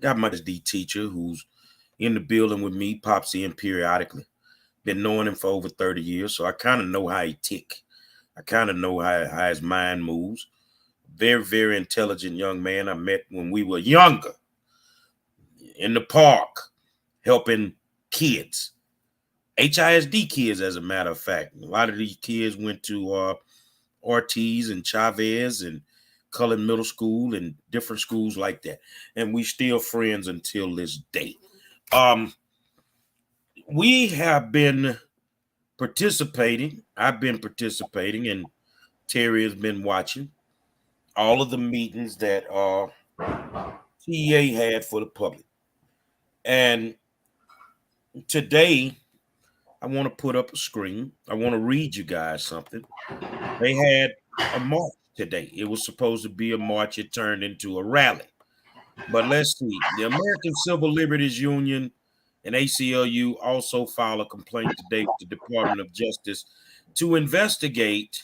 Got my SD teacher who's in the building with me, pops in periodically. Been knowing him for over 30 years, so I kind of know how he tick. I kind of know how his mind moves. Very, very intelligent young man I met when we were younger in the park helping kids, HISD kids, as a matter of fact. A lot of these kids went to Ortiz and Chavez and Cullen Middle School and different schools like that. And we still friends until this day. Um, we have been participating. I've been participating, and Terry has been watching all of the meetings that TEA had for the public. And today, I want to put up a screen. I want to read you guys something. They had a march today. It was supposed to be a march. It turned into a rally. But let's see. The American Civil Liberties Union and ACLU also filed a complaint today with the Department of Justice to investigate.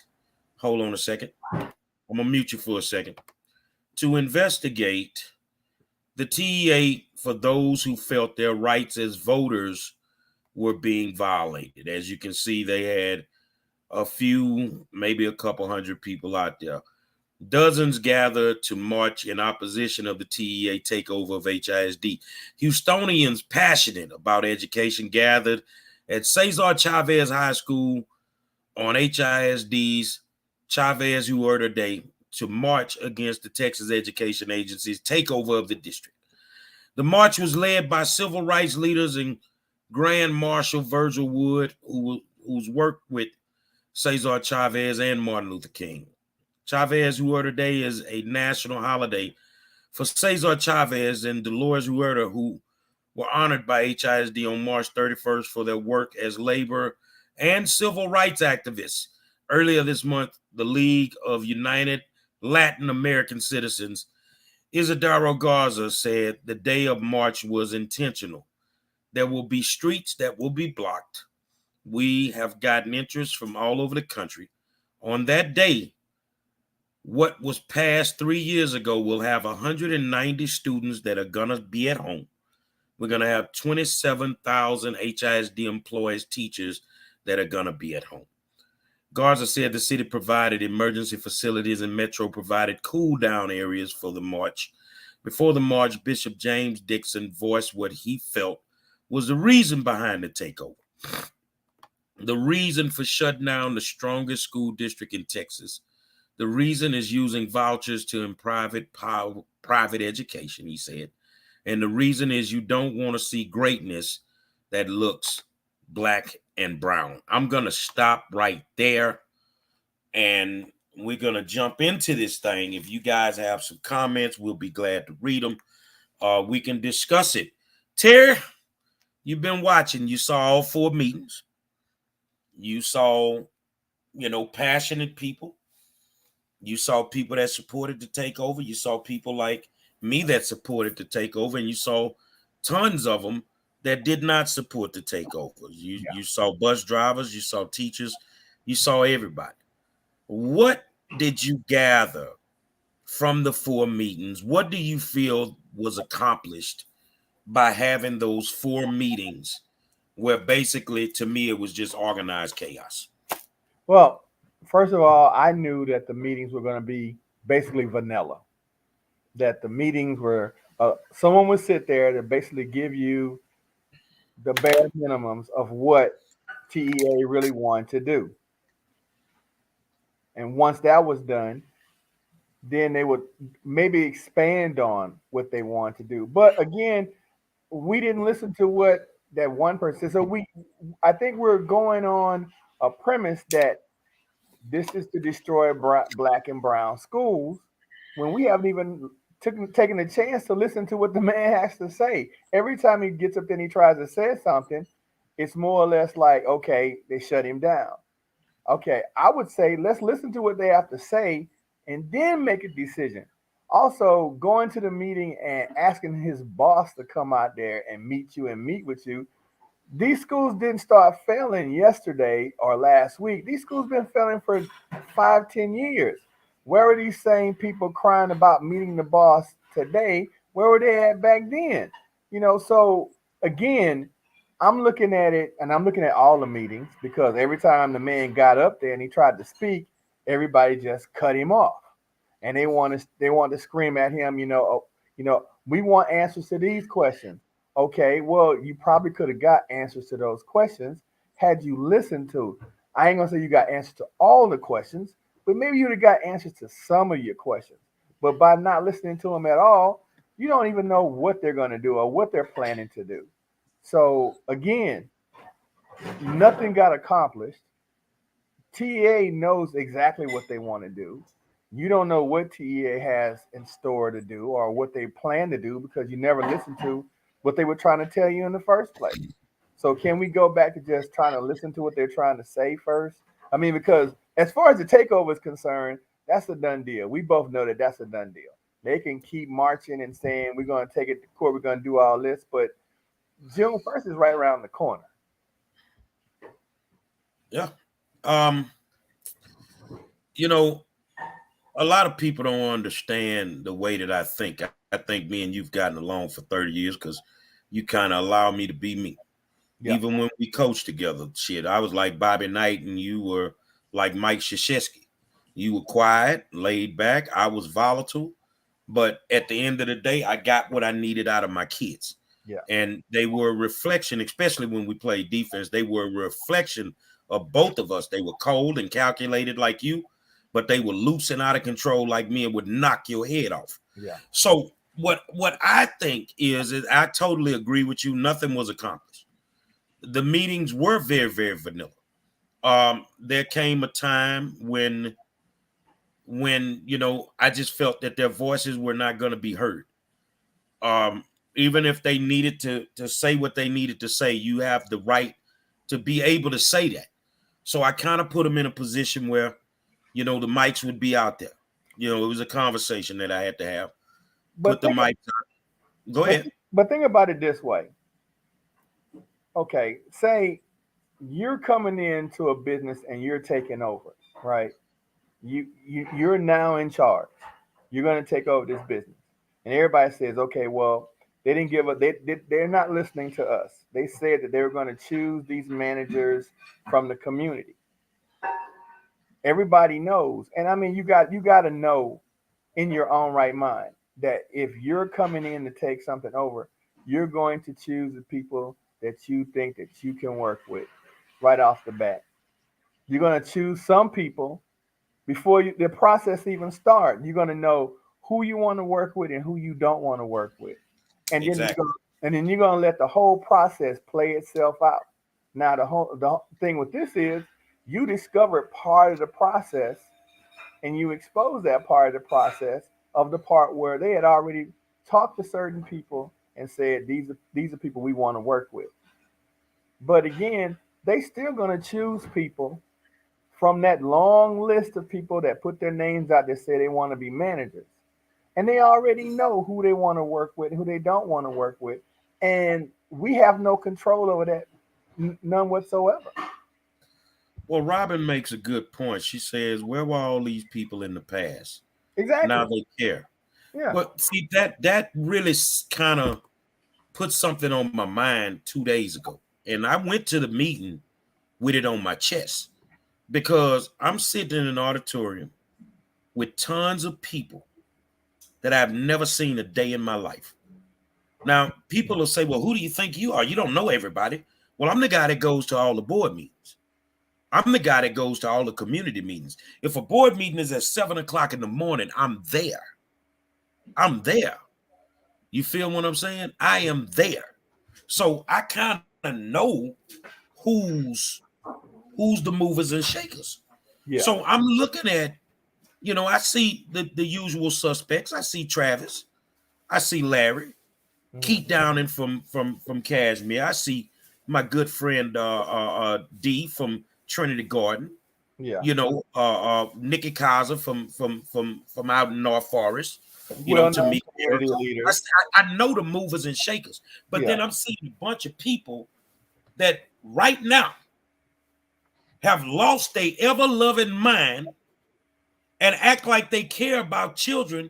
Hold on a second. I'm going to mute you for a second. To investigate the TEA for those who felt their rights as voters were being violated. As you can see, they had a few, maybe a couple hundred people out there. Dozens gathered to march in opposition of the TEA takeover of HISD. Houstonians passionate about education gathered at Cesar Chavez High School on HISD's Chavez Huerta Day to march against the Texas Education Agency's takeover of the district. The march was led by civil rights leaders and Grand Marshal Virgil Wood, who's worked with Cesar Chavez and Martin Luther King. Chavez Huerta Day is a national holiday for Cesar Chavez and Dolores Huerta, who were honored by HISD on March 31st for their work as labor and civil rights activists. Earlier this month, the League of United Latin American Citizens, Isidoro Garza, said the day of March was intentional. There will be streets that will be blocked. We have gotten interest from all over the country. On that day, what was passed 3 years ago will have 190 students that are going to be at home. We're going to have 27,000 HISD employees, teachers that are going to be at home. Garza said the city provided emergency facilities and Metro provided cool down areas for the march. Before the march, Bishop James Dixon voiced what he felt was the reason behind the takeover. The reason for shutting down the strongest school district in Texas. The reason is using vouchers to improve private education, he said. And the reason is you don't want to see greatness that looks black and brown. I'm going to stop right there, and we're going to jump into this thing. If you guys have some comments, we'll be glad to read them. We can discuss it. Terry, you've been watching. You saw all 4 meetings. You saw, passionate people. You saw people that supported the takeover. You saw people like me that supported the takeover, and you saw tons of them that did not support the takeover. You saw bus drivers, you saw teachers, you saw everybody. What did you gather from the 4 meetings? What do you feel was accomplished by having those 4 meetings where basically, to me, it was just organized chaos? Well, first of all, I knew that the meetings were going to be basically vanilla. That the meetings were, someone would sit there to basically give you the bare minimums of what TEA really wanted to do. And once that was done, then they would maybe expand on what they want to do. But again, we didn't listen to what that one person said. So I think we're going on a premise that this is to destroy black and brown schools when we haven't even taken a chance to listen to what the man has to say. Every time he gets up there and he tries to say something, it's more or less like, okay, they shut him down. Okay, I would say let's listen to what they have to say and then make a decision. Also, going to the meeting and asking his boss to come out there and meet you and meet with you. These schools didn't start failing yesterday or last week. These schools been failing for 5, 10 years. Where are these same people crying about meeting the boss today Where were they at back then? So again, I'm looking at it and I'm looking at all the meetings because every time the man got up there and he tried to speak, everybody just cut him off. And they want to scream at him, we want answers to these questions. Okay, well, you probably could have got answers to those questions had you listened to. I ain't gonna say you got answers to all the questions, but maybe you'd have got answers to some of your questions. But by not listening to them at all, you don't even know what they're gonna do or what they're planning to do. So again, nothing got accomplished. TEA knows exactly what they want to do. You don't know what TEA has in store to do or what they plan to do because you never listened to what they were trying to tell you in the first place. So can we go back to just trying to listen to what they're trying to say first? I mean, because as far as the takeover is concerned, that's a done deal. We both know that that's a done deal. They can keep marching and saying we're going to take it to court, we're going to do all this, but June 1st is right around the corner. Yeah. Um, you know, a lot of people don't understand the way that I think. I think me and you've gotten along for 30 years because you kind of allow me to be me. Yeah, Even when we coached together, shit, I was like Bobby Knight and you were like Mike Krzyzewski. You were quiet, laid back. I was volatile. But at the end of the day, I got what I needed out of my kids. yeah, And they were a reflection, especially when we played defense, they were a reflection of both of us. They were cold and calculated like you, but they were loose and out of control like me and would knock your head off. yeah. So what I think is I totally agree with you. Nothing was accomplished. The meetings were very, very vanilla. There came a time when I just felt that their voices were not going to be heard. Um, Even if they needed to say what they needed to say, you have the right to be able to say that. So I kind of put them in a position where the mics would be out there. It was a conversation that I had to have. Put But the think, mics out. Go but ahead. but think about it this way. Okay, say you're coming into a business and you're taking over, right? You're now in charge. You're going to take over this business, and everybody says, okay, well, they didn't give up. They're not listening to us. They said that they were going to choose these managers from the community. Everybody knows, and I mean, you got to know in your own right mind that if you're coming in to take something over, you're going to choose the people that you think that you can work with right off the bat. You're going to choose some people before the process even starts. You're going to know who you want to work with and who you don't want to work with, and then you're Exactly. going and then you're going to let the whole process play itself out. Now the thing with this is you discovered part of the process and you expose that part of the process of the part where they had already talked to certain people and said these are people we want to work with. But again, they still going to choose people from that long list of people that put their names out that say they want to be managers. And they already know who they want to work with and who they don't want to work with. And we have no control over that, none whatsoever. Well, Robin makes a good point. She says, "Where were all these people in the past? Now Exactly. they care." Yeah. But see that really kind of put something on my mind 2 days ago, and I went to the meeting with it on my chest because I'm sitting in an auditorium with tons of people that I've never seen a day in my life. Now, people will say, "Well, who do you think you are? You don't know everybody." Well, I'm the guy that goes to all the board meetings. I'm the guy that goes to all the community meetings. If a board meeting is at 7 o'clock in the morning, I'm there. I'm there. You feel what I'm saying? I am there. So I kind of know who's who's the movers and shakers. Yeah. So I'm looking at, I see the usual suspects. I see Travis. I see Larry. Hmm. Keith Downing from Cashmere. I see my good friend D from Trinity Garden. Yeah. Nikki Kaiser from out in North Forest, Well known Tamika community Harris. leader. I know the movers and shakers, but Yeah. then I'm seeing a bunch of people that right now have lost their ever loving mind and act like they care about children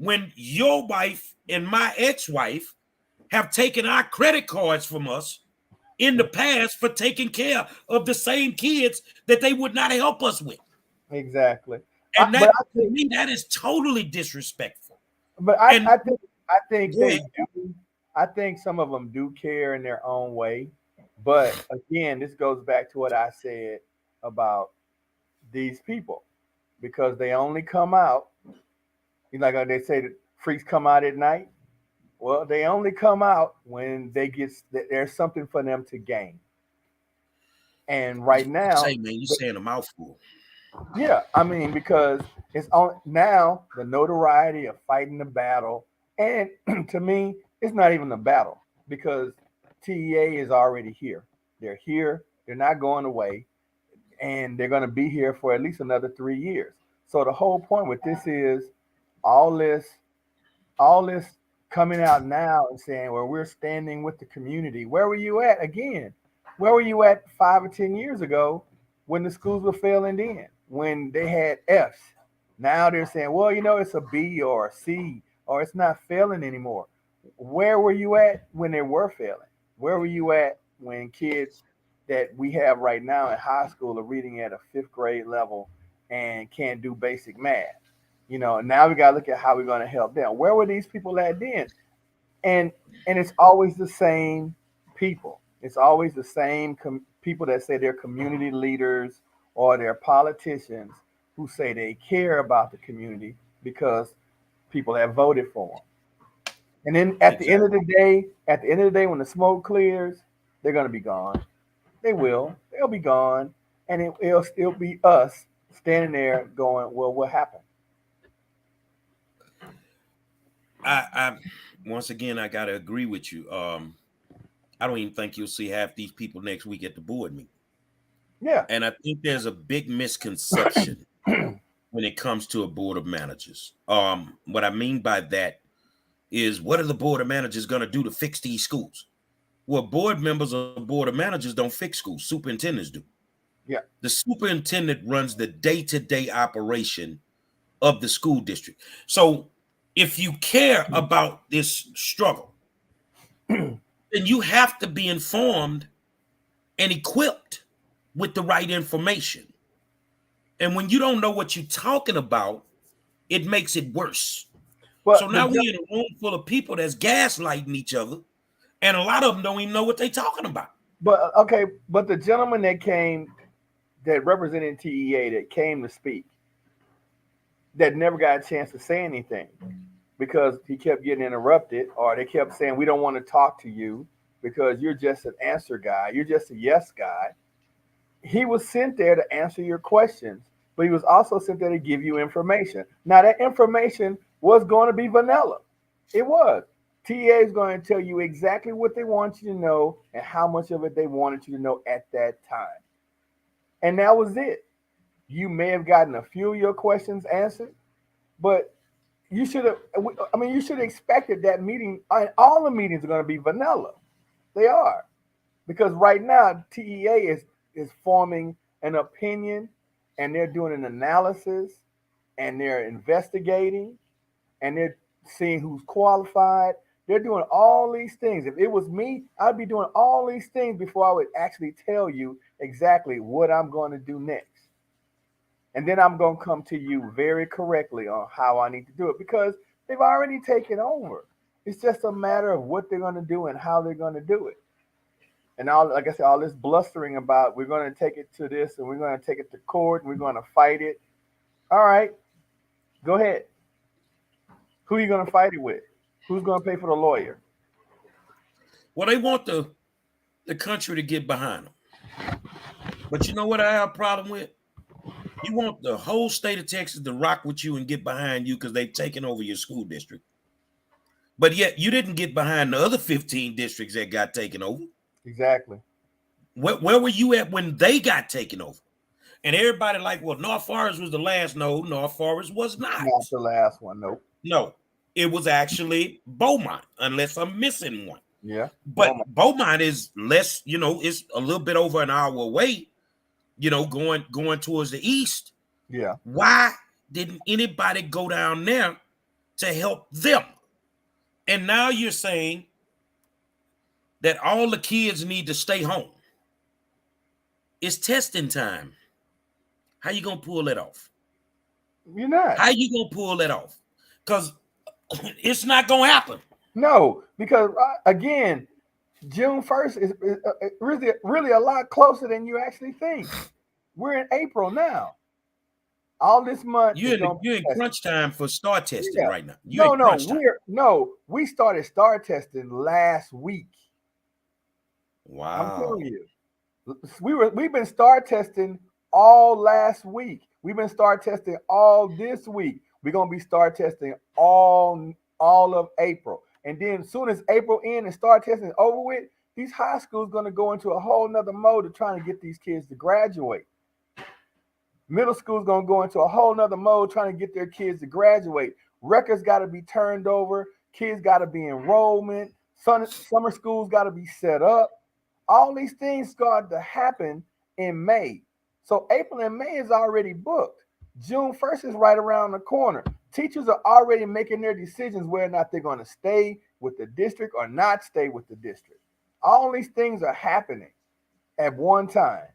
when your wife and my ex-wife have taken our credit cards from us in the past for taking care of the same kids that they would not help us with. Exactly. And But that, I to think, me, that is totally disrespectful. but And I think go they ahead. do. I think some of them do care in their own way. But again, this goes back to what I said about these people because they only come out. Like they say, that freaks come out at night. Well, they only come out when there's something for them to gain. And right You say, now, man, you saying a mouthful. yeah, I mean, because it's on now the notoriety of fighting the battle, and to me, it's not even a battle because TEA is already here. They're here. They're not going away, and they're going to be here for at least another 3 years. So the whole point with this is all this all this coming out now and saying, well, we're standing with the community. Where were you at again? Where were you at 5 or 10 years ago when the schools were failing then, when they had F's? Now they're saying, well, it's a B or a C or it's not failing anymore. Where were you at when they were failing? Where were you at when kids that we have right now in high school are reading at a fifth grade level and can't do basic math? Now we got to look at how we're going to help them. Where were these people at then? And and it's always the same people. It's always the same people that say they're community leaders or they're politicians who say they care about the community because people have voted for them. And then Exactly. at the end of the day, when the smoke clears, they're going to be gone. They will. They'll be gone, and it'll still be us standing there going, "Well, what happened?" I once again I gotta agree with you. I don't even think you'll see half these people next week at the board meeting. Yeah. And I think there's a big misconception when it comes to a board of managers. What I mean by that is what are the board of managers going to do to fix these schools? Well, board members or board of managers don't fix schools. Superintendents do. Yeah. The superintendent runs the day-to-day operation of the school district. So if you care about this struggle, then you have to be informed and equipped with the right information. And when you don't know what you're talking about, it makes it worse. So But now we in a room full of people that's gaslighting each other, and a lot of them don't even know what they're talking about. okay, but the gentleman that represented TEA that came to speak that never got a chance to say anything because he kept getting interrupted or they kept saying we don't want to talk to you because you're just an answer guy, you're just a yes guy. He was sent there to answer your questions, but he was also sent there to give you information. Now that information was going to be vanilla. It was. TA is going to tell you exactly what they want you to know and how much of it they wanted you to know at that time. And that was it. You may have gotten a few of your questions answered, but you should have. I mean, you should have expected that meeting. All the meetings are going to be vanilla. They are because right now TEA is forming an opinion, and they're doing an analysis, and they're investigating, and they're seeing who's qualified. They're doing all these things. If it was me, I'd be doing all these things before I would actually tell you exactly what I'm going to do next. And then I'm going to come to you very correctly on how I need to do it because they've already taken over. It's just a matter of what they're going to do and how they're going to do it. And all, like I said, all this blustering about we're going to take it to this and we're going to take it to court and we're going to fight it. All right, go ahead. Who are you going to fight it with? Who's going to pay for the lawyer? Well, they want the country to get behind them. But you know what I have a problem with? You want the whole state of Texas to rock with you and get behind you because they've taken over your school district. But yet you didn't get behind the other 15 districts that got taken over. Exactly. Where were you at when they got taken over? And everybody like, well, North Forest was the last. No, North Forest was not. Not the last one. Nope. No, it was actually Beaumont, unless I'm missing one. Yeah. But Beaumont. Beaumont is less, it's a little bit over an hour away, going towards the east. Yeah. Why didn't anybody go down there to help them. And now you're saying that all the kids need to stay home. It's testing time. How you gonna pull that off? You're not. How you gonna pull that off? Because it's not gonna happen. No, because again, June 1st is really a lot closer than you actually think. We're in April now. All this month is going to You're in be testing. crunch time for star testing Yeah. right now. You're in No, no, crunch time. we started star testing last week. I'm telling Wow. you. We've been star testing all last week. We've been star testing all this week. We're gonna be star testing all of April. And then as soon as April ends and star testing is over with, these high schools gonna go into a whole nother mode of trying to get these kids to graduate. Middle school's gonna go into a whole nother mode trying to get their kids to graduate. Records gotta be turned over, kids gotta be enrollment, summer schools gotta be set up. All these things start to happen in May. So April and May is already booked. June 1st is right around the corner. Teachers are already making their decisions whether or not they're going to stay with the district or not stay with the district. All these things are happening at one time,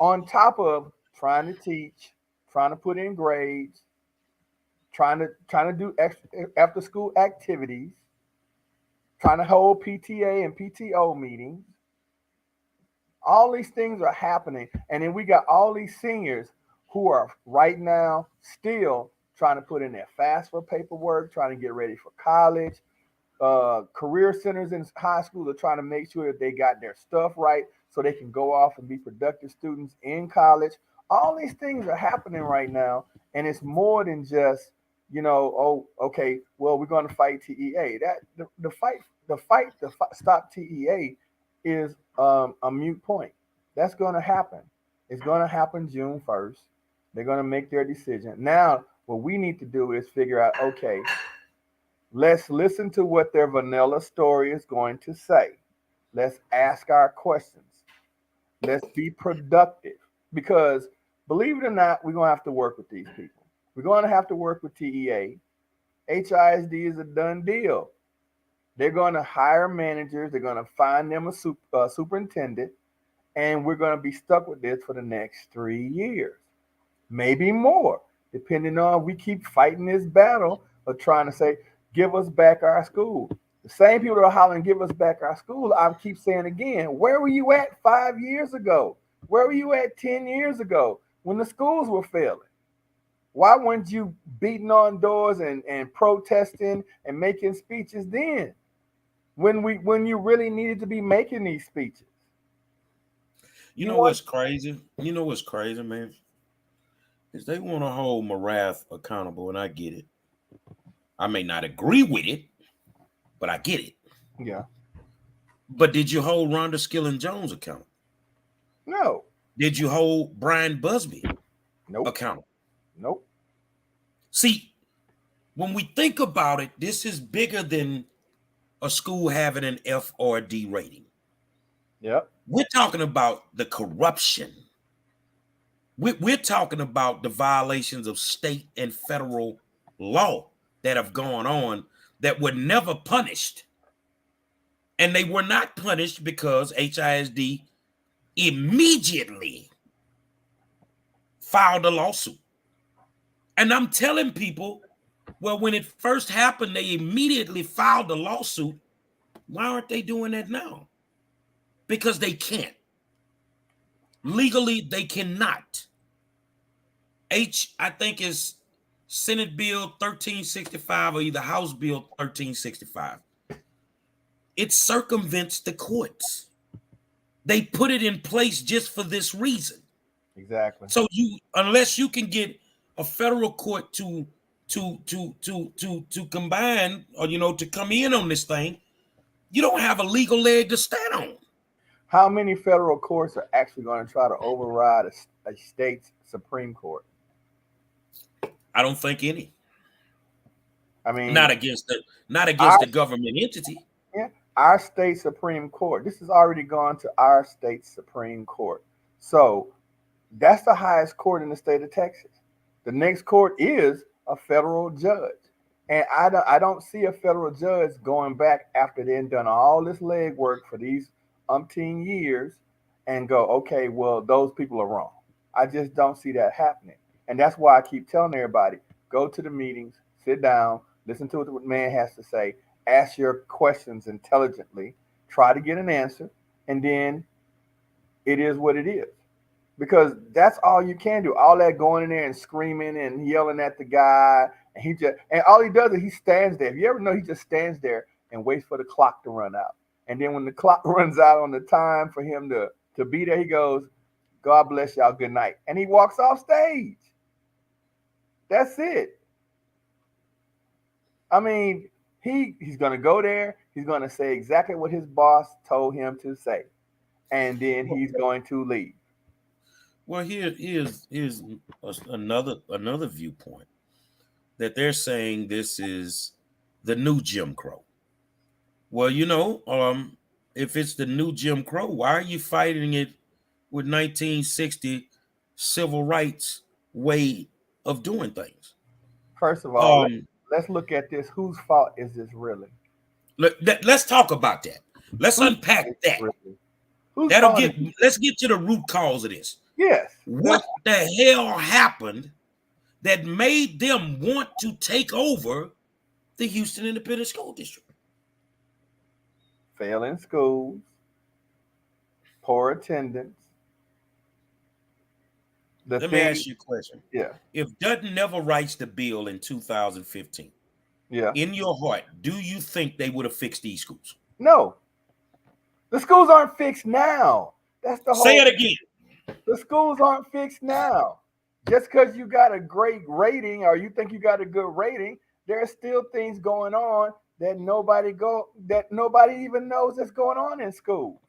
on top of trying to teach, trying to put in grades, trying to do after school activities, trying to hold PTA and PTO meetings. All these things are happening. And then we got all these seniors who are right now still trying to put in their FAFSA paperwork, trying to get ready for college. Career centers in high schools are trying to make sure that they got their stuff right so they can go off and be productive students in college. All these things are happening right now. And it's more than just, oh, okay, well, we're going to fight TEA. The fight to stop TEA is a mute point. That's going to happen. It's going to happen June 1st. They're going to make their decision. Now, what we need to do is figure out, okay, let's listen to what their vanilla story is going to say. Let's ask our questions. Let's be productive. Because believe it or not, we're going to have to work with these people. We're going to have to work with TEA. HISD is a done deal. They're going to hire managers. They're going to find them a superintendent. And we're going to be stuck with this for the next 3 years, maybe more, depending on if we keep fighting this battle of trying to say, give us back our school. The same people that are hollering, give us back our school, I keep saying again, where were you at 5 years ago? Where were you at 10 years ago when the schools were failing? Why weren't you beating on doors and protesting and making speeches then? When you really needed to be making these speeches. You You know want what's crazy? You know what's crazy, man? Is they want to hold Marath accountable, and I get it. I may not agree with it, but I get it. yeah. But did you hold Rhonda Skilling Jones accountable? No. Did you hold Brian Busby Nope. accountable? Nope. See, when we think about it, this is bigger than a school having an F or a D rating. Yep. We're talking about the corruption. We're talking about the violations of state and federal law that have gone on that were never punished. And they were not punished because HISD immediately filed a lawsuit. And I'm telling people, well, when it first happened, they immediately filed a lawsuit. Why aren't they doing that now? Because they can't. Legally, they cannot. I think is Senate Bill 1365 or either House Bill 1365. It circumvents the courts. They put it in place just for this reason. Exactly. So unless you can get a federal court to combine or to come in on this thing, you don't have a legal leg to stand on. How many federal courts are actually going to try to override a state's Supreme Court? I don't think any. I Not mean, against the our government entity. yeah, our state Supreme Court. This has already gone to our state Supreme Court. So that's the highest court in the state of Texas. The next court is a federal judge. And I don't see a federal judge going back after they've done all this legwork for these umpteen years and go, okay, well, those people are wrong. I just don't see that happening. And that's why I keep telling everybody, go to the meetings, sit down, listen to what the man has to say, ask your questions intelligently, try to get an answer, and then it is what it is. Because that's all you can do. All that going in there and screaming and yelling at the guy, and all he does is he stands there. If you ever know, he just stands there and waits for the clock to run out. And then when the clock runs out on the time for him to be there, he goes, "God bless y'all, good night," and he walks off stage. That's it. I mean, he's gonna go there. He's gonna say exactly what his boss told him to say, and then Well, he's going to leave. here's another viewpoint that they're saying this is the new Jim Crow. Well, if it's the new Jim Crow, why are you fighting it with 1960 civil rights way of doing things? First of all, Um, let's look at this. Whose fault is this really? let's talk about that. Let's Whose fault unpack is this that. really? Whose That'll fault get is this? let's get to the root cause of this. Yes, What the hell happened that made them want to take over the Houston Independent School District? failing schools, poor attendance. The Let me thing, ask you a question. yeah, If Dutton never writes the bill in 2015, yeah. in your heart, do you think they would have fixed these schools? No, the schools aren't fixed now. That's the Say whole. it again. The schools aren't fixed now. Just because you got a great rating or you think you got a good rating, there are still things going on that nobody even knows that's going on in schools.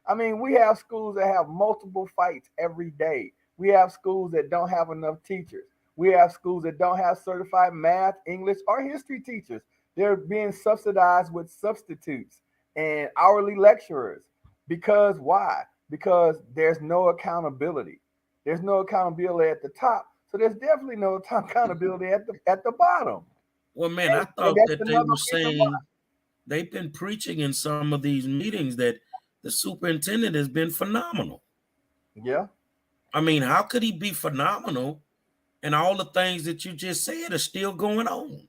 I mean, we have schools that have multiple fights every day. We have schools that don't have enough teachers. We have schools that don't have certified math, English, or history teachers. They're being subsidized with substitutes and hourly lecturers. Because why? Because there's no accountability. There's no accountability at the top, so there's definitely no accountability at the bottom. Well, man, I And thought that's that they another were reason why. saying they've been preaching in some of these meetings that the superintendent has been phenomenal. Yeah. I mean, how could he be phenomenal and all the things that you just said are still going on?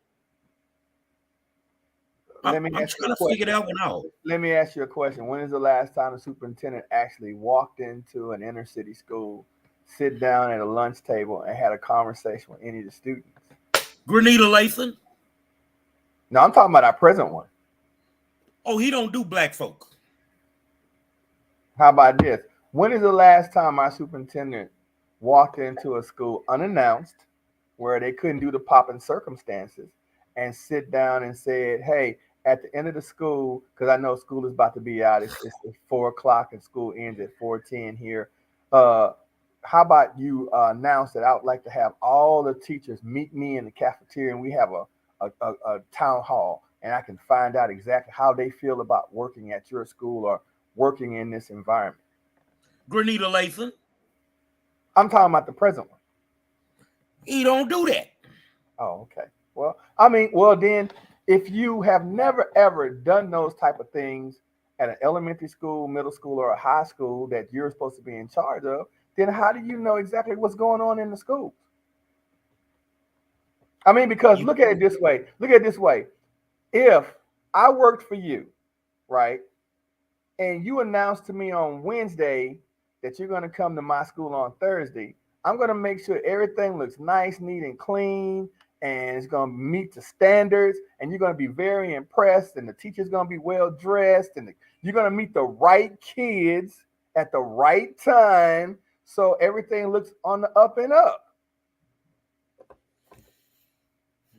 I'm, Let me I'm ask you a trying to figure question. that one out. Let me ask you a question. When is the last time a superintendent actually walked into an inner city school, sit down at a lunch table, and had a conversation with any of the students? Grenita Lathan, No, I'm talking about our present one. oh, he don't do black folk. How about this? When is the last time our superintendent walked into a school unannounced where they couldn't do the pop and circumstances and sit down and said, hey, at the end of the school, because I know school is about to be out, it's 4 o'clock and school ends at 4:10 here. Uh, how about you announce that I would like to have all the teachers meet me in the cafeteria and we have a town hall and I can find out exactly how they feel about working at your school or working in this environment. Grenita Lathan, I'm talking about the present one. he don't do that. Oh, okay. Well, I mean, well then, if you have never ever done those type of things at an elementary school, middle school, or a high school that you're supposed to be in charge of, then how do you know exactly what's going on in the schools? I mean, because You look at it this way. Look at it this way. If I worked for you, right, and you announce to me on Wednesday that you're going to come to my school on Thursday, I'm going to make sure everything looks nice, neat, and clean, and it's going to meet the standards, and you're going to be very impressed, and the teacher's going to be well dressed, and you're going to meet the right kids at the right time, so everything looks on the up and up.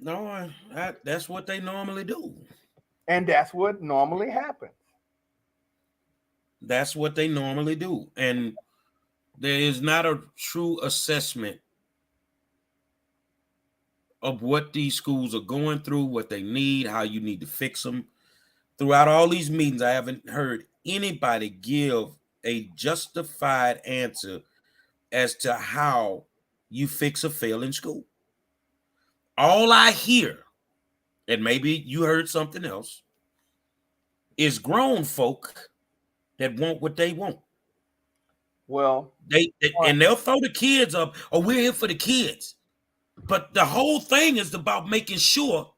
no, that's what they normally do. And that's what normally happens. That's what they normally do, and there is not a true assessment of what these schools are going through, what they need, how you need to fix them. Throughout all these meetings, I haven't heard anybody give a justified answer as to how you fix a failing school. All I hear and maybe you heard something else, is grown folk that want what they want. Well, one, And they'll throw the kids up, or we're here for the kids. But the whole thing is about making sure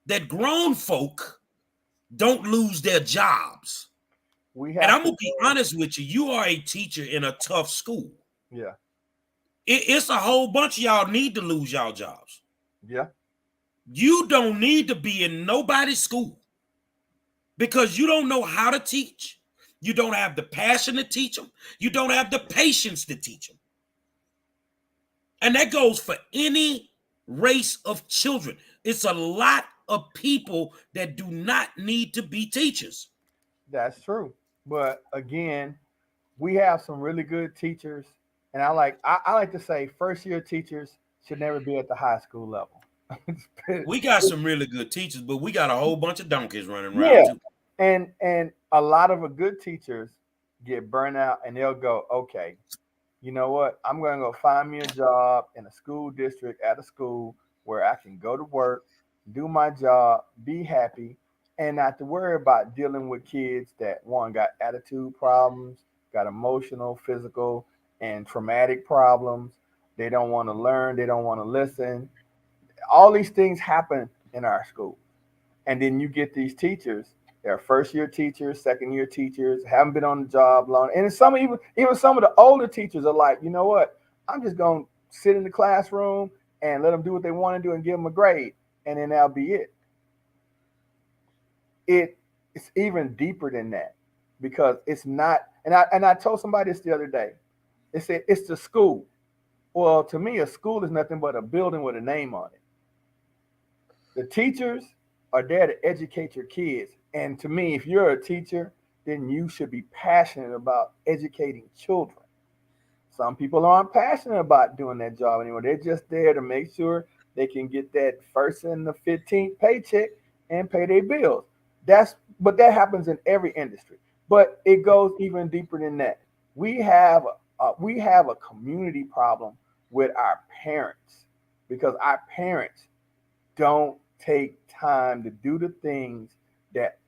that grown folk don't lose their jobs. we And have I'm to gonna be go. honest with you, you are a teacher in a tough school. Yeah, It's a whole bunch of y'all need to lose y'all jobs. yeah, You don't need to be in nobody's school because you don't know how to teach. You don't have the passion to teach them. You don't have the patience to teach them. And that goes for any race of children. It's a lot of people that do not need to be teachers. that's true. But again, we have some really good teachers, and I like to say first year teachers should never be at the high school level. We got some really good teachers, but we got a whole bunch of donkeys running around Yeah, too. and a lot of the good teachers get burnt out, and they'll go, okay, you know what? I'm going to go find me a job in a school district at a school where I can go to work, do my job, be happy, and not to worry about dealing with kids that one got attitude problems, got emotional, physical, and traumatic problems. They don't want to learn, they don't want to listen. All these things happen in our school. And then you get these teachers, they're first year teachers, second year teachers, haven't been on the job long. And some even some of the older teachers are like, you know what? I'm just gonna sit in the classroom and let them do what they want to do and give them a grade, and then that'll be it. It's even deeper than that because it's not. And I told somebody this the other day. They said it's the school. Well, to me, a school is nothing but a building with a name on it. The teachers are there to educate your kids. And to me, if you're a teacher, then you should be passionate about educating children. Some people aren't passionate about doing that job anymore. They're just there to make sure they can get that first and the 15th paycheck and pay their bills. But that happens in every industry. But it goes even deeper than that. We have a community problem with our parents because our parents don't take time to do the things that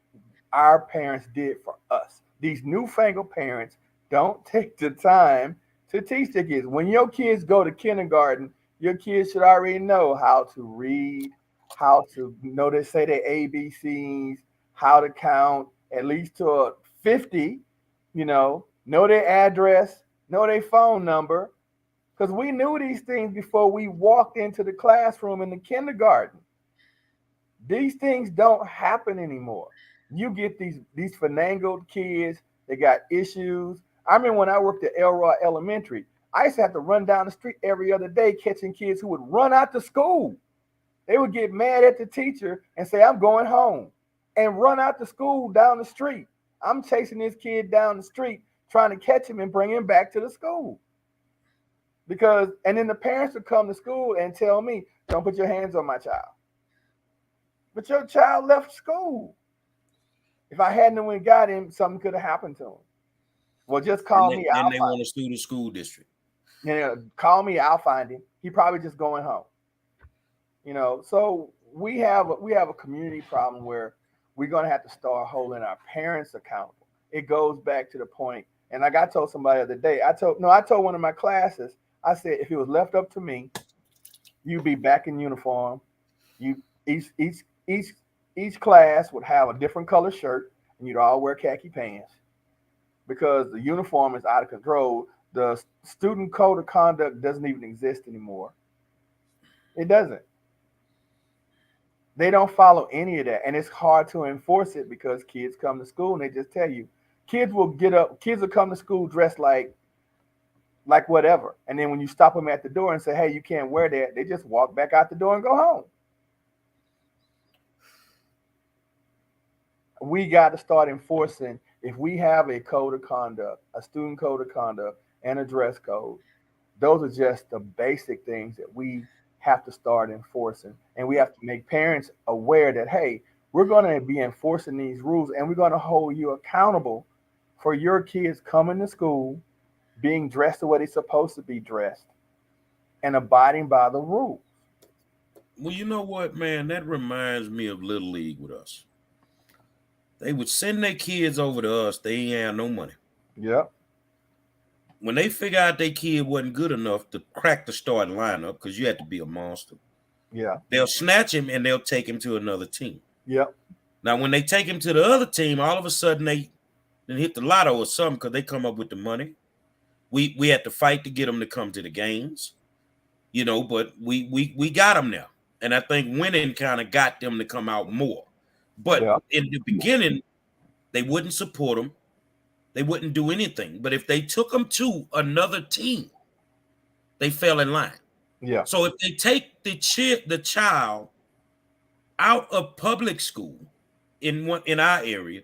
our parents did for us. These newfangled parents don't take the time to teach their kids. When your kids go to kindergarten, your kids should already know how to read, how to know they say their ABCs, how to count at least to a 50, know their address, know their phone number. Because we knew these things before we walked into the classroom in the kindergarten. These things don't happen anymore. You get these finagled kids. They got issues. I remember when I worked at Elroy Elementary, I used to have to run down the street every other day catching kids who would run out to school. They would get mad at the teacher and say, "I'm going home," and run out to school down the street. I'm chasing this kid down the street trying to catch him and bring him back to the school. And then the parents would come to school and tell me, "Don't put your hands on my child." But your child left school. If I hadn't went and got him, something could have happened to him. Well, just Then call they, me. then I'll they find want to sue the school district. him. Call me. I'll find him. He probably just going home. So we have a community problem where we're gonna have to start holding our parents accountable. It goes back to the point, and like I told somebody the other day, I told one of my classes, I said if it was left up to me, you'd be back in uniform. You each each class would have a different color shirt, and you'd all wear khaki pants because the uniform is out of control. The student code of conduct doesn't even exist anymore. It doesn't. They don't follow any of that, and it's hard to enforce it because kids come to school and they just tell you. Kids will come to school dressed like whatever, and then when you stop them at the door and say, "Hey, you can't wear that," they just walk back out the door and go home. We got to start enforcing. If we have a code of conduct, a student code of conduct, and a dress code, those are just the basic things that we have to start enforcing. And we have to make parents aware that, hey, we're going to be enforcing these rules and we're going to hold you accountable for your kids coming to school, being dressed the way they're supposed to be dressed, and abiding by the rules. Well, you know what, man? That reminds me of Little League with us. They would send their kids over to us. They ain't have no money. Yep. When they figure out their kid wasn't good enough to crack the starting lineup, because you had to be a monster, Yeah. they'll snatch him and they'll take him to another team. Yep. Now, when they take him to the other team, all of a sudden they then hit the lotto or something because they come up with the money. We had to fight to get them to come to the games, but we got them now, and I think winning kind of got them to come out more. But Yeah. in the beginning, they wouldn't support them. They wouldn't do anything. But if they took them to another team, they fell in line. Yeah. So if they take the child out of public school in our area,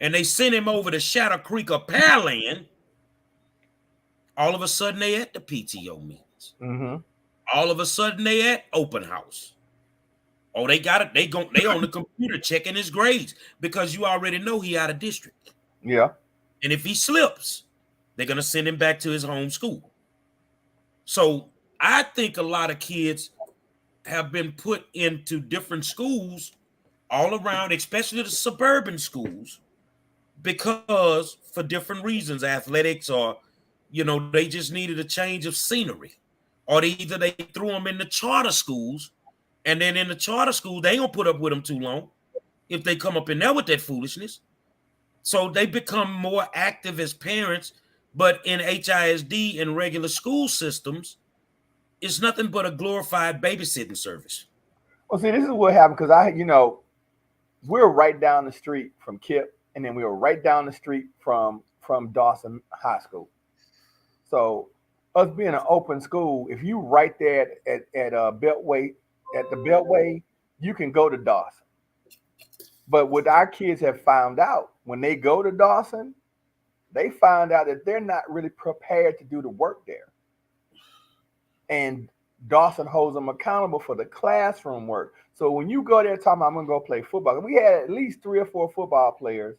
and they send him over to Shadow Creek or Pearland, all of a sudden they at the PTO meetings. Mm-hmm. All of a sudden they at open house. Oh, they got it. They on the computer checking his grades because you already know he out of district. Yeah. And if he slips, they're gonna send him back to his home school. So I think a lot of kids have been put into different schools all around, especially the suburban schools, because for different reasons, athletics or they just needed a change of scenery. Or they threw them in the charter schools, and then in the charter schools, they ain't gonna put up with them too long if they come up in there with that foolishness. So they become more active as parents, but in HISD and regular school systems, it's nothing but a glorified babysitting service. Well, see, this is what happened because we're right down the street from Kip, and then we were right down the street from Dawson High School. So us being an open school, if you right there at Beltway at the Beltway, you can go to Dawson. But what our kids have found out when they go to Dawson, they find out that they're not really prepared to do the work there. And Dawson holds them accountable for the classroom work. So when you go there talking about, I'm gonna go play football, we had at least 3 or 4 football players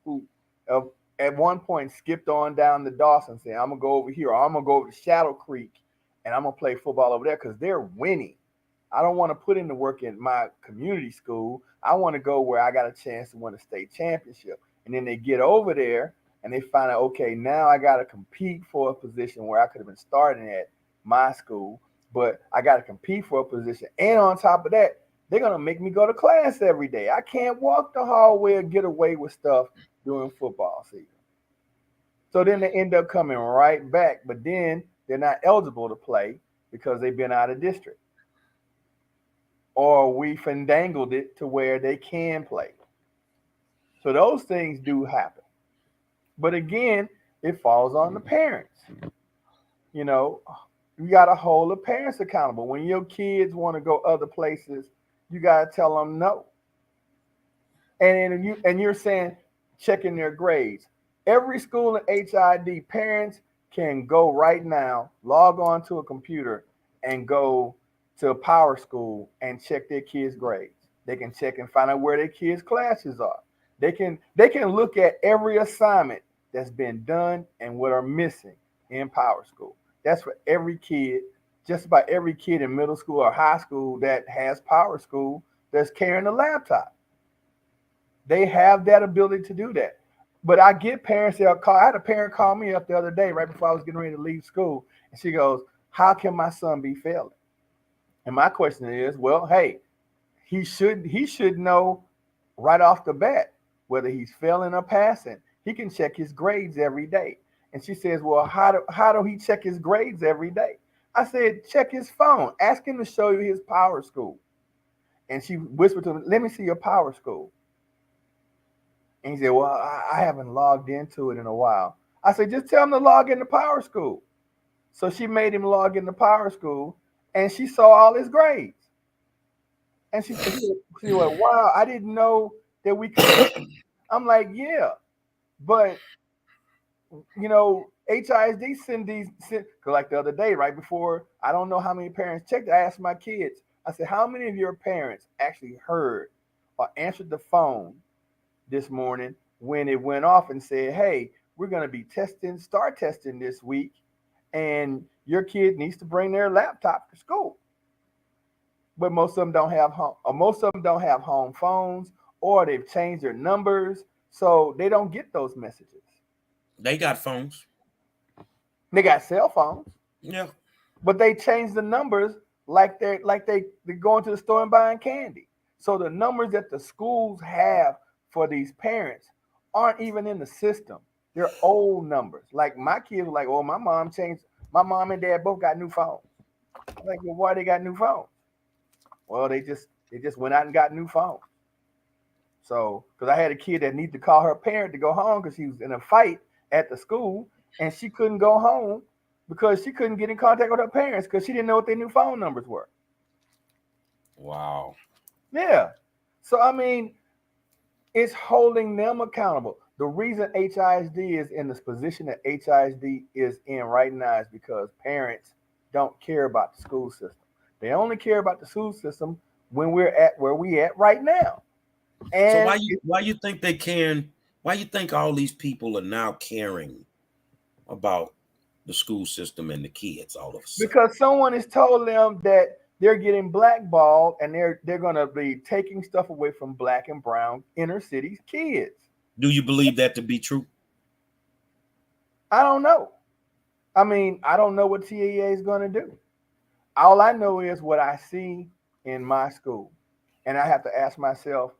who uh, at one point skipped on down to Dawson saying, I'm gonna go over here, or I'm gonna go over to Shadow Creek and I'm gonna play football over there because they're winning. I don't want to put in the work in my community school. I want to go where I got a chance to win a state championship. And then they get over there and they find out, okay, now I got to compete for a position where I could have been starting at my school, but I got to compete for a position. And on top of that, they're going to make me go to class every day. I can't walk the hallway and get away with stuff during football season. So then they end up coming right back, but then they're not eligible to play because they've been out of district. Or we fandangled it to where they can play. So those things do happen. But again, it falls on the parents. You know, you got to hold the parents accountable. When your kids want to go other places, you got to tell them no. And you're saying checking their grades. Every school in HID, parents can go right now, log on to a computer, and go to a power school and check their kids' grades. They can check and find out where their kids' classes are. They can look at every assignment that's been done and what are missing in power school. That's for every kid, just about every kid in middle school or high school that has power school that's carrying a laptop. They have that ability to do that. But I get parents that call. I had a parent call me up the other day right before I was getting ready to leave school, and she goes, "How can my son be failing?" And my question is, well, hey, he should know right off the bat whether he's failing or passing. He can check his grades every day. And she says, well, how do he check his grades every day? I said, check his phone. Ask him to show you his power school. And she whispered to him, let me see your power school. And he said, well, I haven't logged into it in a while. I said, just tell him to log into power school. So she made him log into power school, and she saw all his grades. And she went, wow, I didn't know that we could. I'm like, yeah, but HISD cause like the other day, right before, I don't know how many parents checked. I asked my kids, I said, how many of your parents actually heard or answered the phone this morning when it went off and said, hey, we're going to be start testing this week, and your kid needs to bring their laptop to school? but most of them don't have home, or most of them don't have home phones, or they've changed their numbers, so they don't get those messages. They got phones. They got cell phones, Yeah. but they change the numbers like they going to the store and buying candy. So the numbers that the schools have for these parents aren't even in the system. They're old numbers. Like my kids were like, "Oh, my mom changed. My mom and dad both got new phones." I'm like, well, why they got new phones? Well, they just went out and got new phones. So, because I had a kid that needed to call her parent to go home because she was in a fight at the school and she couldn't go home because she couldn't get in contact with her parents because she didn't know what their new phone numbers were. Wow. Yeah. So, I mean, it's holding them accountable. The reason HISD is in this position that HISD is in right now is because parents don't care about the school system. They only care about the school system when we're at where we at right now. So And why you think they can? Why you think all these people are now caring about the school system and the kids all of a sudden? because someone has told them that they're getting blackballed and they're going to be taking stuff away from black and brown inner city kids. Do you believe that to be true? I don't know. I mean, I don't know what TEA is going to do. All I know is what I see in my school. And I have to ask myself,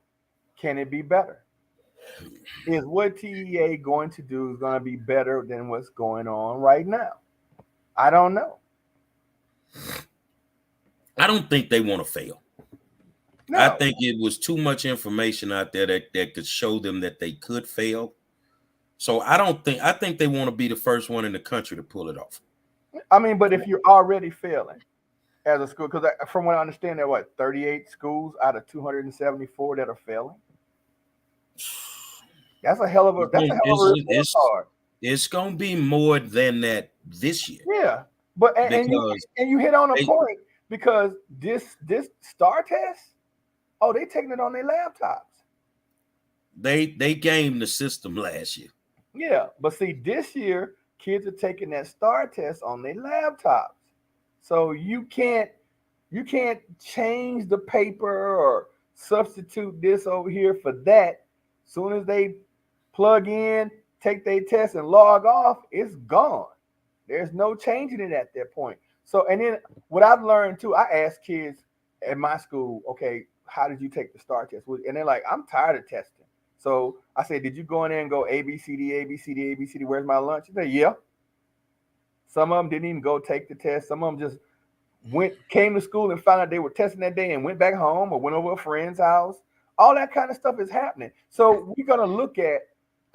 can it be better? Is what TEA going to do is going to be better than what's going on right now? I don't know. I don't think they want to fail. I No. think it was too much information out there that could show them that they could fail. So I think they want to be the first one in the country to pull it off. I mean, but if you're already failing as a school, because from what I understand, there are what, 38 schools out of 274 that are failing. That's a hell of a report card. It's gonna be more than that this year Yeah, but because and you hit on a they point because this star test, oh, they taking it on their laptops. they gamed the system last year. Yeah, but see, this year kids are taking that star test on their laptops, so you can't change the paper or substitute this over here for that. Soon as they plug in, take their test, and log off, it's gone. There's no changing it at that point. So, and then what I've learned too, I ask kids at my school, okay, how did you take the STAR test? And they're like, I'm tired of testing. So I say, did you go in there and go A B C D A B C D A B C D? Where's my lunch? They say, yeah. Some of them didn't even go take the test. Some of them just came to school and found out they were testing that day and went back home or went over a friend's house. All that kind of stuff is happening. So we're gonna look at,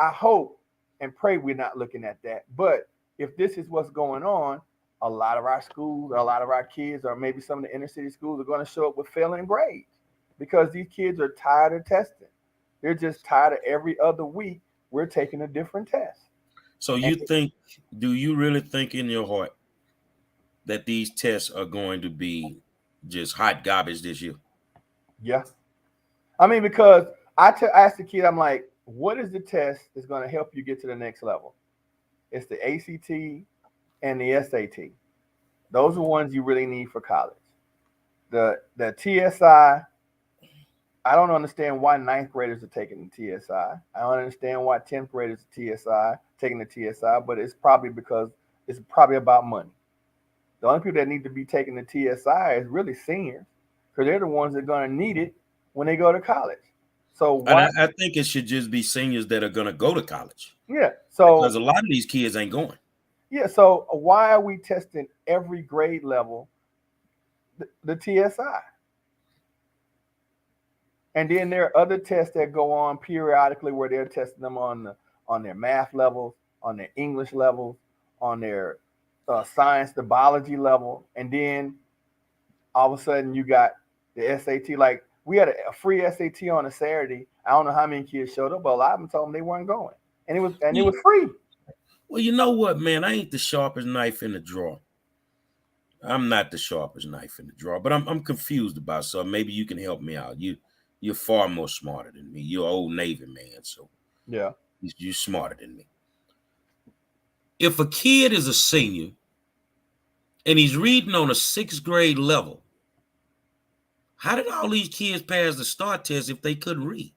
I hope and pray we're not looking at that. But if this is what's going on, a lot of our schools, a lot of our kids, or maybe some of the inner city schools are going to show up with failing grades because these kids are tired of testing. They're just tired of every other week we're taking a different test. So And do you really think in your heart that these tests are going to be just hot garbage this year? yeah, I mean, because asked the kid, I'm like, what is the test that's going to help you get to the next level? It's the ACT and the SAT. Those are ones you really need for college. The TSI, I don't understand why ninth graders are taking the TSI. I don't understand why 10th graders are TSI taking the TSI, but it's probably because it's probably about money. The only people that need to be taking the TSI is really seniors because they're the ones that are going to need it when they go to college. So And why? I think it should just be seniors that are going to go to college Yeah. because So a lot of these kids ain't going. yeah. So why are we testing every grade level the TSI? And then there are other tests that go on periodically where they're testing them on their math levels, on their English levels, on their science, the biology level, and then all of a sudden you got the SAT. Like we had a free SAT on a Saturday. I don't know how many kids showed up, but a lot of them told them they weren't going, and it Well, was free. well, you know what, man? I ain't the sharpest knife in the drawer. I'm not the sharpest knife in the drawer, but I'm confused about something. Maybe you can help me out. You're far more smarter than me. You're an old Navy man, so Yeah. you're smarter than me. If a kid is a senior and he's reading on a sixth grade level, How did all these kids pass the STAR test if they couldn't read?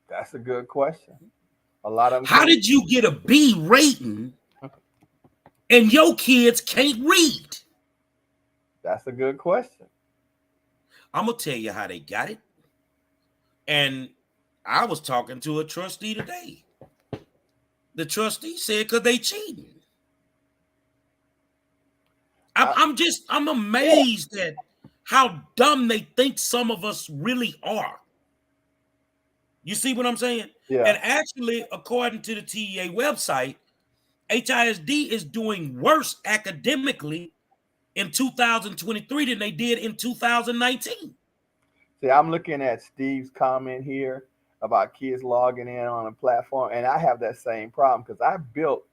That's a good question. A lot of them How can't. did you get a B rating and your kids can't read? That's a good question. I'm going to tell you how they got it. And I was talking to a trustee today. The trustee said because they cheating. I, I'm amazed at how dumb they think some of us really are. You see what I'm saying? yeah. And actually, according to the TEA website, HISD is doing worse academically in 2023 than they did in 2019. See, I'm looking at Steve's comment here about kids logging in on a platform, and I have that same problem because I built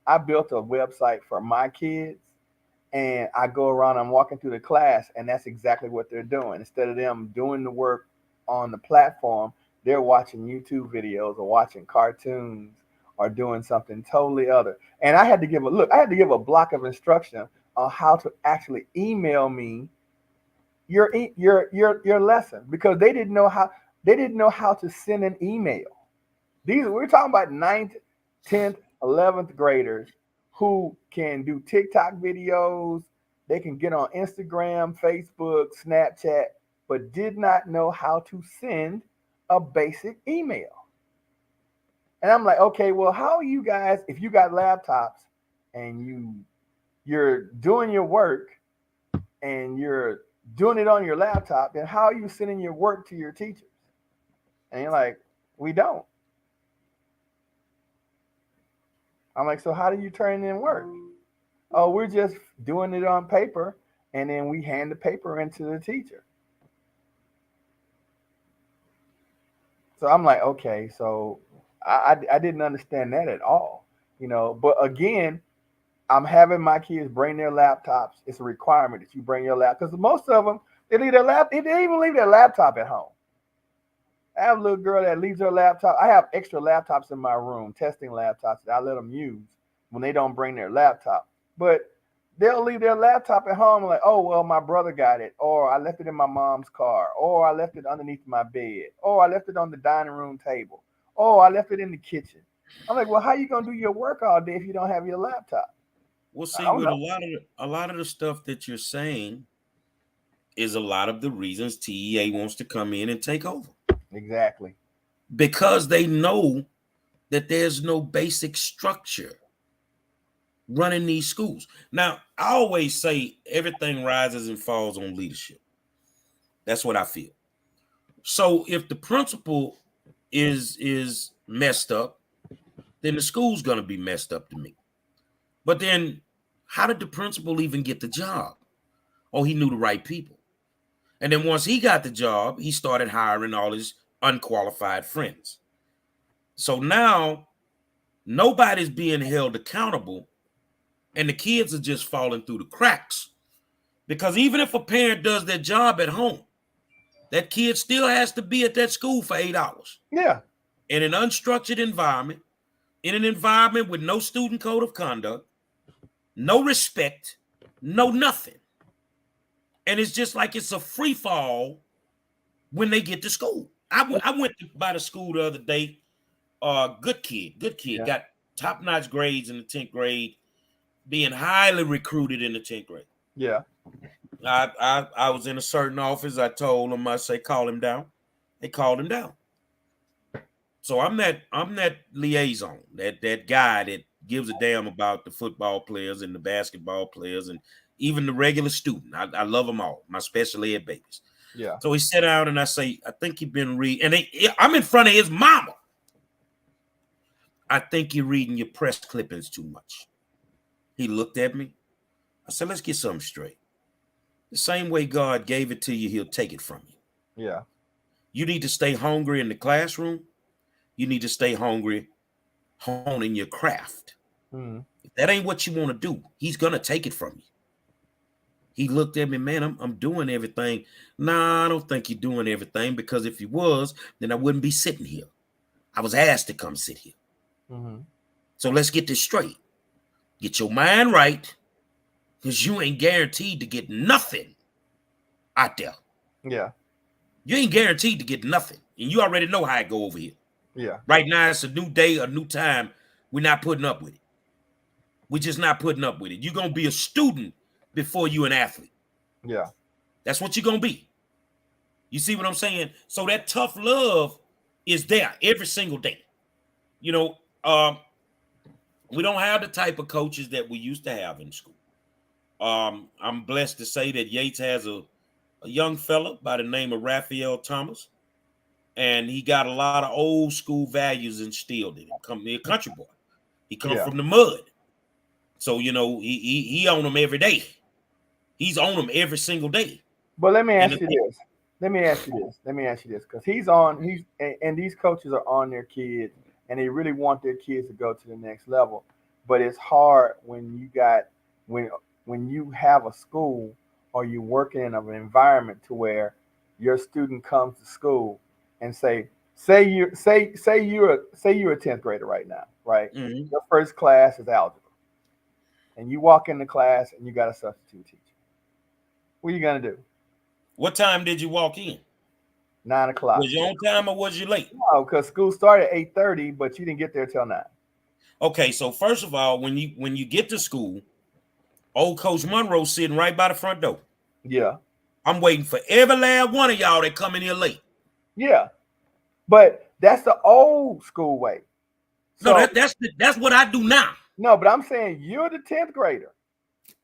a website for my kids, and I go around, I'm walking through the class, and that's exactly what they're doing. Instead of them doing the work on the platform, they're watching YouTube videos or watching cartoons or doing something totally other. And I had to give a block of instruction on how to actually email me your lesson because they didn't know how to send an email. These we're talking about ninth, 10th, 11th graders who can do TikTok videos, they can get on Instagram, Facebook, Snapchat, but did not know how to send a basic email. And I'm like, okay, well, how are you guys if you got laptops and you're doing your work and you're doing it on your laptop, then how are you sending your work to your teachers? And you're like, we don't. I'm like, so how do you turn in work? Oh, we're just doing it on paper, and then we hand the paper into the teacher. So I'm like, okay, so I didn't understand that at all, But again, I'm having my kids bring their laptops. It's a requirement that you bring your laptop because most of them they even leave their laptop at home. I have a little girl that leaves her laptop. I have extra laptops in my room, testing laptops that I let them use when they don't bring their laptop. But they'll leave their laptop at home like, oh, well, my brother got it, or I left it in my mom's car, or I left it underneath my bed, or I left it on the dining room table, or I left it in the kitchen. I'm like, well, how you gonna do your work all day if you don't have your laptop? Well, I see, don't with know. a lot of the stuff that you're saying is a lot of the reasons TEA wants to come in and take over Exactly. because they know that there's no basic structure running these schools. Now, I always say everything rises and falls on leadership. That's what I feel. So if the principal is messed up, then the school's gonna be messed up to me. But then how did the principal even get the job? Oh, he knew the right people. And then once he got the job, he started hiring all his unqualified friends. So now nobody's being held accountable, and the kids are just falling through the cracks. Because even if a parent does their job at home, that kid still has to be at that school for 8 hours Yeah. in an unstructured environment, in an environment with no student code of conduct, no respect, no nothing. And it's just like it's a free fall when they get to school. I went by the school the other day. Good kid, Yeah. got top notch grades in the 10th grade, being highly recruited in the 10th grade. Yeah. I was in a certain office. I told them, I say, call him down. They called him down. So I'm that liaison, that guy that gives a damn about the football players and the basketball players and even the regular student. I love them all, my special ed babies. Yeah. So he sat down and I say, I think you've been reading, and I'm in front of his mama. I think you're reading your press clippings too much. He looked at me. I said, let's get something straight. The same way God gave it to you, he'll take it from you. Yeah. You need to stay hungry in the classroom. You need to stay hungry honing your craft. Mm-hmm. If that ain't what you want to do, he's going to take it from you. He looked at me, man, I'm doing everything. Nah, I don't think you're doing everything because if you was, then I wouldn't be sitting here. I was asked to come sit here. Mm-hmm. So let's get this straight. Get your mind right because you ain't guaranteed to get nothing out there. Yeah. You ain't guaranteed to get nothing. And you already know how it go over here. Yeah. Right now, it's a new day, a new time. We're not putting up with it. We're just not putting up with it. You're going to be a student before you an athlete. Yeah. That's what you're going to be. You see what I'm saying? So that tough love is there every single day. You know, we don't have the type of coaches that we used to have in school. I'm blessed to say that Yates has a young fella by the name of Raphael Thomas, and he got a lot of old school values instilled in him. Come a country boy. He come Yeah. from the mud. So, you know, he on them every day. He's on them every single day. But let me And ask you this. Because and these coaches are on their kids, and they really want their kids to go to the next level. But it's hard when when when you have a school or you're working in an environment to where your student comes to school and say you're a 10th grader right now, right? mhm. Your first class is algebra, and you walk in the class and you got a substitute teacher. What are you gonna do? What time did you walk in? 9 o'clock. Was you on time or was you late? No, because school started at 8:30, but you didn't get there till 9. Okay, so first of all, when you get to school, old Coach Monroe sitting right by the front door. Yeah, I'm waiting for every last one of y'all that come in here late. yeah, but that's the old school way. No, So that's what I do now. no, but I'm saying you're the 10th grader.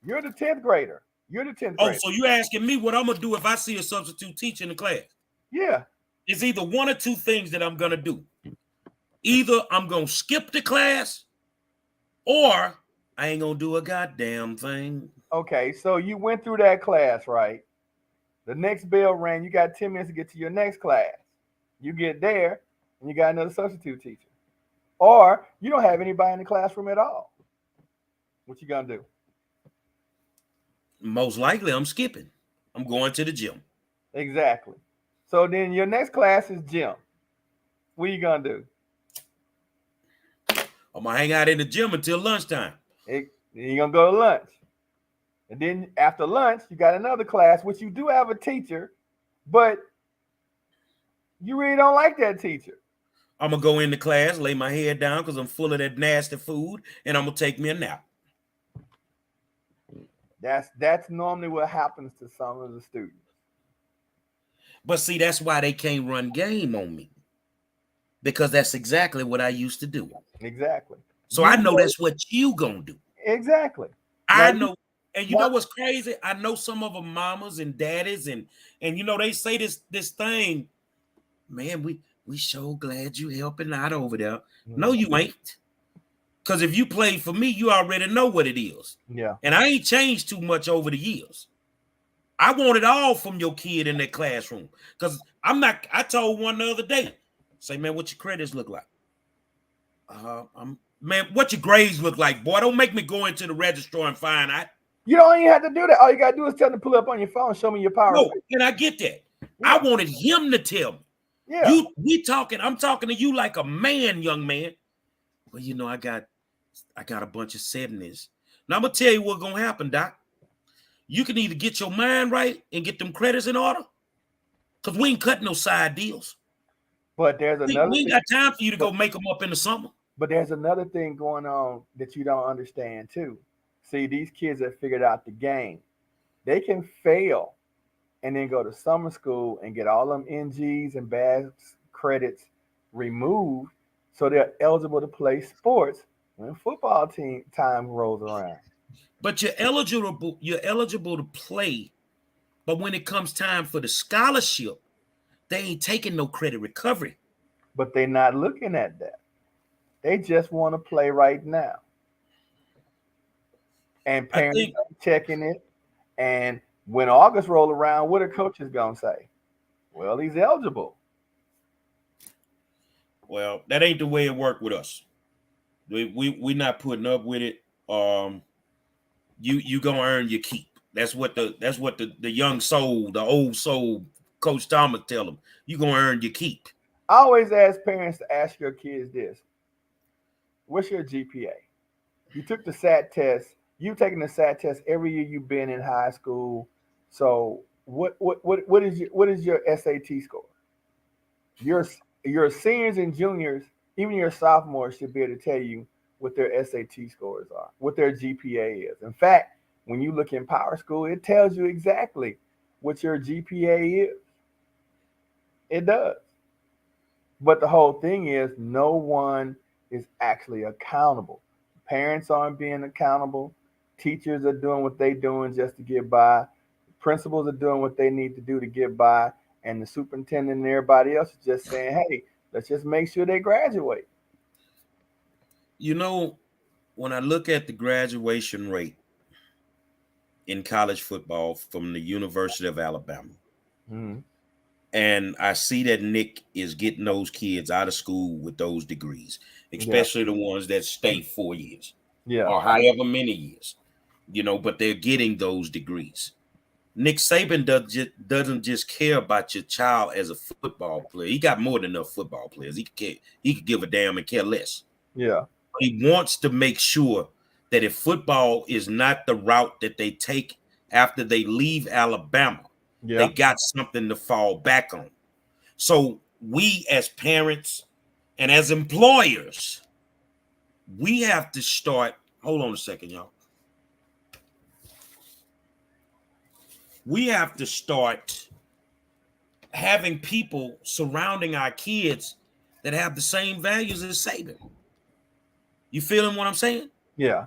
You're the 10th grader. You're the 10th Oh, grader. so you asking me what I'm gonna do if I see a substitute teacher in the class? Yeah. It's either one or two things that I'm gonna do. Either I'm gonna skip the class, or I ain't gonna do a goddamn thing. Okay. So you went through that class, right? The next bell rang. You got 10 minutes to get to your next class. You get there, and you got another substitute teacher, or you don't have anybody in the classroom at all. What you gonna do? Most likely, I'm skipping. I'm going to the gym. Exactly. So then your next class is gym. What you gonna do? I'm gonna hang out in the gym until lunchtime. You're gonna go to lunch. And then after lunch, you got another class, which you do have a teacher, but you really don't like that teacher. I'm gonna go into class, lay my head down because I'm full of that nasty food, and I'm gonna take me a nap. That's normally what happens to some of the students. But see, that's why they can't run game on me, because that's exactly what I used to do. Exactly. So You I know know that's what you gonna do. exactly. Now I you know, and you now know what's crazy? I know some of them mamas and daddies, and you know they say this thing, man. We so glad you helping out over there. No, you ain't. Because if you played for me, you already know what it is. yeah. And I ain't changed too much over the years. I want it all from your kid in that classroom. Because I told one the other day, say, man, what your credits look like? Man, what your grades look like, boy? Don't make me go into the registrar and find out. You don't even have to do that. All you gotta do is tell them to pull up on your phone, show me your power. No, and I get that. I Yeah. wanted him to tell me. Yeah. I'm talking to you like a man, young man. Well, you know, I got a bunch of 70s. Now I'm gonna tell you what's gonna happen, Doc. You can either get your mind right and get them credits in order, because we ain't cutting no side deals. But there's another We ain't thing. got time for you to But, go make them up in the summer. but there's another thing going on that you don't understand too. See, these kids have figured out the game. They can fail and then go to summer school and get all them NGs and bad credits removed so they're eligible to play sports when football team time rolls around. But you're eligible to play. But when it comes time for the scholarship, they ain't taking no credit recovery. But they're not looking at that. They just want to play right now. And I parents think, are checking it. And when August roll around, what are coaches gonna say? Well, he's eligible. well, that ain't the way it worked with us. We not putting up with it. You gonna earn your keep. That's what the young soul, the old soul, Coach Thomas tell them. You gonna earn your keep. I always ask parents to ask your kids this: what's your GPA? You took the SAT test. You've taken the SAT test every year you've been in high school. So what is your SAT score? Your your seniors and juniors, even your sophomores, should be able to tell you what their SAT scores are, what their GPA is. In fact, when you look in Power School, it tells you exactly what your GPA is. It does. But the whole thing is, no one is actually accountable. Parents aren't being accountable. Teachers are doing what they're doing just to get by. Principals are doing what they need to do to get by. And the superintendent and everybody else is just saying, hey, let's just make sure they graduate. You know, when I look at the graduation rate in college football from the University of Alabama, Mhm. and I see that Nick is getting those kids out of school with those degrees, Yeah. especially the ones that stay 4 years Yeah. or however many years, but they're getting those degrees. Nick Saban doesn't just care about your child as a football player. He got more than enough football players. He could give a damn and care less. Yeah. He wants to make sure that if football is not the route that they take after they leave Alabama, they Yeah. got something to fall back on. So we as parents and as employers, we have to start. Hold on a second, y'all. We have to start having people surrounding our kids that have the same values as Saban. You feeling what I'm saying? Yeah.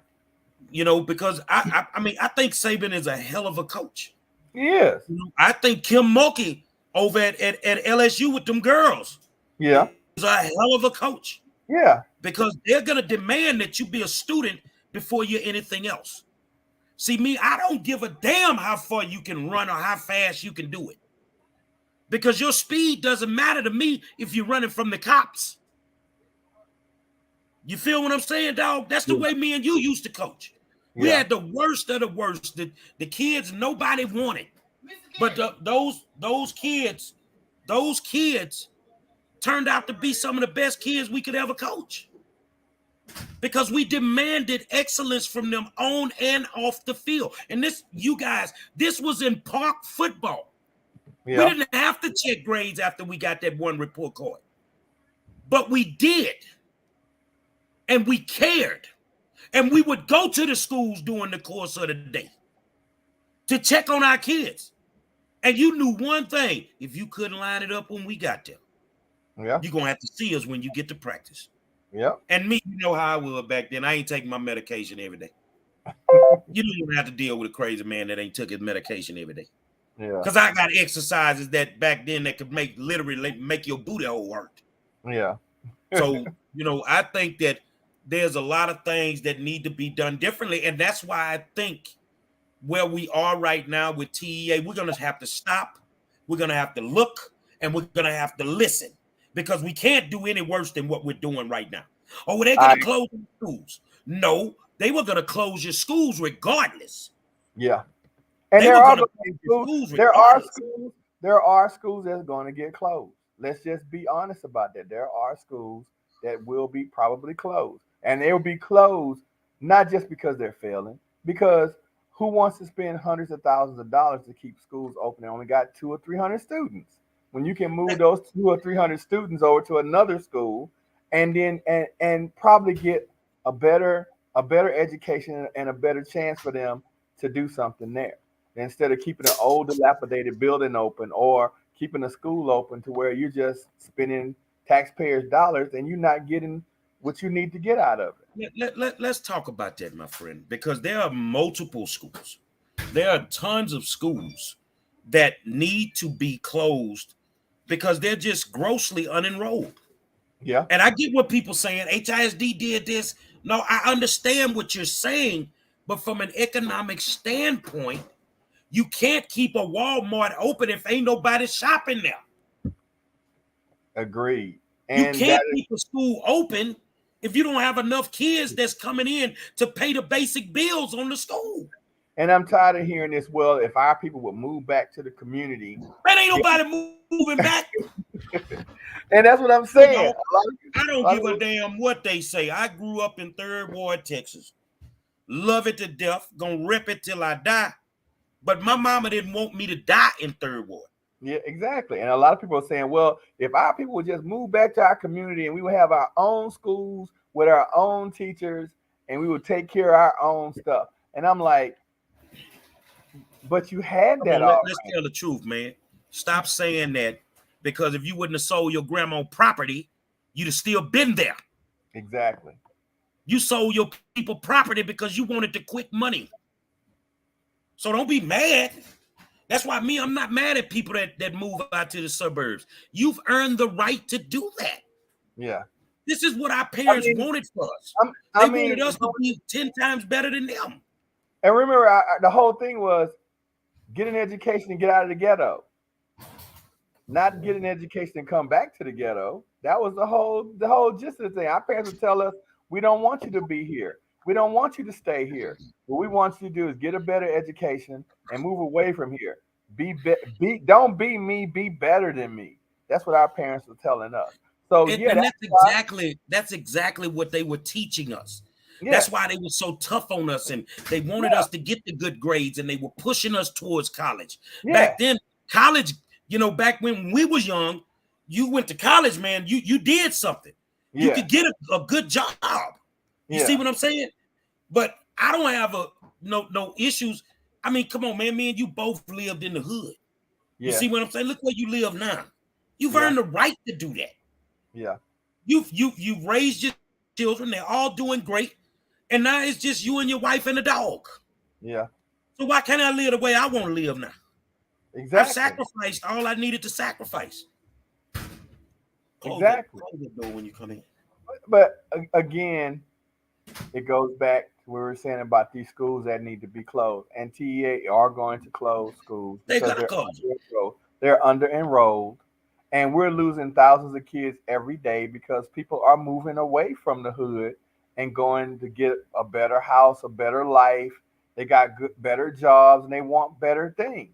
Because I think Saban is a hell of a coach. He is. I think Kim Mulkey over at LSU with them girls Yeah. is a hell of a coach Yeah. because they're going to demand that you be a student before you're anything else. See, me, I don't give a damn how far you can run or how fast you can do it because your speed doesn't matter to me if you're running from the cops. You feel what I'm saying, dog? That's the Yeah. way me and you used to coach. We Yeah. had the worst of the worst. The kids nobody wanted. But those kids turned out to be some of the best kids we could ever coach because we demanded excellence from them on and off the field. And this was in park football. We Yeah. didn't have to check grades after we got that one report card, but we did, and we cared, and we would go to the schools during the course of the day to check on our kids. And you knew one thing: if you couldn't line it up when we got there, Yeah. you're gonna have to see us when you get to practice. Yeah. And me, you know how I was back then. I ain't taking my medication every day. You don't even have to deal with a crazy man that ain't took his medication every day. Yeah. Cause I got exercises that back then that could literally make your booty hole hurt. Yeah. So, I think that there's a lot of things that need to be done differently. And that's why I think where we are right now with TEA, we're gonna have to stop, we're gonna have to look, and we're gonna have to listen. Because we can't do any worse than what we're doing right now. Oh, they're I gonna close schools. No, they were gonna close your schools regardless. Yeah. And They there were are gonna going to close be your schools. schools There are regardless. schools. There are schools that's going to get closed. Let's just be honest about that. There are schools that will be probably closed, and they will be closed not just because they're failing, because who wants to spend hundreds of thousands of dollars to keep schools open? They only got 200 or 300 students. When you can move those 200 or 300 students over to another school, and then and probably get a better education and a better chance for them to do something there instead of keeping an old dilapidated building open or keeping a school open to where you're just spending taxpayers dollars and you're not getting what you need to get out of it. Let's talk about that, my friend, because there are multiple schools. There are tons of schools that need to be closed because they're just grossly unenrolled. Yeah. And I get what people saying. HISD did this. No, I understand what you're saying, but from an economic standpoint, you can't keep a Walmart open if ain't nobody shopping there. Agreed. You And that can't is keep a school open if you don't have enough kids that's coming in to pay the basic bills on the school. and I'm tired of hearing this. Well, if our people would move back to the community, Man, ain't nobody moving back. and that's what I'm You saying. know, I A don't lot give a of damn what they say. I grew up in Third Ward, Texas. Love it to death. Gonna rip it till I die. But my mama didn't want me to die in third ward. Yeah, exactly. And a lot of people are saying, well, if our people would just move back to our community and we would have our own schools with our own teachers and we would take care of our own stuff. And I'm like, but you had Come that on, let's already. tell the truth, man. Stop saying that, because if you wouldn't have sold your grandma property, you'd have still been there. Exactly. You sold your people property because you wanted the quick money. So don't be mad. That's why I'm not mad at people that move out to the suburbs. You've earned the right to do that. Yeah. This is what our I parents mean, wanted for us. I They mean, wanted us to be 10 times better than them. and remember, the whole thing was get an education and get out of the ghetto. Not get an education and come back to the ghetto. That was the whole gist of the thing. Our parents would tell us, we don't want you to be here. We don't want you to stay here. What we want you to do is get a better education and move away from here. Don't be me, be better than me. That's what our parents were telling us. So yeah, And that's why, that's exactly what they were teaching us. That's yes, why they were so tough on us, and they wanted yeah, us to get the good grades, and they were pushing us towards college. yeah, Back then, college, back when we was young, you went to college, man, you did something. You yeah, could get a good job. You see yeah, what I'm saying? But I don't have no issues. I mean, come on, man. Me and you both lived in the hood. You yes, see what I'm saying? Look where you live now. You've yeah, earned the right to do that. yeah, You've raised your children. They're all doing great. And now it's just you and your wife and a dog. yeah, So why can't I live the way I want to live now? I've exactly, sacrificed all I needed to sacrifice. exactly. Close the door when you come in. But again, it goes back to what we were saying about these schools that need to be closed. And TEA are going to close schools They because gotta close. they're under enrolled, and we're losing thousands of kids every day because people are moving away from the hood and going to get a better house, a better life. They got better jobs, and they want better things.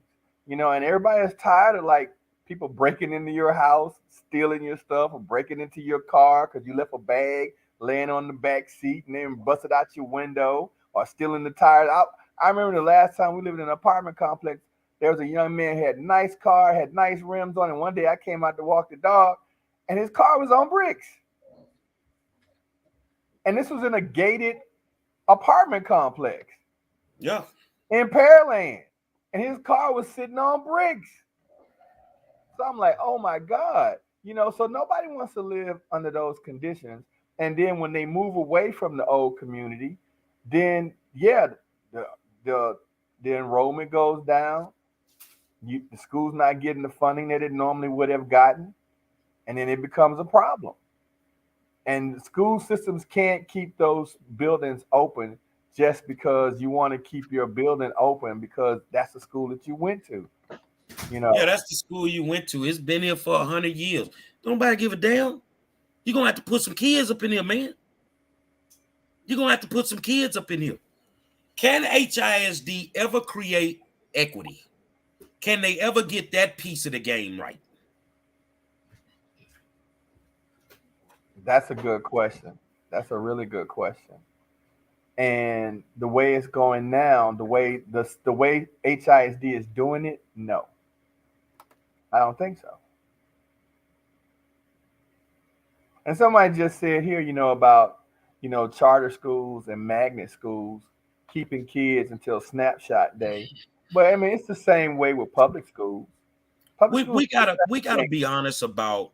And everybody is tired of like people breaking into your house, stealing your stuff, or breaking into your car because you left a bag laying on the back seat and then busted out your window or stealing the tires. I remember the last time we lived in an apartment complex, there was a young man who had a nice car, had nice rims on, and one day I came out to walk the dog, and his car was on bricks. And this was in a gated apartment complex Yeah. in Pearland, and his car was sitting on bricks. So I'm like, oh my God. So nobody wants to live under those conditions. And then when they move away from the old community, then yeah, the the the enrollment goes down. The school's not getting the funding that it normally would have gotten, and then it becomes a problem. And school systems can't keep those buildings open just because you want to keep your building open because that's the school that you went to. You Yeah, know, that's the school you went to. It's been here for 100 years. Don't nobody give a damn. You're gonna have to put some kids up in here, man. You're gonna have to put some kids up in here. Can HISD ever create equity? Can they ever get that piece of the game right? that's a good question. That's a really good question. And the way it's going now, the way HISD is doing it, no, I don't think so. And somebody just said here, about charter schools and magnet schools keeping kids until snapshot day. But I mean, it's the same way with public schools. Public We schools we do the gotta we same gotta thing. be honest about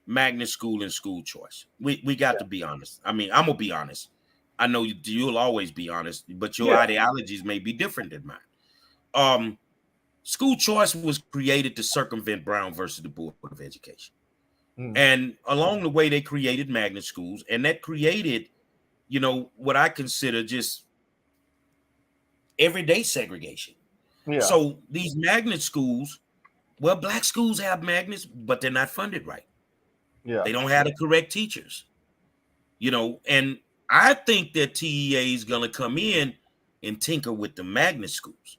magnet school and school choice. We got to be honest. I mean, I'm gonna be honest. I know you'll always be honest, but your Yeah, ideologies may be different than mine. Um, School choice was created to circumvent Brown versus the Board of Education. yeah, And along the way, they created magnet schools, and that created, what I consider just everyday segregation. yeah, So these magnet schools, well, black schools have magnets, but they're not funded right. yeah, They don't have the correct teachers, and I think that TEA is going to come in and tinker with the magnet schools.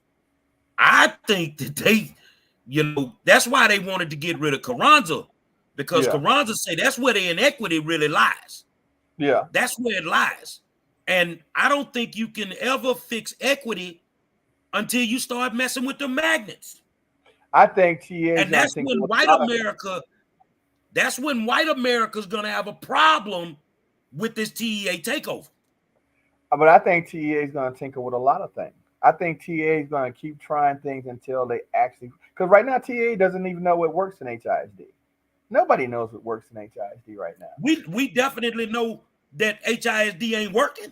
I think that that's why they wanted to get rid of Carranza, because yeah, Carranza say that's where the inequity really lies. yeah, That's where it lies. And I don't think you can ever fix equity until you start messing with the magnets. I think TA is And gonna that's tinker when with a white lot of things. America, that's when white America's gonna have a problem with this TEA takeover. But I think TA is gonna tinker with a lot of things. I think TA is gonna keep trying things until they actually. Because right now TA doesn't even know what works in HISD. Nobody knows what works in HISD right now. We definitely know that HISD ain't working.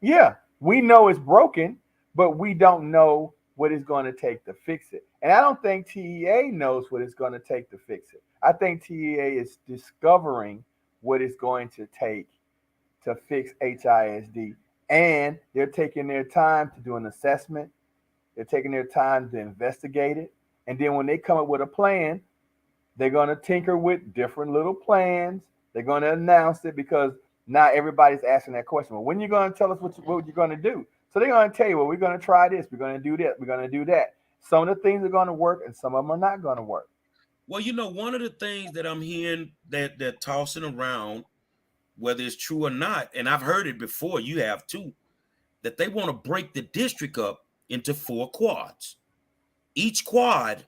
Yeah, we know it's broken, but we don't know what it's going to take to fix it. And I don't think TEA knows what it's going to take to fix it. I think TEA is discovering what it's going to take to fix HISD. And they're taking their time to do an assessment. They're taking their time to investigate it. And then when they come up with a plan, they're going to tinker with different little plans. They're going to announce it because now everybody's asking that question. Well, when are you going to tell us what you're going to do? So they're going to tell you, well, we're going to try this. We're going to do this. We're going to do that. Some of the things are going to work and some of them are not going to work. Well, one of the things that I'm hearing that they're tossing around, whether it's true or not, and I've heard it before, you have too, that they want to break the district up into 4 quads. Each quad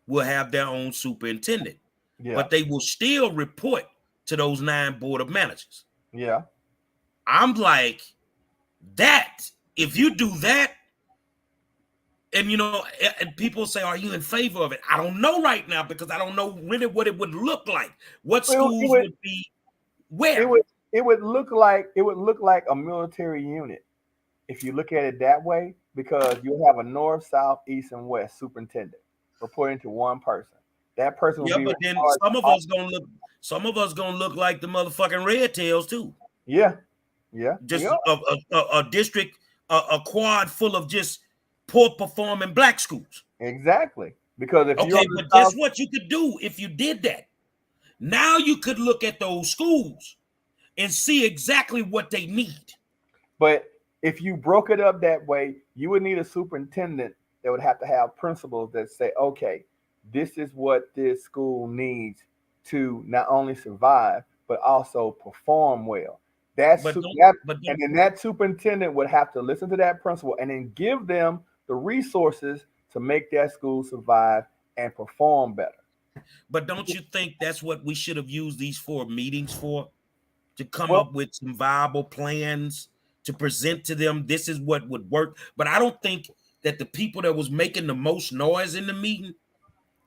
will have their own superintendent, Yeah. but they will still report to those 9 board of managers. Yeah. I'm like, that, if you do that, and and people say, are you in favor of it? I don't know right now because I don't know really what it would look like. What It schools would would be it where? would it would look like a military unit if you look at it that way, because you have a north, south, east, and west superintendent reporting to one person. That person will Yeah, be in but then charge of all. some of us gonna look like the motherfucking red tails too. Yeah, yeah, we Just are. a district, a quad full of just poor performing black schools. Exactly. Because if you're Okay, on the but guess south, what you could do if you did that? Now you could look at those schools and see exactly what they need. but if you broke it up that way, you would need a superintendent that would have to have principals that say, okay, this is what this school needs to not only survive but also perform well. That's But don't, that, but and don't, then that superintendent would have to listen to that principal and then give them the resources to make that school survive and perform better. but don't you think that's what we should have used these 4 meetings for? To come Well, up with some viable plans to present to them. This is what would work. But I don't think that the people that was making the most noise in the meeting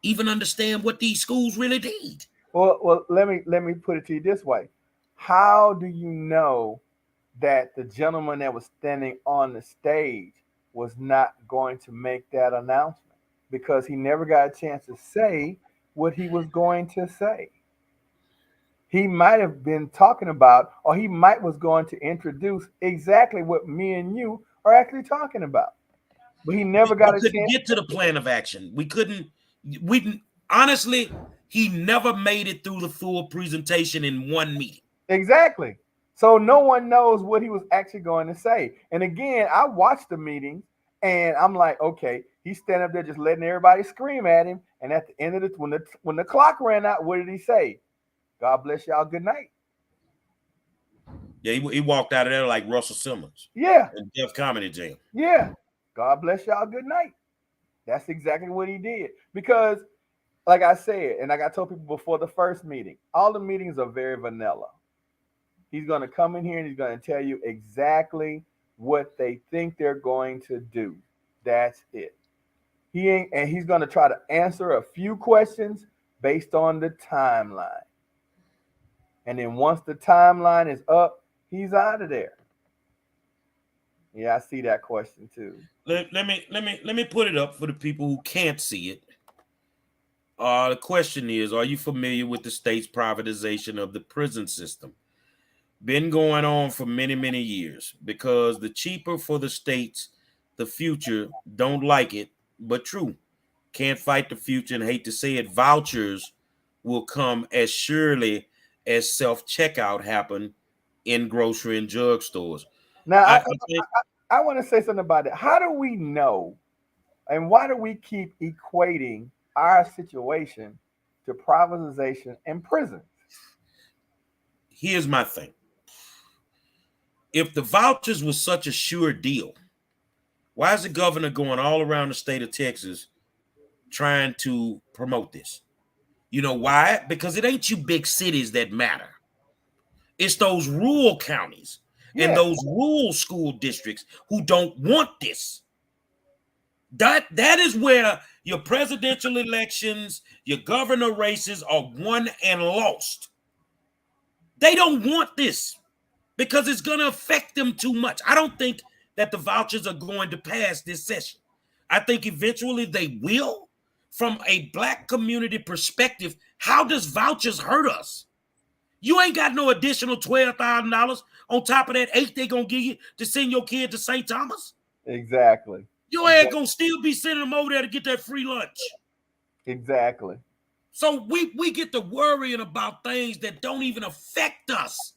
even understand what these schools really need. well, let me put it to you this way: how do you know that the gentleman that was standing on the stage was not going to make that announcement? Because he never got a chance to say what he was going to say. He might have been talking about, or he might was going to introduce exactly what me and you are actually talking about, but he never got We a couldn't chance get to to the do that. plan of action. We honestly, he never made it through the full presentation in one meeting. Exactly. So no one knows what he was actually going to say. And again, I watched the meetings and I'm like, okay, he's standing up there just letting everybody scream at him. And at the end of the when the clock ran out, what did he say? God bless y'all. Good night. Yeah, he walked out of there like Russell Simmons Yeah, in Def Comedy Jam. yeah. God bless y'all. Good night. That's exactly what he did. Because, like I said, and like I told people before the first meeting, all the meetings are very vanilla. He's going to come in here and he's going to tell you exactly what they think they're going to do. That's it. He ain't, and he's going to try to answer a few questions based on the timeline. And then once the timeline is up, he's out of there. Yeah, I see that question too. Let me put it up for the people who can't see it. The question is, are you familiar with the state's privatization of the prison system? Been going on for many, many years because the cheaper for the states, the future, don't like it, but true. Can't fight the future and hate to say it, vouchers will come as surely as self-checkout happen in grocery and drug stores. Now, I think I want to say something about it. How do we know, and why do we keep equating our situation to privatization and prisons? here's my thing. If the vouchers was such a sure deal, Why is the governor going all around the state of Texas trying to promote this? You know why? Because it ain't you big cities that matter. It's those rural counties and Yeah, those rural school districts who don't want this. That is where your presidential elections, your governor races are won and lost. They don't want this because it's going to affect them too much. I don't think that the vouchers are going to pass this session. I think eventually they will. From a black community perspective, how does vouchers hurt us? You ain't got no additional $12,000 on top of that eight they're going to give you to send your kid to St. Thomas. exactly. Your ass Exactly. going to still be sending them over there to get that free lunch. Exactly. So we get to worrying about things that don't even affect us.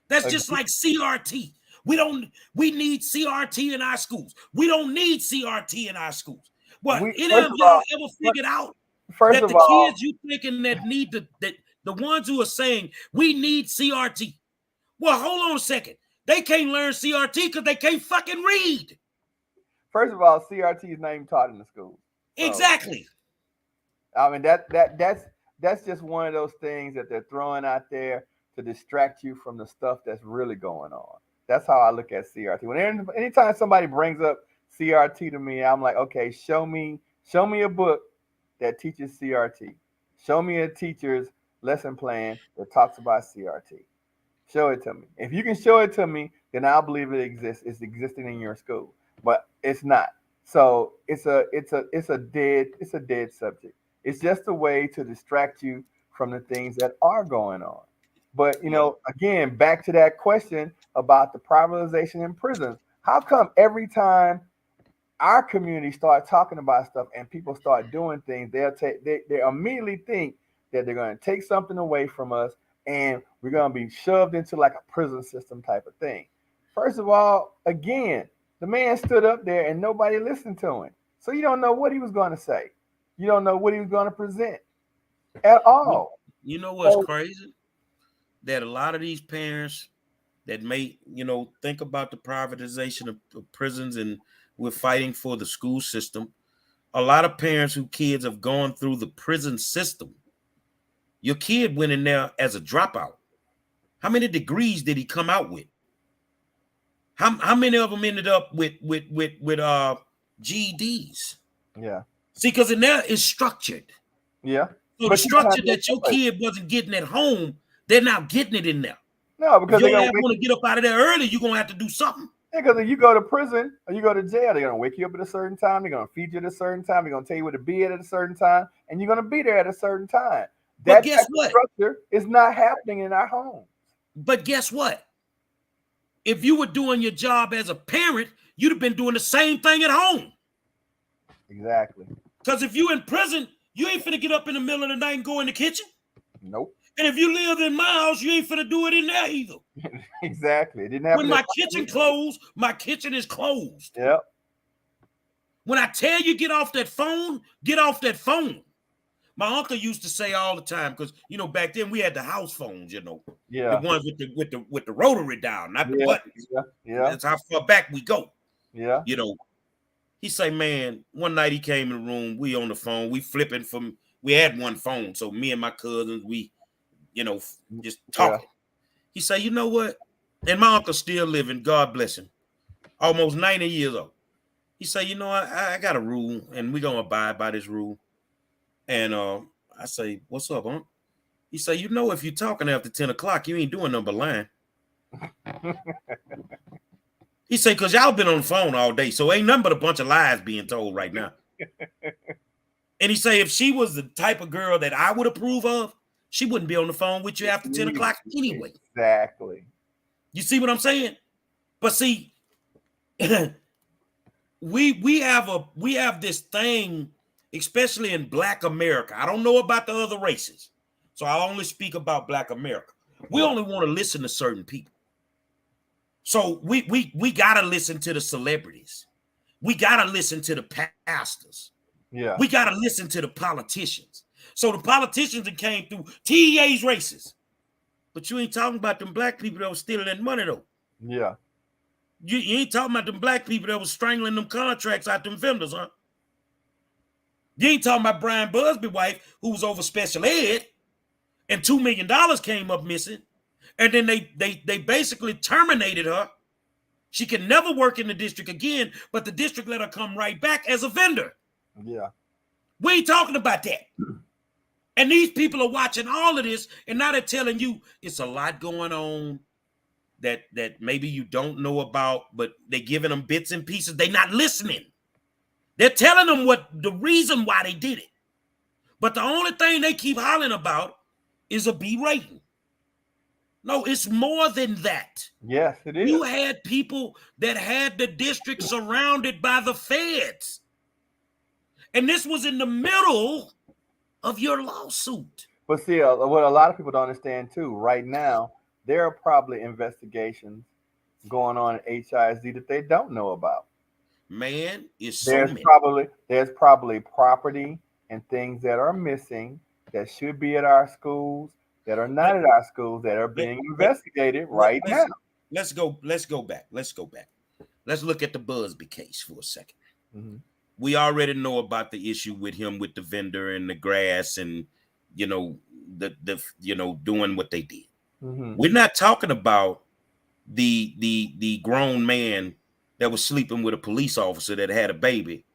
That's just like CRT. We need CRT in our schools. We don't need CRT in our schools. What, any of y'all ever figured out First that of the all, kids you thinking that need the ones who are saying we need CRT? Well, hold on a second. They can't learn CRT because they can't fucking read. first of all, CRT is not even taught in the schools. So, Exactly. I mean that's just one of those things that they're throwing out there to distract you from the stuff that's really going on. That's how I look at CRT. Anytime somebody brings up CRT to me, I'm like, okay, show me a book that teaches CRT. Show me a teacher's lesson plan that talks about CRT. Show it to me. If you can show it to me, then I'll believe it exists. It's existing in your school, but it's not. So it's a dead subject. It's just a way to distract you from the things that are going on. But Yeah. again, back to that question about the privatization in prisons. How come every time our community start talking about stuff and people start doing things, they immediately think that they're going to take something away from us and we're going to be shoved into like a prison system type of thing. First of all, again, the man stood up there and nobody listened to him. So you don't know what he was going to say. You don't know what he was going to present at all. You know what's So crazy? That a lot of these parents that may, think about the privatization of prisons and we're fighting for the school system. A lot of parents whose kids have gone through the prison system. Your kid went in there as a dropout. How many degrees did he come out with? How many of them ended up with GEDs? yeah, See, because in there is structured. yeah. So the But you don't have structure no that your choice. kid wasn't getting at home, they're now getting it in there. No, If because they're your gonna ass wake. want to get up out of there early, you're gonna have to do something. Because if you go to prison or you go to jail, they're gonna wake you up at a certain time. They're gonna feed you at a certain time. They're gonna tell you where to be at a certain time, and you're gonna be there at a certain time. But That guess type of what? structure is not happening in our homes. But guess what? If you were doing your job as a parent, you'd have been doing the same thing at home. Exactly. Because if you in prison, you ain't finna get up in the middle of the night and go in the kitchen. Nope. And if you live in my house, you ain't finna do it in there either. Exactly. It didn't happen. When my kitchen closed, my kitchen is closed. Yep. When I tell you get off that phone, get off that phone. My uncle used to say all the time, because back then we had the house phones, the Yeah. ones with the rotary dial, not the Yeah. buttons. Yeah. Yeah. That's how far back we go. Yeah. He say, man, one night he came in the room, we on the phone, we had one phone. So me and my cousins, we, just Yeah. talking. He say, you know what? And my uncle still living, God bless him, almost 90 years old. He say, I got a rule and we gonna abide by this rule. And I say, what's up, Unc? He say, if you're talking after 10 o'clock, you ain't doing nothing but lying. He say, because y'all been on the phone all day, so ain't nothing but a bunch of lies being told right now. And he say, if she was the type of girl that I would approve of, she wouldn't be on the phone with you after 10 o'clock anyway. Exactly. You see what I'm saying? But see, we have this thing, especially in Black America. I don't know about the other races, so I only speak about Black America. We only want to listen to certain people. So we gotta listen to the celebrities. We gotta listen to the pastors. Yeah. We gotta listen to the politicians. So the politicians that came through, TEA's racist. But you ain't talking about them black people that was stealing that money though. Yeah. You ain't talking about them black people that was strangling them contracts out them vendors, huh? You ain't talking about Brian Busby's wife who was over special ed and $2 million came up missing. And then they basically terminated her. She can never work in the district again, but the district let her come right back as a vendor. Yeah. We ain't talking about that. And these people are watching all of this, and now they're telling you it's a lot going on that maybe you don't know about, but they're giving them bits and pieces. They're not listening. They're telling them what the reason why they did it. But the only thing they keep hollering about is a B rating. No, it's more than that. Yes, it is. You had people that had the district surrounded by the feds. And this was in the middle of your lawsuit. But see, what a lot of people don't understand too, right now, there are probably investigations going on at HISD that they don't know about. Man, it's so There's many. probably property and things that are missing that should be at our schools that are not Let, at our schools that are let, being let, investigated let, right now. let's go back. Let's go back. Let's look at the Busby case for a second. Mm-hmm. We already know about the issue with him with the vendor and the grass and the doing what they did. Mm-hmm. We're not talking about the grown man that was sleeping with a police officer that had a baby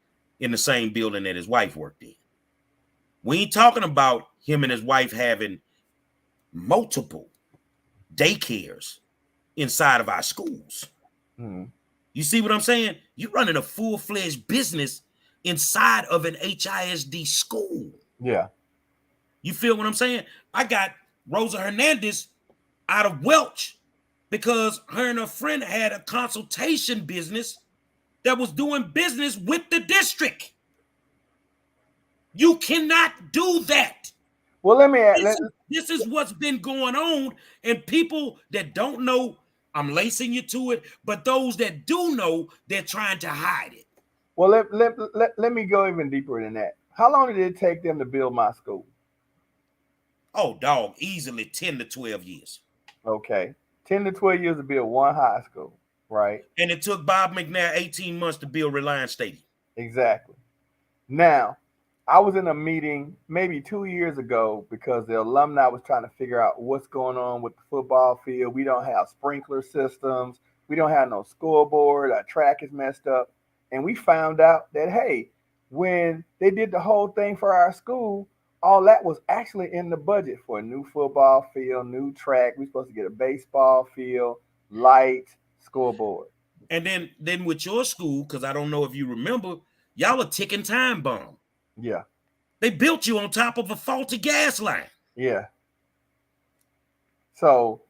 in the same building that his wife worked in. We ain't talking about him and his wife having multiple daycares inside of our schools. Mm-hmm. You see what I'm saying? You're running a full-fledged business inside of an HISD school. Yeah. You feel what I'm saying? I got Rosa Hernandez out of Welch because her and her friend had a consultation business that was doing business with the district. You cannot do that. Well, This is what's been going on, and people that don't know, I'm lacing you to it, but those that do know, they're trying to hide it. let me go even deeper than that. How long did it take them to build my school? Oh, dog, easily 10 to 12 years. Okay, 10 to 12 years to build one high school, right? And it took Bob McNair 18 months to build Reliance Stadium. Exactly. Now, I was in a meeting maybe 2 years ago because the alumni was trying to figure out what's going on with the football field. We don't have sprinkler systems. We don't have no scoreboard. Our track is messed up. And we found out that, hey, when they did the whole thing for our school, all that was actually in the budget for a new football field, new track. We're supposed to get a baseball field, lights, scoreboard. And then with your school, because I don't know if you remember, y'all a ticking time bomb. Yeah. They built you on top of a faulty gas line. Yeah. So,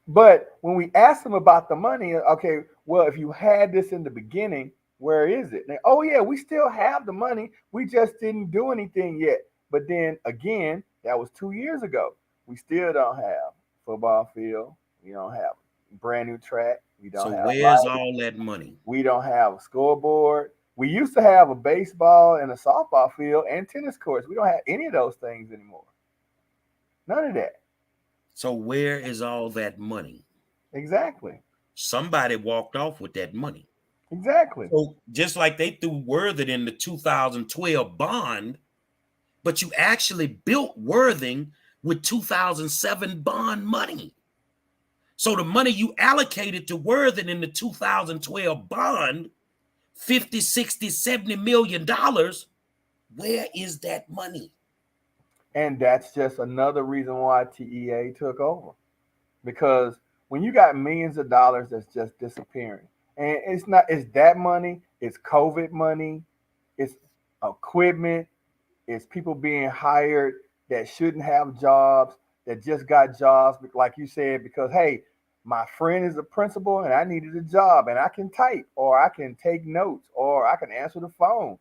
but when we asked them about the money, okay, well, if you had this in the beginning, where is it? They, oh yeah, we still have the money. We just didn't do anything yet. But then again, that was 2 years ago. We still don't have football field. We don't have a brand new track. We don't So have where's lights. all that money? We don't have a scoreboard. We used to have a baseball and a softball field and tennis courts. We don't have any of those things anymore. None of that. So where is all that money? Exactly. Somebody walked off with that money. Exactly. So just like they threw Worthing in the 2012 bond, but you actually built Worthing with 2007 bond money. So the money you allocated to Worthing in the 2012 bond, 50, 60, 70 million dollars, where is that money? And that's just another reason why TEA took over. Because when you got millions of dollars that's just disappearing, and it's that money, it's COVID money, it's equipment, it's people being hired that shouldn't have jobs, that just got jobs, like you said, because hey, my friend is a principal and I needed a job and I can type or I can take notes or I can answer the phone.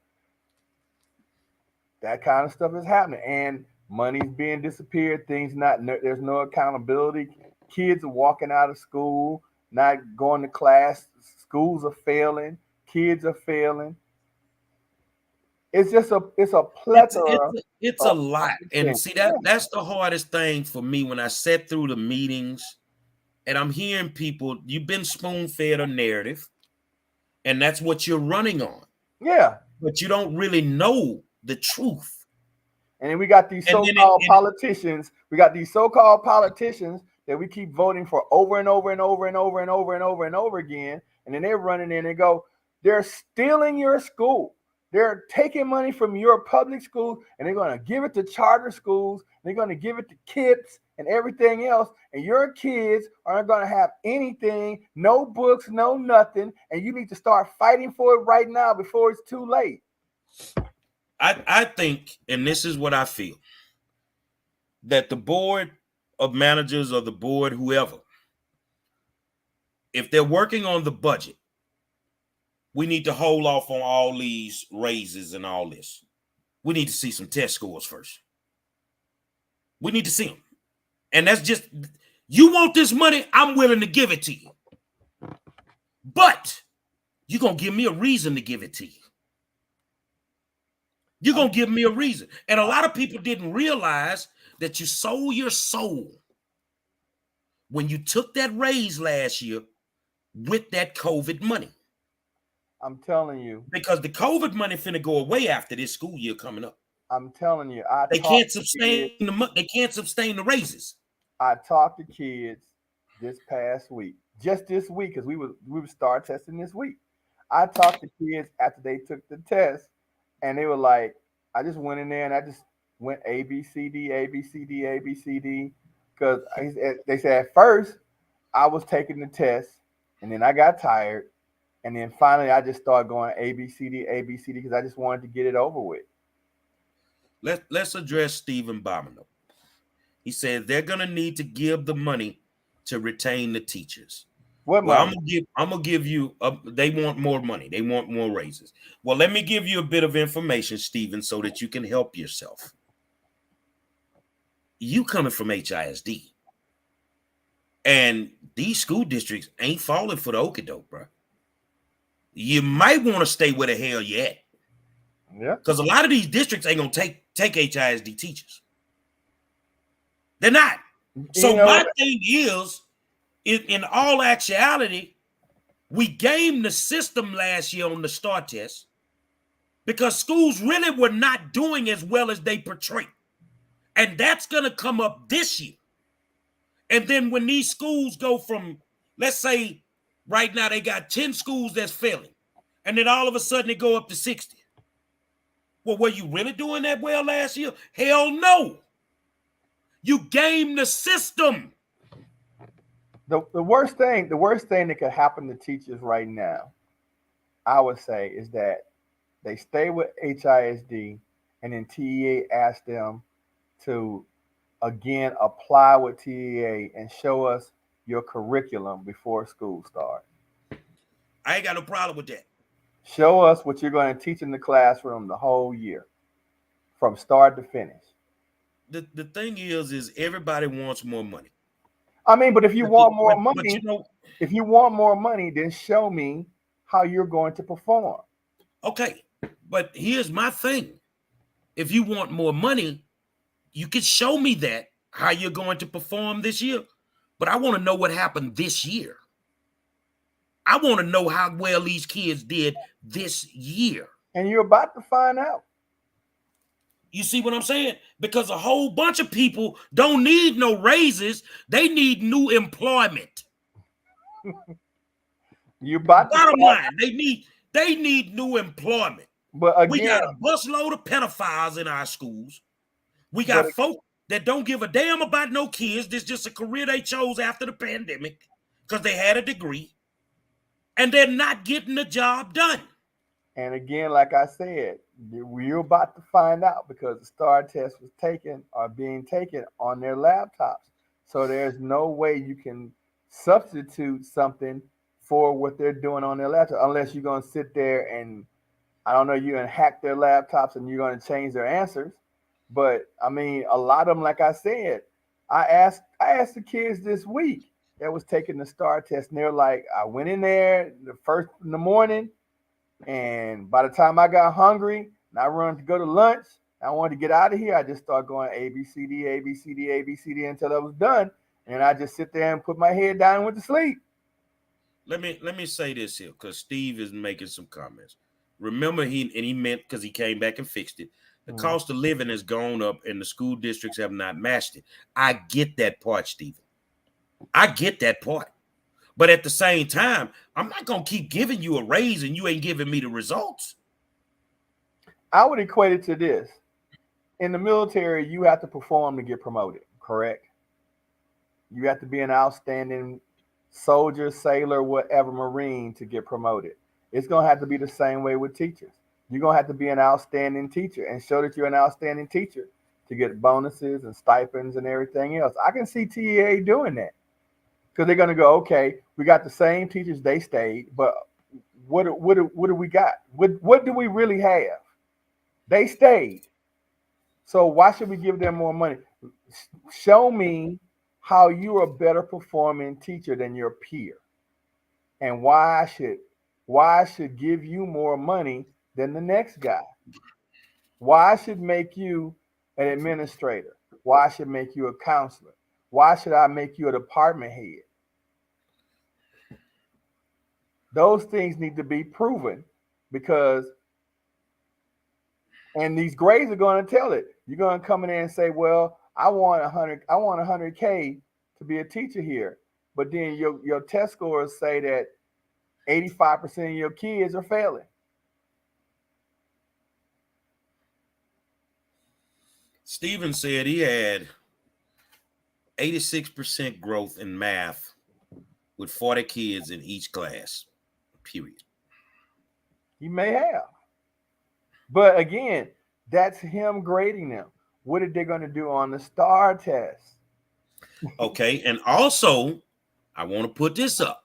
That kind of stuff is happening, and money's being disappeared. Things not there's no accountability. Kids are walking out of school, not going to class. Schools are failing. Kids are failing. It's a It's plethora it's it's a of lot. And things. see Yeah. that's the hardest thing for me when I sat through the meetings and I'm hearing people, you've been spoon-fed a narrative. and that's what you're running on. Yeah. But you don't really know the truth. And then we got these And then so-called politicians. We got these so-called politicians that we keep voting for over and over and over and over and over and over and over again. And then they're running in and go, they're stealing your school. They're taking money from your public school and they're going to give it to charter schools. They're going to give it to KIPS and everything else. And your kids aren't going to have anything, no books, no nothing. And you need to start fighting for it right now before it's too late. I think, and this is what I feel, that the board of managers or the board, whoever, if they're working on the budget, we need to hold off on all these raises and all this. We need to see some test scores first. We need to see them. And that's just, you want this money, I'm willing to give it to you. But you're going to give me a reason to give it to you. You're going to give me a reason. And a lot of people didn't realize that you sold your soul when you took that raise last year with that COVID money. I'm telling you. Because the COVID money finna go away after this school year coming up. I'm telling you. They can't sustain the raises. I talked to kids this past week, just this week, because we would start testing this week. I talked to kids after they took the test, and they were like, I just went in there and I just went A, B, C, D, A, B, C, D, A, B, C, D. Because they said at first I was taking the test, and then I got tired. And then finally, I just started going A, B, C, D, A, B, C, D, because I just wanted to get it over with. Let's address Stephen Bomino. He said they're going to need to give the money to retain the teachers. What money? I'm gonna give you. They want more money. They want more raises. Well, let me give you a bit of information, Stephen, so that you can help yourself. You coming from HISD, and these school districts ain't falling for the okie doke, bro. You might want to stay where the hell you at. Yeah. Because a lot of these districts ain't gonna take HISD teachers. They're not. So my thing is, in all actuality, we gamed the system last year on the STAR test because schools really were not doing as well as they portray. And that's gonna come up this year. And then when these schools go from, let's say, right now they got 10 schools that's failing, and then all of a sudden they go up to 60. Well, were you really doing that well last year? Hell no. You gamed the system. The worst thing that could happen to teachers right now, I would say, is that they stay with HISD and then TEA asks them to again apply with TEA and show us your curriculum before school starts. I ain't got no problem with that. Show us what you're going to teach in the classroom the whole year, from start to finish. The thing is everybody wants more money. I mean, but if you want more money, if you want more money, then show me how you're going to perform. Okay, but here's my thing. If you want more money, you can show me that, how you're going to perform this year. But I want to know what happened this year. I want to know how well these kids did this year. And you're about to find out. You see what I'm saying? Because a whole bunch of people don't need no raises. They need new employment. You about bottom line, they need new employment. But again, we got a busload of pedophiles in our schools. We got folk that don't give a damn about no kids. This is just a career they chose after the pandemic because they had a degree, and they're not getting the job done. And again, like I said, we're about to find out because the STAR test was being taken on their laptops. So there's no way you can substitute something for what they're doing on their laptop unless you're going to sit there and, I don't know, you're going to hack their laptops and you're going to change their answers. But I mean, a lot of them, like I said, I asked the kids this week that was taking the STAR test, and they're like, I went in there the first in the morning, and by the time I got hungry and I wanted to go to lunch, I wanted to get out of here, I just started going A, B, C, D, A, B, C, D, A, B, C, D until I was done. And I just sit there and put my head down and went to sleep. let me say this here because Steve is making some comments. Remember, he meant because he came back and fixed it. The Mhm. cost of living has gone up, and the school districts have not matched it. I get that part, Steven. I get that part. But at the same time, I'm not gonna keep giving you a raise and you ain't giving me the results. I would equate it to this: in the military, you have to perform to get promoted. Correct? You have to be an outstanding soldier, sailor, whatever, Marine to get promoted. It's going to have to be the same way with teachers. You're going to have to be an outstanding teacher and show that you're an outstanding teacher to get bonuses and stipends and everything else. I can see TEA doing that because they're going to go, okay, we got the same teachers, they stayed, but what do we got? What do we really have? They stayed. So why should we give them more money? Show me how you're a better performing teacher than your peer, and why I should give you more money than the next guy. Why I should make you an administrator? Why I should make you a counselor? Why should I make you a department head? Those things need to be proven because and these grades are going to tell it. You're going to come in there and say, "Well, I want 100K to be a teacher here," but then your test scores say that 85% of your kids are failing. Steven said he had 86% growth in math with 40 kids in each class. Period. He may have, but again, that's him grading them. What are they going to do on the STAR test? Okay, and also I want to put this up.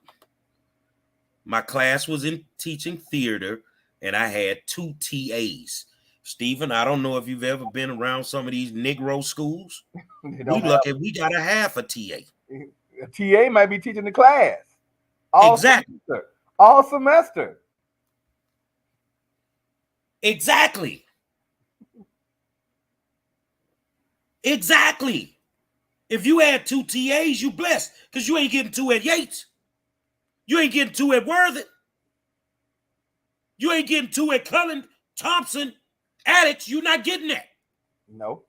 My class was in teaching theater, and I had two TAs. Stephen, I don't know if you've ever been around some of these Negro schools. They We don't lucky we got a half a TA. have a TA might be teaching the class all Exactly. semester, all semester. Exactly. Exactly. If you had two TAs, you blessed because you ain't getting two at Yates. You ain't getting two at Worthing. You ain't getting two at Cullen, Thompson, Addicts. You're not getting that. No,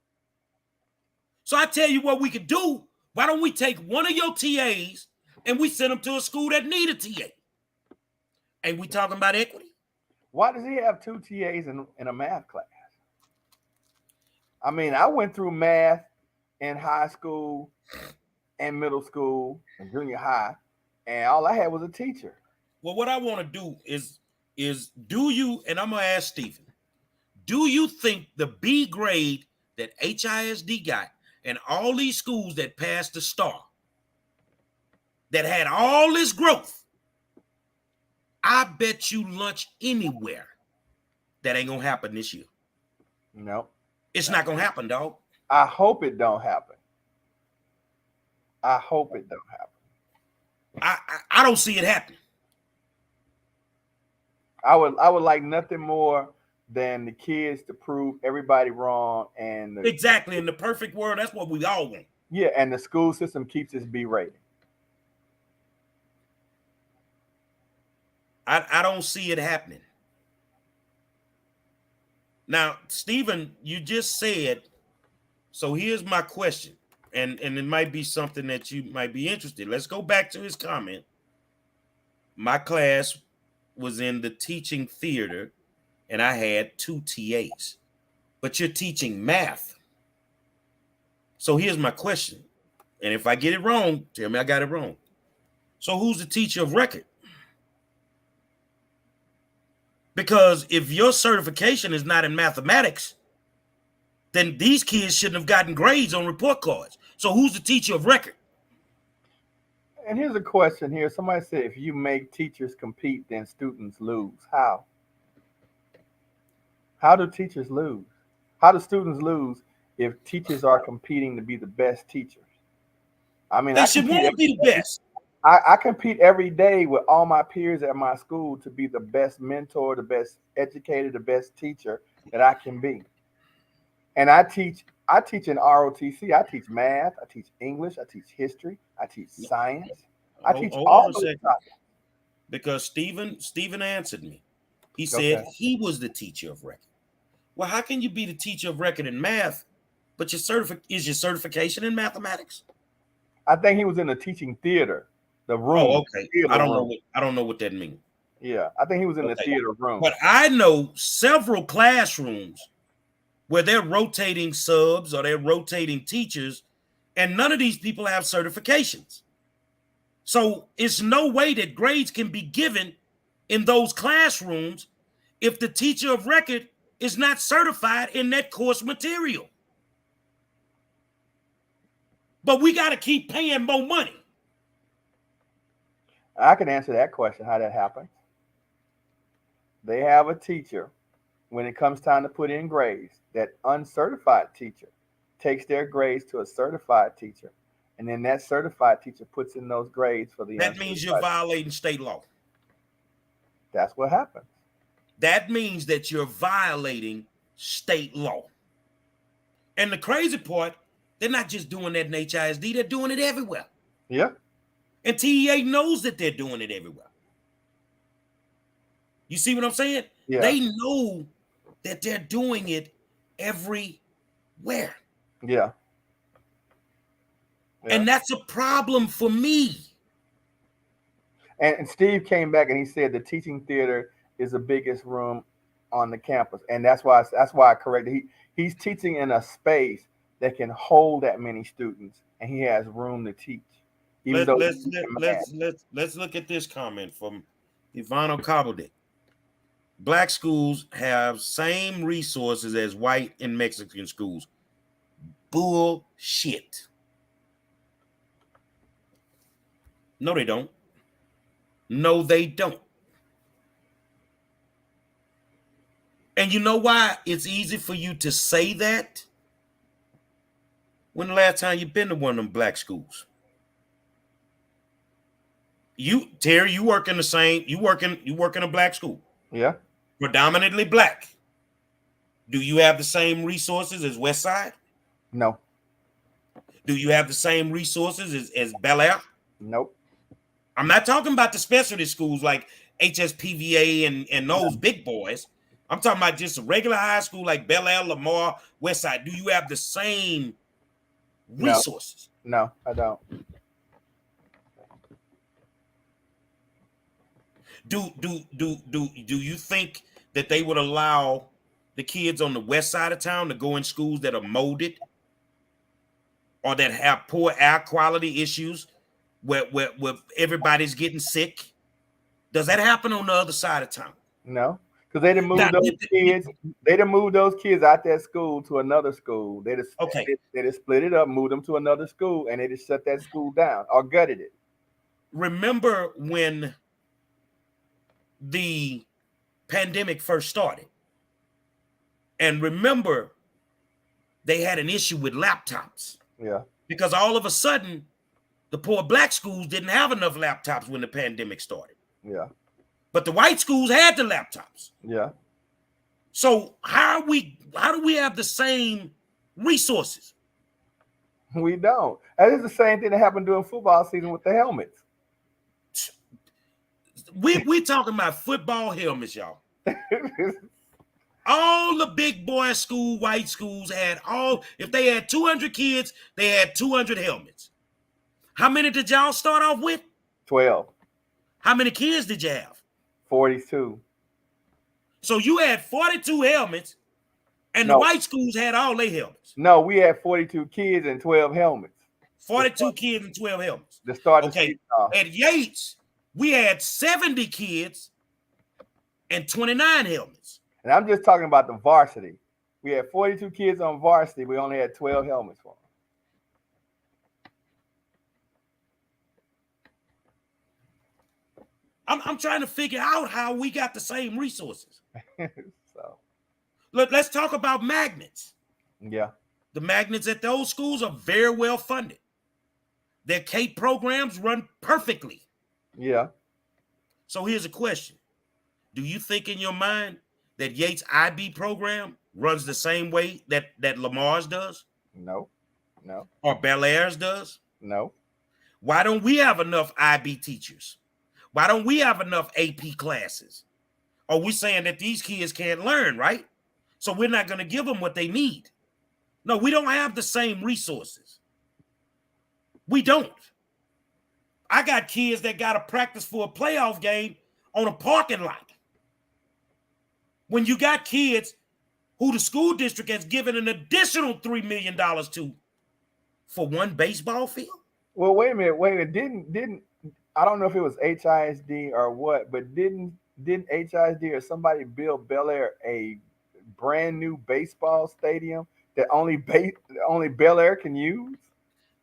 So I tell you what we could do. Why don't we take one of your TAs and we send them to a school that need a TA? Ain't we talking about equity? why does he have two TAs in a math class? I mean, I went through math in high school and middle school and junior high, and all I had was a teacher. Well, what I want to do is do you, and I'm gonna ask Stephen, do you think the B grade that HISD got and all these schools that passed the star that had all this growth, I bet you lunch anywhere that ain't gonna happen this year. No, It's not gonna happen, dog. I hope it don't happen. I hope it don't happen. I don't see it happening. I would like nothing more than the kids to prove everybody wrong, and Exactly. In the perfect world, that's what we all want. yeah, and the school system keeps its B rating. I don't see it happening. Now, Stephen, you just said, so here's my question, and it might be something that you might be interested. Let's go back to his comment. My class was in the teaching theater, and I had two TAs, but you're teaching math. So here's my question. And if I get it wrong, tell me I got it wrong. So who's the teacher of record? Because if your certification is not in mathematics, then these kids shouldn't have gotten grades on report cards. So who's the teacher of record? And here's a question here. Somebody said if you make teachers compete, then students lose. How? How do teachers lose? How do students lose if teachers are competing to be the best teachers? I mean, They should want to be the best. I compete every day with all my peers at my school to be the best mentor, the best educator, the best teacher that I can be. And I teach in ROTC. I teach math, I teach English, I teach history, I teach science. I teach Hold all on a those second. topics. because Stephen answered me. He said Okay. he was the teacher of record. Well, how can you be the teacher of record in math, but your certification in mathematics? I think he was in the teaching theater, the Oh, room, okay. theater room. I don't know what that means. Yeah, I think he was in the Okay. theater room. But I know several classrooms where they're rotating subs or they're rotating teachers, and none of these people have certifications. So it's no way that grades can be given in those classrooms if the teacher of record is not certified in that course material. But we got to keep paying more money. I can answer that question, how that happens. They have a teacher when it comes time to put in grades. That uncertified teacher takes their grades to a certified teacher, and then that certified teacher puts in those grades for the That means you're uncertified. violating state law. That's what happens. That means that you're violating state law. And the crazy part, they're not just doing that in HISD, they're doing it everywhere. Yeah. And TEA knows that they're doing it everywhere. You see what I'm saying? Yeah. They know that they're doing it everywhere. Yeah. And that's a problem for me. And Steve came back and he said the teaching theater is the biggest room on the campus, and that's why I corrected. He's teaching in a space that can hold that many students, and he has room to teach. Let's look at this comment from Ivano Kabaldek. Black schools have same resources as white and Mexican schools. Bullshit. No, they don't. No, they don't. And you know why it's easy for you to say that? When the last time you've been to one of them black schools? Terry, you work in a black school. Yeah. Predominantly black. Do you have the same resources as West Side? No. Do you have the same resources as Bel Air? Nope. I'm not talking about the specialty schools like HSPVA and those big boys. I'm talking about just a regular high school like Bel Air, Lamar, West Side. Do you have the same resources? No, I don't. Do you think that they would allow the kids on the west side of town to go in schools that are molded or that have poor air quality issues where everybody's getting sick? Does that happen on the other side of town? No, because they didn't move those kids. They didn't move those kids out that school to another school. They just split it up, moved them to another school, and they just shut that school down or gutted it. Remember when the pandemic first started? And remember, they had an issue with laptops. Yeah. Because all of a sudden, the poor black schools didn't have enough laptops when the pandemic started. Yeah. But the white schools had the laptops. Yeah. So how do we have the same resources? We don't. And it's the same thing that happened during football season with the helmets. We're talking about football helmets, y'all. All the big boy school, white schools had if they had 200 kids, they had 200 helmets. How many did y'all start off with? 12. How many kids did you have? 42. So you had 42 helmets, and the white schools had all their helmets. No, we had 42 kids and 12 helmets. 42 kids and 12 helmets. The start. Okay. At Yates, we had 70 kids and 29 helmets. And I'm just talking about the varsity. We had 42 kids on varsity. We only had 12 helmets for them. I'm trying to figure out how we got the same resources. So let's talk about magnets. Yeah. The magnets at those schools are very well funded. Their CAPE programs run perfectly. Yeah. So here's a question. Do you think in your mind that Yates IB program runs the same way that Lamar's does? No. No. Or Bel Air's does? No. Why don't we have enough IB teachers? Why don't we have enough AP classes? Are we saying that these kids can't learn, right? So we're not going to give them what they need. No, we don't have the same resources. We don't. I got kids that got to practice for a playoff game on a parking lot. When you got kids who the school district has given an additional $3 million to for one baseball field. Well, wait a minute. Didn't I don't know if it was HISD or what, but didn't HISD or somebody build Bel Air a brand new baseball stadium that only Bel Air can use?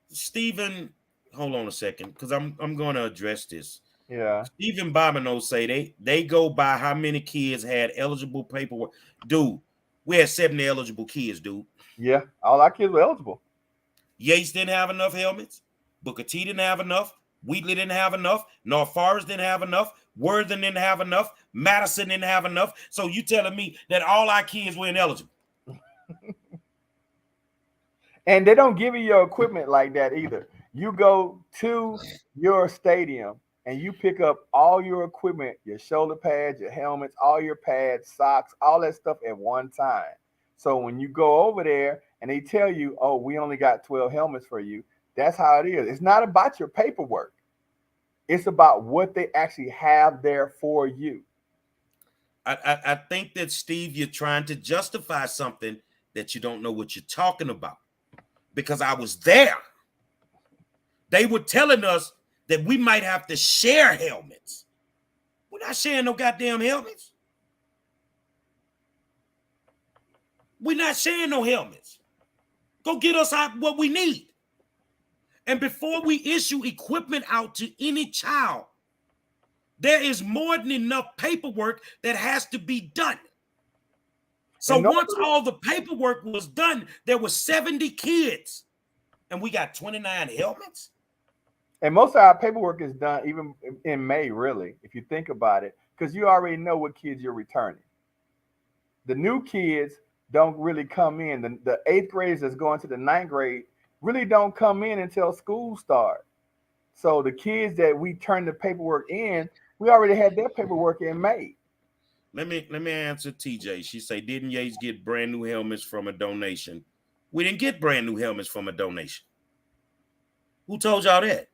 Stephen, hold on a second, because I'm going to address this. Yeah. Stephen Bobineau say they go by how many kids had eligible paperwork. Dude, we had 70 eligible kids, dude. Yeah. All our kids were eligible. Yates didn't have enough helmets. Booker T didn't have enough. Wheatley didn't have enough. North Forest didn't have enough. Worthing didn't have enough. Madison didn't have enough. So you telling me that all our kids were ineligible? And they don't give you your equipment like that either. You go to your stadium and you pick up all your equipment, your shoulder pads, your helmets, all your pads, socks, all that stuff at one time. So when you go over there and they tell you, oh, we only got 12 helmets for you, that's how it is. It's not about your paperwork, it's about what they actually have there for you. I think that, Steve, you're trying to justify something that you don't know what you're talking about. Because I was there. They were telling us that we might have to share helmets. We're not sharing no goddamn helmets. We're not sharing no helmets. Go get us out what we need. And before we issue equipment out to any child, there is more than enough paperwork that has to be done. So once all the paperwork was done, there were 70 kids, and we got 29 helmets. And most of our paperwork is done even in May, really, if you think about it, because you already know what kids you're returning. The new kids don't really come in. The eighth graders that's going to the ninth grade really don't come in until school starts. So the kids that we turn the paperwork in, we already had their paperwork in May. Let me answer TJ. She say, didn't Yates get brand new helmets from a donation? We didn't get brand new helmets from a donation. Who told y'all that?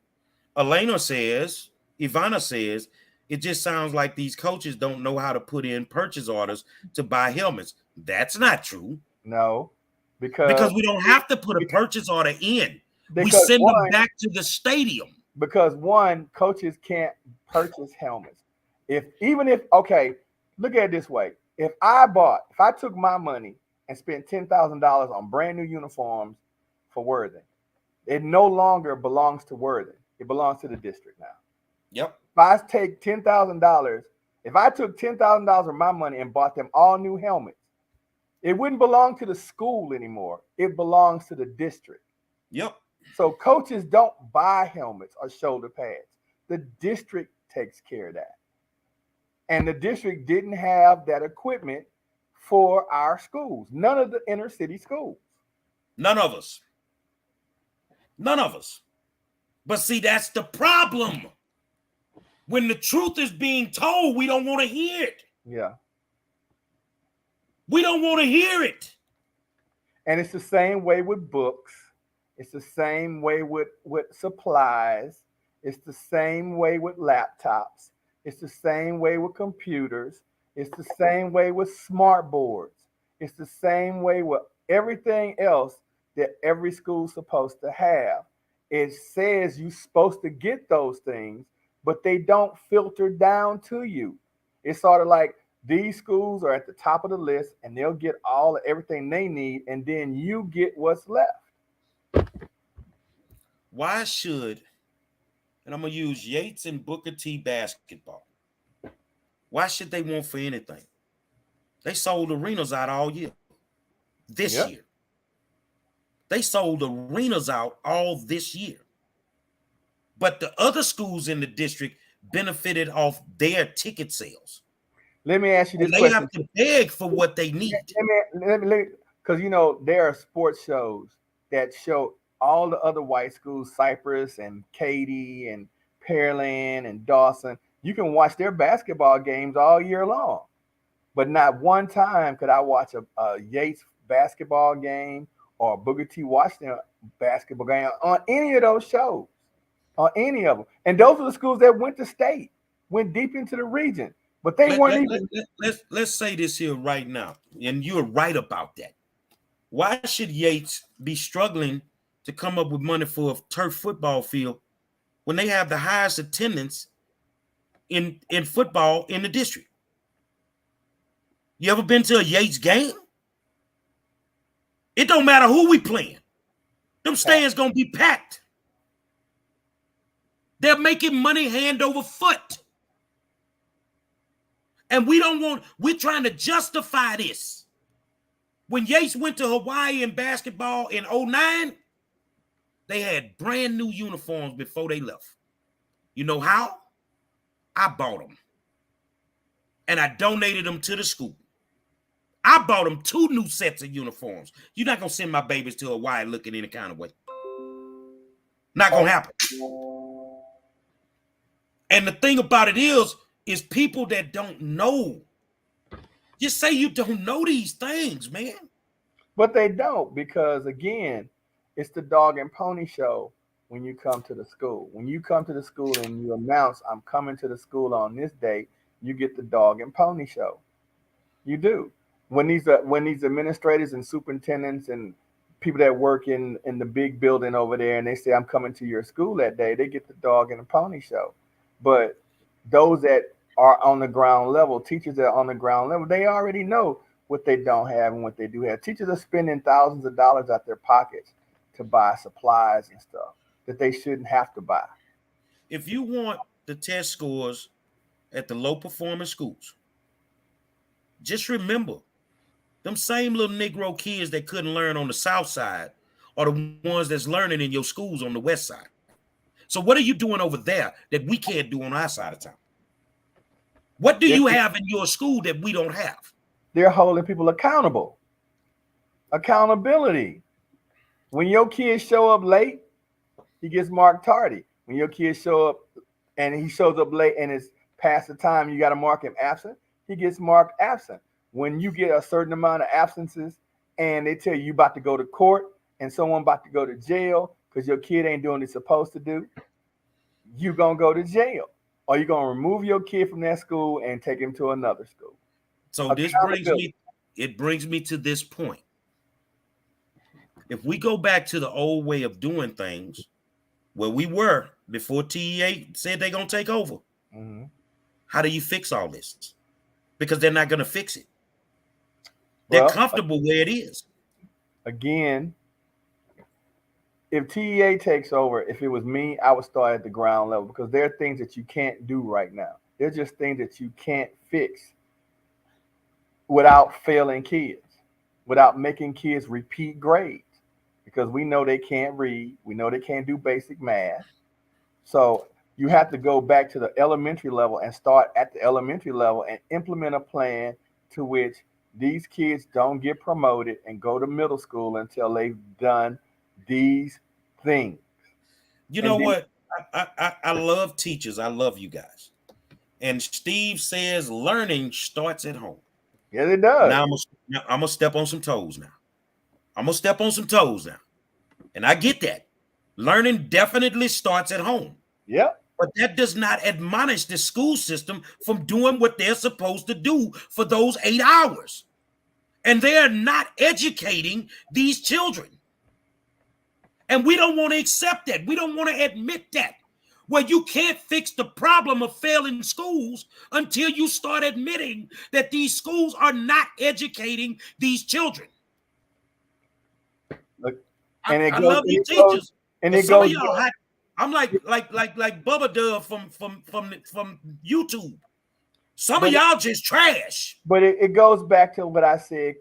Ivana says, it just sounds like these coaches don't know how to put in purchase orders to buy helmets. That's not true. No, because we don't have to put a purchase order in. We because send them back to the stadium. Because one, coaches can't purchase helmets. Okay, look at it this way. If I took my money and spent $10,000 on brand new uniforms for Worthing, it no longer belongs to Worthing. It belongs to the district now. Yep. If I take $10,000, if I took $10,000 of my money and bought them all new helmets, it wouldn't belong to the school anymore. It belongs to the district. Yep. So coaches don't buy helmets or shoulder pads. The district takes care of that. And the district didn't have that equipment for our schools. None of the inner city schools. None of us. None of us. But see, that's the problem. When the truth is being told, we don't want to hear it. Yeah. We don't want to hear it. And it's the same way with books. It's the same way with supplies. It's the same way with laptops. It's the same way with computers. It's the same way with smart boards. It's the same way with everything else that every school's supposed to have. It says you're supposed to get those things, but they don't filter down to you. It's sort of like these schools are at the top of the list and they'll get everything they need, and then you get what's left. Why should, and I'm going to use Yates and Booker T basketball, why should they want for anything? They sold arenas out all year. This year. They sold arenas out all this year. But the other schools in the district benefited off their ticket sales. Let me ask you this question. They have to beg for what they need. Because, there are sports shows that show all the other white schools, Cypress and Katy and Pearland and Dawson. You can watch their basketball games all year long, but not one time could I watch a Yates basketball game or a Booker T. Washington basketball game on any of those shows, on any of them. And those are the schools that went to state, went deep into the region, but they Let, weren't let, let, even. let, let's, let's say this here right now, and you're right about that. Why should Yates be struggling to come up with money for a turf football field when they have the highest attendance in football in the district? You ever been to a Yates game? It don't matter who we playing. Them stands gonna be packed. They're making money hand over foot. And we're trying to justify this. When Yates went to Hawaii in basketball in 09, they had brand new uniforms before they left. You know how? I bought them. And I donated them to the school. I bought them 2 new sets of uniforms. You're not going to send my babies to Hawaii looking any kind of way. Not going to happen. And the thing about it is people that don't know. Just say you don't know these things, man. But they don't, because again, it's the dog and pony show when you come to the school. When you come to the school and you announce, I'm coming to the school on this date, you get the dog and pony show. You do. When these administrators and superintendents and people that work in the big building over there and they say, I'm coming to your school that day, they get the dog and the pony show. But those that are on the ground level, teachers that are on the ground level, they already know what they don't have and what they do have. Teachers are spending thousands of dollars out their pockets to buy supplies and stuff that they shouldn't have to buy. If you want the test scores at the low performing schools, just remember them same little Negro kids that couldn't learn on the south side are the ones that's learning in your schools on the west side. So what are you doing over there that we can't do on our side of town? What do They're, you have in your school that we don't have? they're holding people accountable. Accountability. When your kids show up late, he gets marked tardy. When your kids show up and he shows up late and it's past the time you got to mark him absent, he gets marked absent. When you get a certain amount of absences and they tell you about to go to court and someone about to go to jail because your kid ain't doing what he's supposed to do, you gonna go to jail. Or you're gonna remove your kid from that school and take him to another school. So Accountability. it brings me to this point. If we go back to the old way of doing things, where we were before TEA said they're going to take over, Mm-hmm. how do you fix all this? Because they're not going to fix it. They're Well, comfortable where it is. again, if TEA takes over, if it was me, I would start at the ground level because there are things that you can't do right now. They're just things that you can't fix without failing kids, without making kids repeat grades because we know they can't read, we know they can't do basic math. So you have to go back to the elementary level and start at the elementary level and implement a plan to which these kids don't get promoted and go to middle school until they've done these things. You And know then, what? I love teachers. I love you guys. And Steve says learning starts at home. yes, it does. Now I'm gonna step on some toes now. I'm gonna step on some toes now. And I get that. Learning definitely starts at home. Yep. But that does not admonish the school system from doing what they're supposed to do for those 8 hours. And they're not educating these children. And we don't want to accept that. We don't want to admit that. Well, you can't fix the problem of failing schools until you start admitting that these schools are not educating these children. Look, I, and it I goes love and you it goes teachers, and but it some of goes y'all, back. I'm like Bubba Dub from YouTube. Some of but y'all just trash. it goes back to what I said,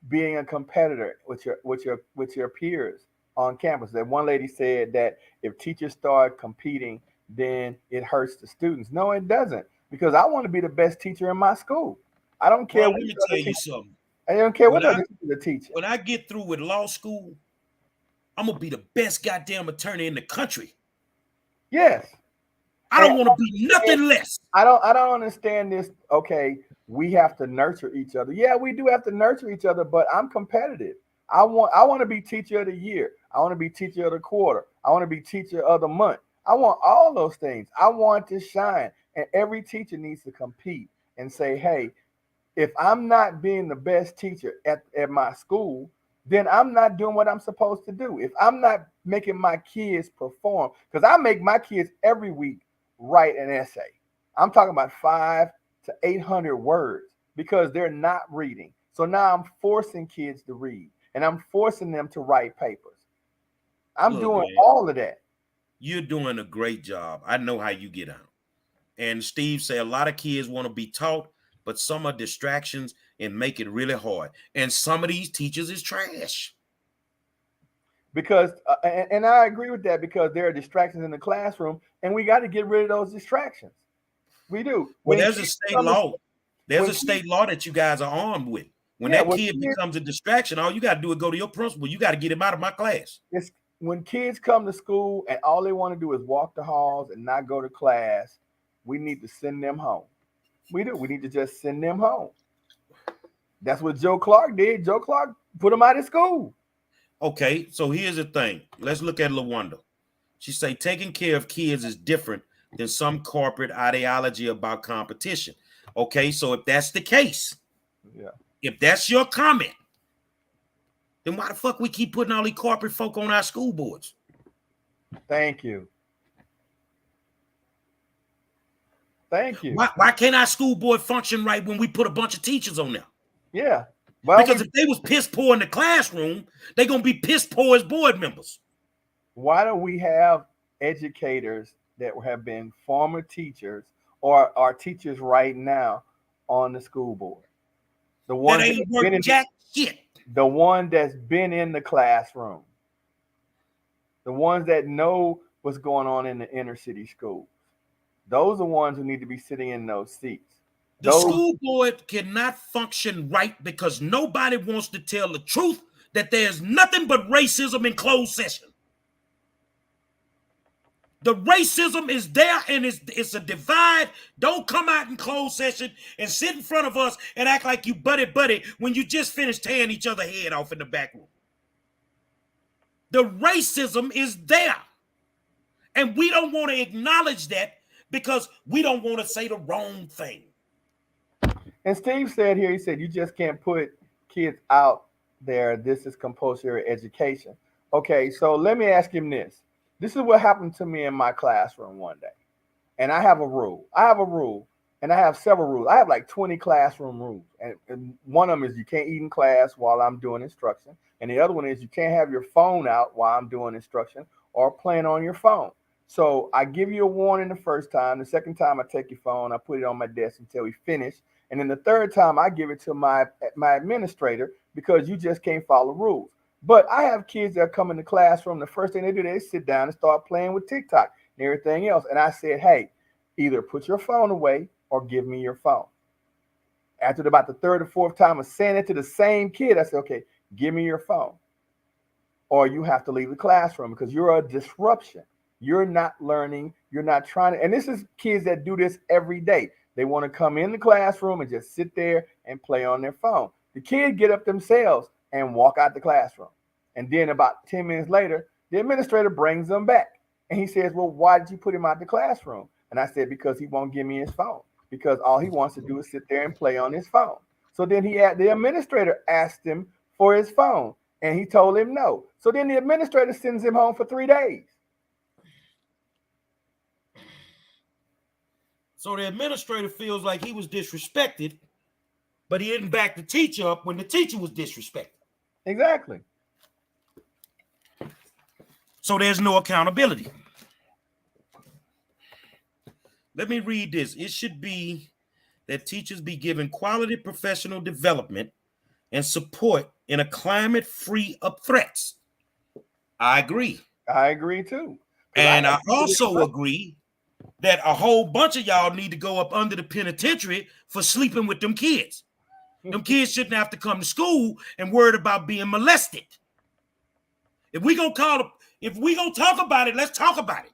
being a competitor with your peers on campus. That one lady said that if teachers start competing, then it hurts the students. No, it doesn't, because I want to be the best teacher in my school. I don't care Well, what let me other tell you teacher. something. I don't care what When I other teachers are teaching. when I get through with law school, I'm gonna be the best goddamn attorney in the country. Yes, I don't want to be nothing less. I don't understand this. Okay, we have to nurture each other. Yeah, we do have to nurture each other, but I'm competitive. I want to be teacher of the year. I want to be teacher of the quarter. I want to be teacher of the month. I want all those things. I want to shine. And every teacher needs to compete and say, hey, if I'm not being the best teacher at my school, then I'm not doing what I'm supposed to do. If I'm not making my kids perform, because I make my kids every week write an essay. I'm talking about 500 to 800 words because they're not reading. So now I'm forcing kids to read and I'm forcing them to write papers. I'm Look, doing man, all of that. you're doing a great job. I know how you get out. And Steve said a lot of kids want to be taught, but some are distractions and make it really hard. And some of these teachers is trash. Because and I agree with that because there are distractions in the classroom and we got to get rid of those distractions. We do. Well, When there's a kids state come to law. There's when a kids state law that you guys are armed with. When yeah, that when kid kids becomes a distraction, all you got to do is go to your principal. You got to get him out of my class. it's when kids come to school and all they want to do is walk the halls and not go to class, we need to send them home. We do. We need to just send them home. That's what Joe Clark did. Joe Clark put them out of school. Okay, so here's the thing. Let's look at LaWanda. She say taking care of kids is different than some corporate ideology about competition. Okay, so if that's the case, Yeah. if that's your comment, then why the fuck we keep putting all these corporate folk on our school boards? Thank you. Thank you. Why can't our school board function right when we put a bunch of teachers on there? Yeah. Well, Because if they was piss poor in the classroom, they gonna be piss poor as board members. why don't we have educators that have been former teachers or are teachers right now on the school board? The That ones that ain't have been worth in jack shit. the one that's been in the classroom, the ones that know what's going on in the inner city schools. Those are ones who need to be sitting in those seats. The Those school board cannot function right because nobody wants to tell the truth that there's nothing but racism in closed session. The racism is there and it's a divide. Don't come out in closed session and sit in front of us and act like you buddy when you just finished tearing each other head off in the back room. The racism is there. And we don't want to acknowledge that because we don't want to say the wrong thing. and Steve said here, he said you just can't put kids out there. This is compulsory education. Okay, so let me ask him this. This is what happened to me in my classroom one day. And I have a rule. I have a rule, and I have several rules. I have like 20 classroom rules, and one of them is you can't eat in class while I'm doing instruction, and the other one is you can't have your phone out while I'm doing instruction or playing on your phone. So I give you a warning the first time. The second time I take your phone, I put it on my desk until we finish, and then the third time I give it to my administrator because you just can't follow rules. But I have kids that come in the classroom. The first thing they do, they sit down and start playing with TikTok and everything else. And I said, hey, either put your phone away or give me your phone. After about the third or fourth time of saying it to the same kid, I said, okay, give me your phone or you have to leave the classroom because you're a disruption. You're not learning. You're not trying to. And this is kids that do this every day. They want to come in the classroom and just sit there and play on their phone. The kid get up themselves and walk out the classroom. And then about 10 minutes later, the administrator brings them back. And he says, well, why did you put him out the classroom? And I said, because he won't give me his phone. Because all he wants to do is sit there and play on his phone. So then the administrator asked him for his phone. And he told him no. So then the administrator sends him home for 3 days. So the administrator feels like he was disrespected, but he didn't back the teacher up when the teacher was disrespected. Exactly. So there's no accountability. Let me read this. It should be that teachers be given quality professional development and support in a climate free of threats. I agree. I agree too. And I also agree that a whole bunch of y'all need to go up under the penitentiary for sleeping with them kids. Them kids shouldn't have to come to school and worried about being molested. If we gonna talk about it, let's talk about it.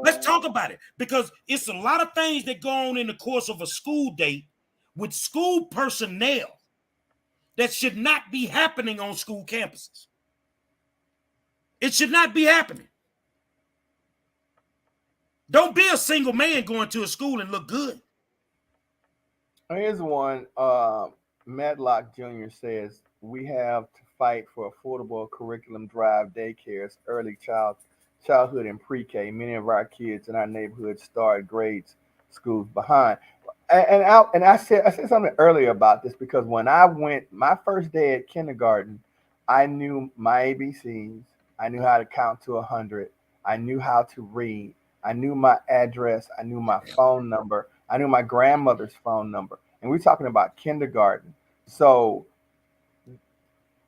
Let's talk about it, because it's a lot of things that go on in the course of a school day with school personnel that should not be happening on school campuses. It should not be happening. Don't be a single man going to a school and look good. Here's one. Medlock Jr. says we have to fight for affordable curriculum drive daycares, childhood and pre-K. Many of our kids in our neighborhood start grades schools behind. And I said something earlier about this because when I went my first day at kindergarten, I knew my ABCs. I knew how to count to 100. I knew how to read. I knew my address. I knew my phone number. I knew my grandmother's phone number. And we're talking about kindergarten. So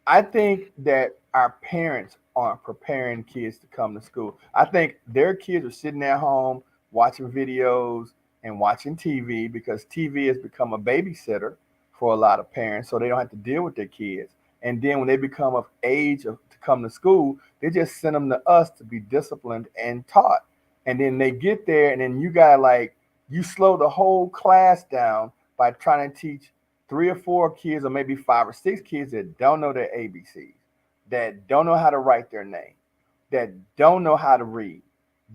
I think that our parents aren't preparing kids to come to school. I think their kids are sitting at home watching videos and watching TV because TV has become a babysitter for a lot of parents, so they don't have to deal with their kids. And then when they become of age to come to school, they just send them to us to be disciplined and taught. And then they get there, and then you got like you slow the whole class down by trying to teach three or four kids, or maybe five or six kids that don't know their ABCs, that don't know how to write their name, that don't know how to read,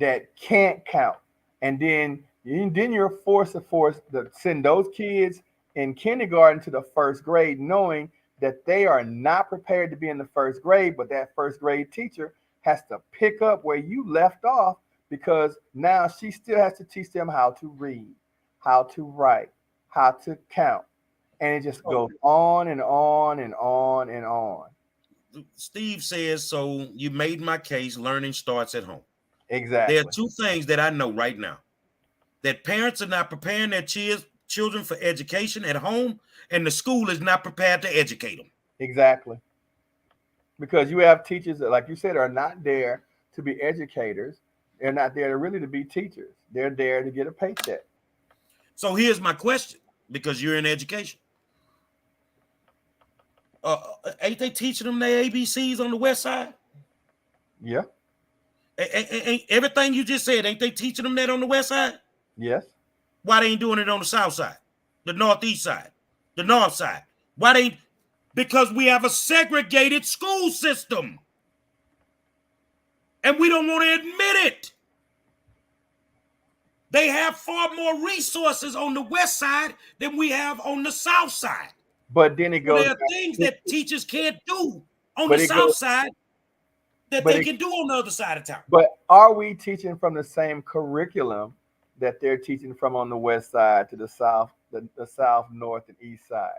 that can't count. And then you're forced to send those kids in kindergarten to the first grade, knowing that they are not prepared to be in the first grade, but that first grade teacher has to pick up where you left off because now she still has to teach them how to read, how to write, how to count. And it just goes on and on and on and on. Steve says, so you made my case, learning starts at home. There are Exactly. two things that I know right now: that parents are not preparing their children for education at home, and the school is not prepared to educate them. Exactly. Because you have teachers that, like you said, are not there to be educators. They're not there to really to be teachers. They're there to get a paycheck. So here's my question, because you're in education. Ain't they teaching them their ABCs on the west side? Yeah. Ain't everything you just said, ain't they teaching them that on the west side? Yes. Why they ain't doing it on the south side, the northeast side, the north side? Why they ain't? Because we have a segregated school system, and we don't want to admit it. They have far more resources on the west side than we have on the south side. But then it So goes there are back things to, that teachers can't do on the but it south goes side that but they it can do on the other side of town. but are we teaching from the same curriculum that they're teaching from on the west side to the south, the south, north, and east side?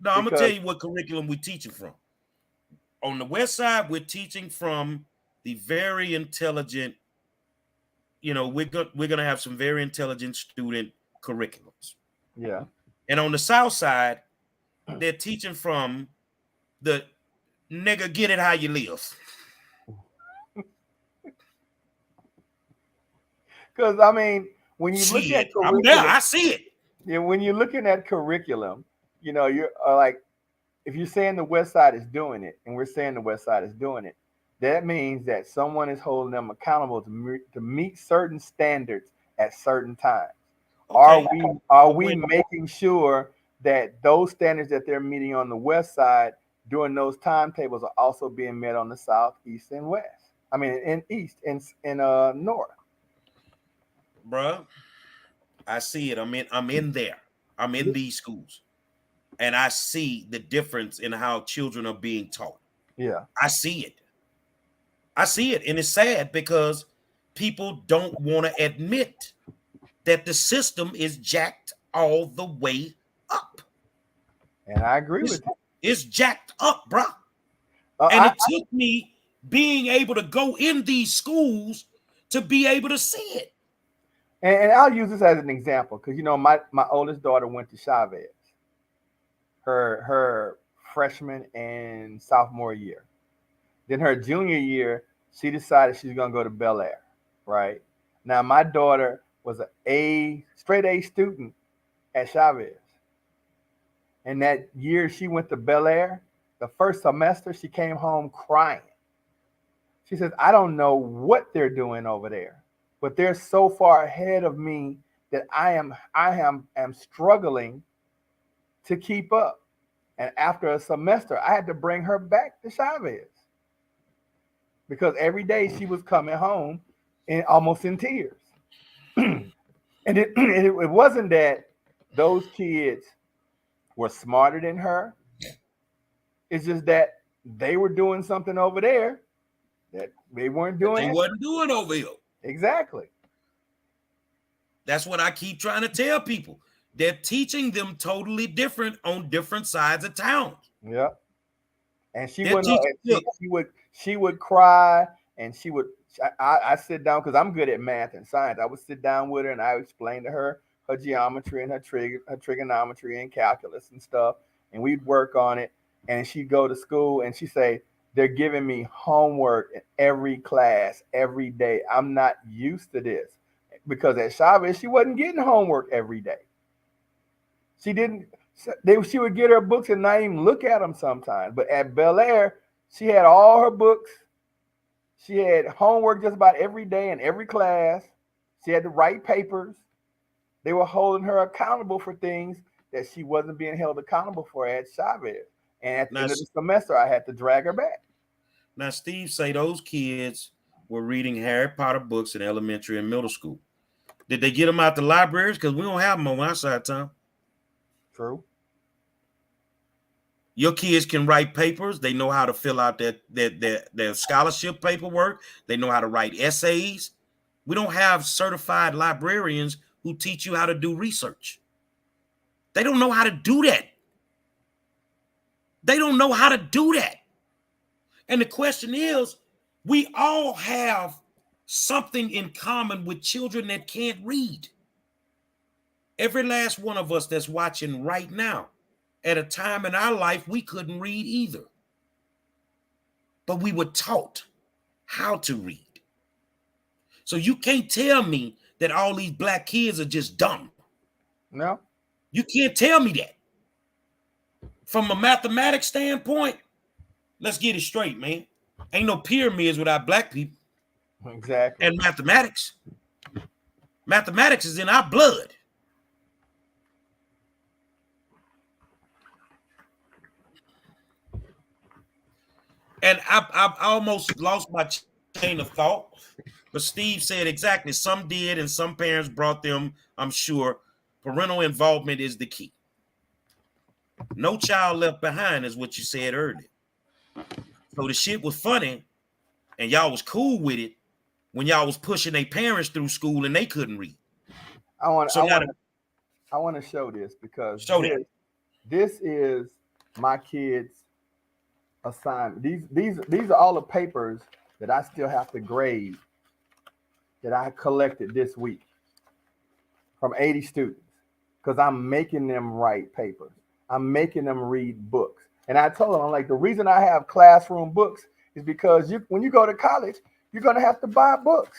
No, I'm gonna tell Because you what curriculum we're teaching from. On the west side, we're teaching from the very intelligent. We're gonna have some very intelligent student curriculums, yeah. and on the south side, they're teaching from the nigga get it how you live. Because I mean, when you look at Shit, I'm there. curriculum, I see it. yeah, when you're looking at curriculum, you're like if you're saying the West Side is doing it, and we're saying the West Side is doing it, that means that someone is holding them accountable to meet certain standards at certain times. Are Okay, we are but we when making sure that those standards that they're meeting on the West Side during those timetables are also being met on the South, East, and West? I mean, in East and in North. bruh, I see it. I'm in there. I'm in these schools, and I see the difference in how children are being taught. Yeah. I see it. I see it, and it's sad because people don't want to admit that the system is jacked all the way up. And I agree It's, with you. it's jacked up, bruh. And I it took me being able to go in these schools to be able to see it. and I'll use this as an example because my oldest daughter went to Chavez her freshman and sophomore year. Then her junior year, she decided she's gonna go to Bel Air. Right now, my daughter was a straight A student at Chavez, and that year she went to Bel Air. The first semester, she came home crying. She says, "I don't know what they're doing over there, but they're so far ahead of me that I am struggling to keep up. And after a semester, I had to bring her back to Chavez because every day she was coming home and almost in tears. And it wasn't that those kids were smarter than her. It's just that they were doing something over there that they weren't That doing they it. wasn't doing over here. Exactly. That's what I keep trying to tell people. They're teaching them totally different on different sides of town. Yep. And she They're wouldn't. teaching, And look, she would cry, and she would. I sit down because I'm good at math and science. I would sit down with her and I would explain to her her geometry and her trigonometry and calculus and stuff, and we'd work on it. And she'd go to school and she'd say, "They're giving me homework in every class every day. I'm not used to this." Because at Chavez, she wasn't getting homework every day. She didn't. She would get her books and not even look at them sometimes. But at Bel Air, she had all her books. She had homework just about every day in every class. She had to write papers. They were holding her accountable for things that she wasn't being held accountable for at Chavez. And at the now, end of the semester, I had to drag her back. now Steve say those kids were reading Harry Potter books in elementary and middle school. Did they get them out the libraries? Because we don't have them on our side of town. True. Your kids can write papers. They know how to fill out their scholarship paperwork. They know how to write essays. We don't have certified librarians who teach you how to do research. They don't know how to do that. They don't know how to do that. And the question is, we all have something in common with children that can't read. Every last one of us that's watching right now, at a time in our life, we couldn't read either. But we were taught how to read. So you can't tell me that all these black kids are just dumb. No. You can't tell me that. From a mathematics standpoint, let's get it straight, man. Ain't no pyramids without black people. Exactly. And mathematics is in our blood. And I almost lost my chain of thought. But Steve said exactly. Some did, and some parents brought them, I'm sure. Parental involvement is the key. No child left behind is what you said earlier. So the shit was funny, and y'all was cool with it when y'all was pushing their parents through school and they couldn't read. I want. So I now want. I want to show this because show that. this is my kids' assignment. These are all the papers that I still have to grade that I collected this week from 80 students because I'm making them write papers. I'm making them read books. And I told them, I'm like, the reason I have classroom books is because when you go to college, you're going to have to buy books.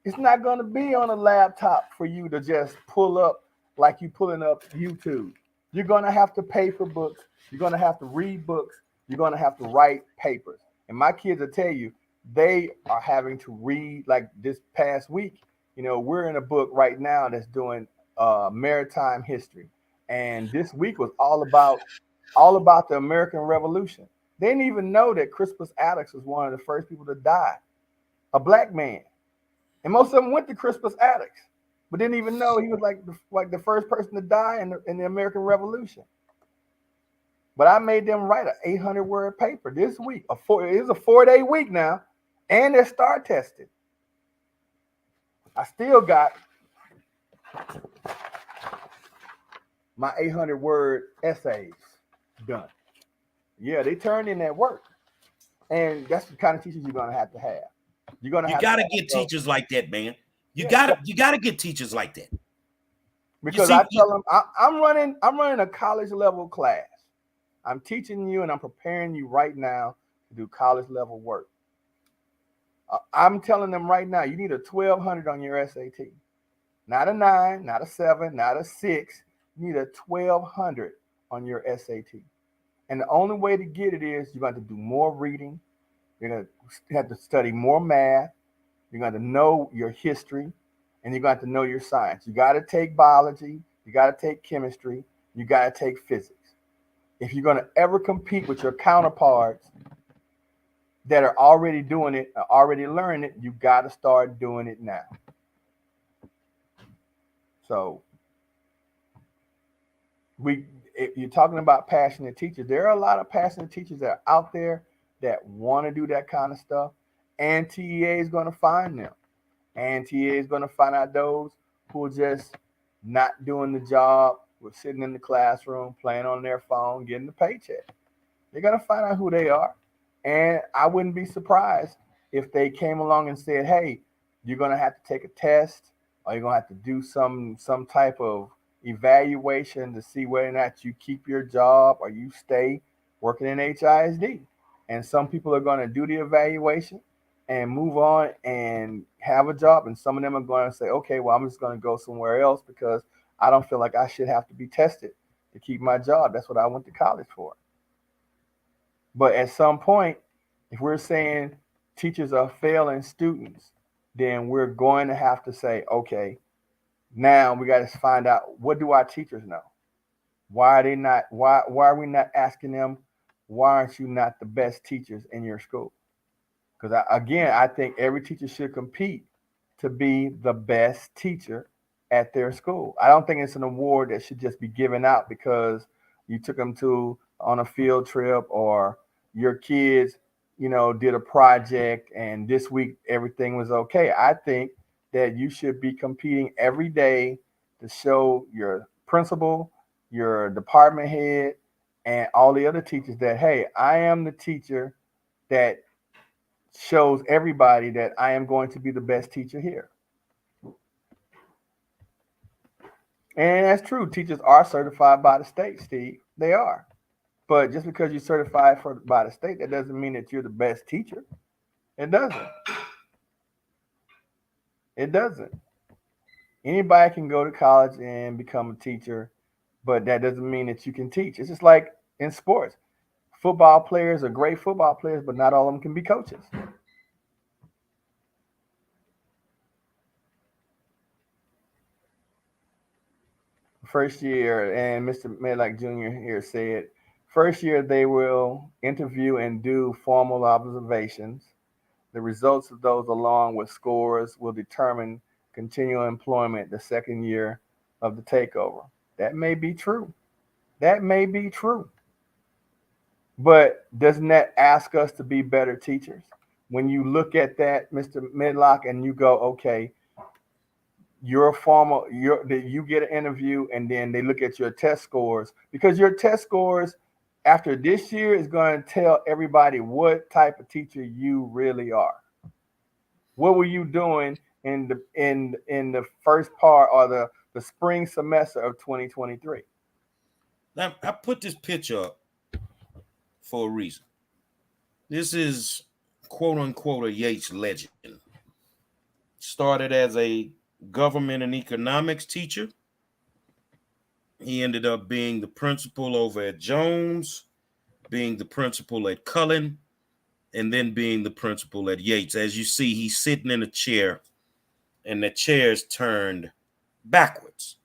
It's not going to be on a laptop for you to just pull up like you pulling up YouTube. You're going to have to pay for books. You're going to have to read books. You're going to have to write papers. And my kids will tell you they are having to read like this past week. You know, we're in a book right now that's doing maritime history. And this week was all about the American Revolution. They didn't even know that Crispus Attucks was one of the first people to die, a black man. And most of them went to Crispus Attucks, but didn't even know he was like the first person to die in the American Revolution. But I made them write an 800-word paper this week. It's a 4-day week now, and they're STAR tested. I still got my 800-word essays done. Yeah, they turned in that work, and that's the kind of teachers you're gonna have to have. You're gonna You have gotta to get teachers like that, man. You yeah, gotta get teachers like that. because I tell them I'm running a college level class. I'm teaching you and I'm preparing you right now to do college level work. I'm telling them right now, you need a 1200 on your SAT, not a 9, not a 7, not a 6. You need a 1200 on your SAT. And the only way to get it is you're going to do more reading. You're going to have to study more math. You're going to know your history, and you're going to know your science. You got to take biology, you got to take chemistry, you got to take physics. If you're going to ever compete with your counterparts that are already doing it, are already learning it, you got to start doing it now. So we, if you're talking about passionate teachers, there are a lot of passionate teachers that are out there that want to do that kind of stuff, and TEA is going to find them. And TA is going to find out those who are just not doing the job, who are sitting in the classroom, playing on their phone, getting the paycheck. They're going to find out who they are. And I wouldn't be surprised if they came along and said, hey, you're going to have to take a test, or you're going to have to do some type of evaluation to see whether or not you keep your job or you stay working in HISD. And some people are going to do the evaluation and move on and have a job. And some of them are going to say, okay, well, I'm just going to go somewhere else because I don't feel like I should have to be tested to keep my job. That's what I went to college for. But at some point, if we're saying teachers are failing students, then we're going to have to say, okay, now we got to find out, what do our teachers know? Why are they not? Why are we not asking them? Why aren't you not the best teachers in your school? Because again, I think every teacher should compete to be the best teacher at their school. I don't think it's an award that should just be given out because you took them to on a field trip, or your kids, did a project and this week everything was okay. I think that you should be competing every day to show your principal, your department head, and all the other teachers that, hey, I am the teacher that shows everybody that I am going to be the best teacher here. And that's true. Teachers are certified by the state, Steve. They are. But just because you're certified by the state, that doesn't mean that you're the best teacher. It doesn't. It doesn't. Anybody can go to college and become a teacher, but that doesn't mean that you can teach. It's just like in sports. Football players are great football players, but not all of them can be coaches. First year, and Mr. Medlock Jr. here said, first year they will interview and do formal observations. The results of those, along with scores, will determine continual employment the second year of the takeover. That may be true. That may be true. But doesn't that ask us to be better teachers? When you look at that, Mr. Medlock, and you go, okay, you're a formal, you get an interview, and then they look at your test scores, because your test scores after this year is going to tell everybody what type of teacher you really are. What were you doing in the first part, or the spring semester of 2023? Now, I put this picture up for a reason. This is quote unquote a Yates legend. Started as a government and economics teacher. He ended up being the principal over at Jones, being the principal at Cullen, and then being the principal at Yates. As you see, he's sitting in a chair, and the chair is turned backwards.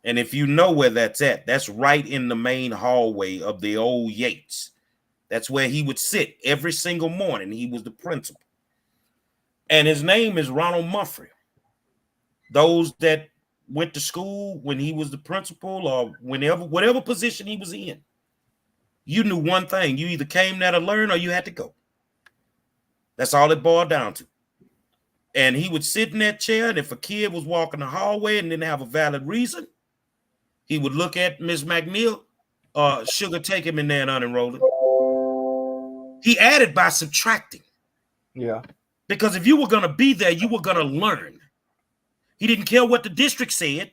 And if you know where that's at, that's right in the main hallway of the old Yates. That's where he would sit every single morning. He was the principal. And his name is Ronald Mumphrey. Those that went to school when he was the principal, or whenever, whatever position he was in, you knew one thing: you either came there to learn or you had to go. That's all it boiled down to. And he would sit in that chair, and if a kid was walking the hallway and didn't have a valid reason, he would look at Miss McNeil, sugar, take him in there and unenroll him. He added by subtracting. Yeah. Because if you were going to be there, you were going to learn. He didn't care what the district said.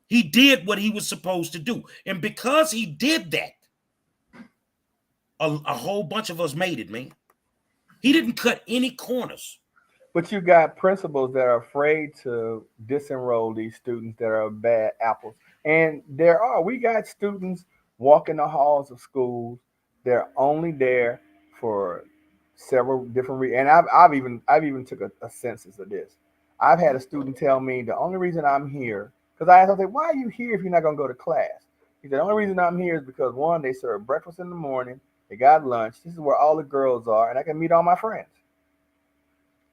He did what he was supposed to do. And because he did that, a whole bunch of us made it, man. He didn't cut any corners. But you got principals that are afraid to disenroll these students that are bad apples. And we got students walking the halls of schools. They're only there for several different and I've even took a census of this. I've had a student tell me the only reason I'm here because I asked him, I said, why are you here if you're not gonna go to class? He said the only reason I'm here is because one, they serve breakfast in the morning, they got lunch. This is where all the girls are, and I can meet all my friends.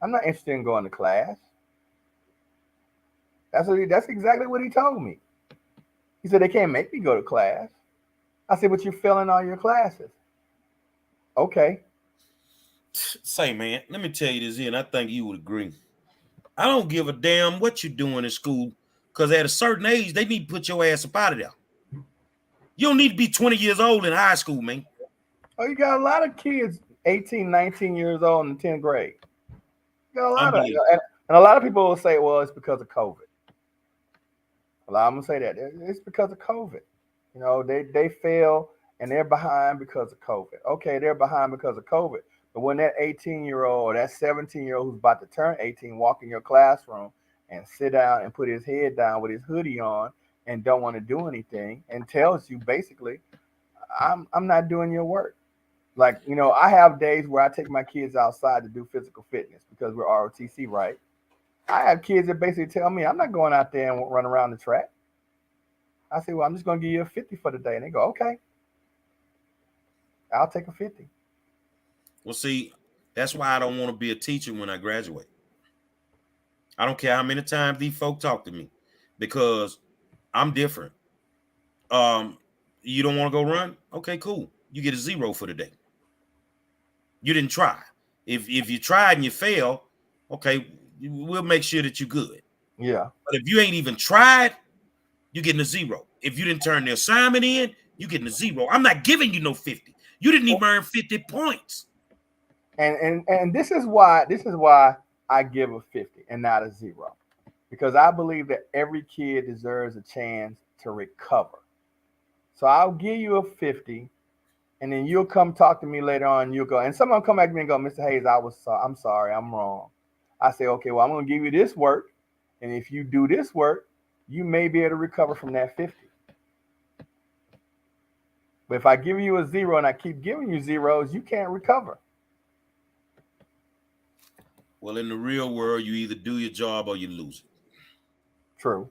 I'm not interested in going to class. That's exactly what he told me. He said they can't make me go to class. I said, but you're failing all your classes. Okay. Say, man, let me tell you this here, and I think you would agree. I don't give a damn what you're doing in school, because at a certain age, they need to put your ass up out of there. You don't need to be 20 years old in high school, man. Oh, you got a lot of kids 18, 19 years old in the 10th grade. You got a lot of, Unbelievable. and a lot of people will say, well, it's because of COVID. A lot of them say that it's because of COVID. They fail and they're behind because of COVID. Okay, they're behind because of COVID. But when that 18-year-old or that 17-year-old who's about to turn 18 walk in your classroom and sit down and put his head down with his hoodie on and don't want to do anything and tells you basically, I'm not doing your work. Like, I have days where I take my kids outside to do physical fitness because we're ROTC, right? I have kids that basically tell me I'm not going out there and run around the track. I say, well, I'm just going to give you a 50 for the day. And they go, okay, I'll take a 50. Well, see, that's why I don't want to be a teacher when I graduate. I don't care how many times these folk talk to me, because I'm different. Um, you don't want to go run? Okay, cool. You get a 0 for the day. You didn't try. If you tried and you fail, okay, we'll make sure that you're good. Yeah. But if you ain't even tried, you're getting a 0. If you didn't turn the assignment in, you're getting a 0. I'm not giving you no 50. You didn't even earn 50 points. And this is why I give a 50 and not a 0. Because I believe that every kid deserves a chance to recover. So I'll give you a 50, and then you'll come talk to me later on. You'll go, and someone come back to me and go, Mr. Hayes, I'm sorry, I'm wrong. I say, okay, well, I'm going to give you this work, and if you do this work, you may be able to recover from that 50. But if I give you a 0 and I keep giving you zeros, you can't recover. Well, in the real world, you either do your job or you lose it. True.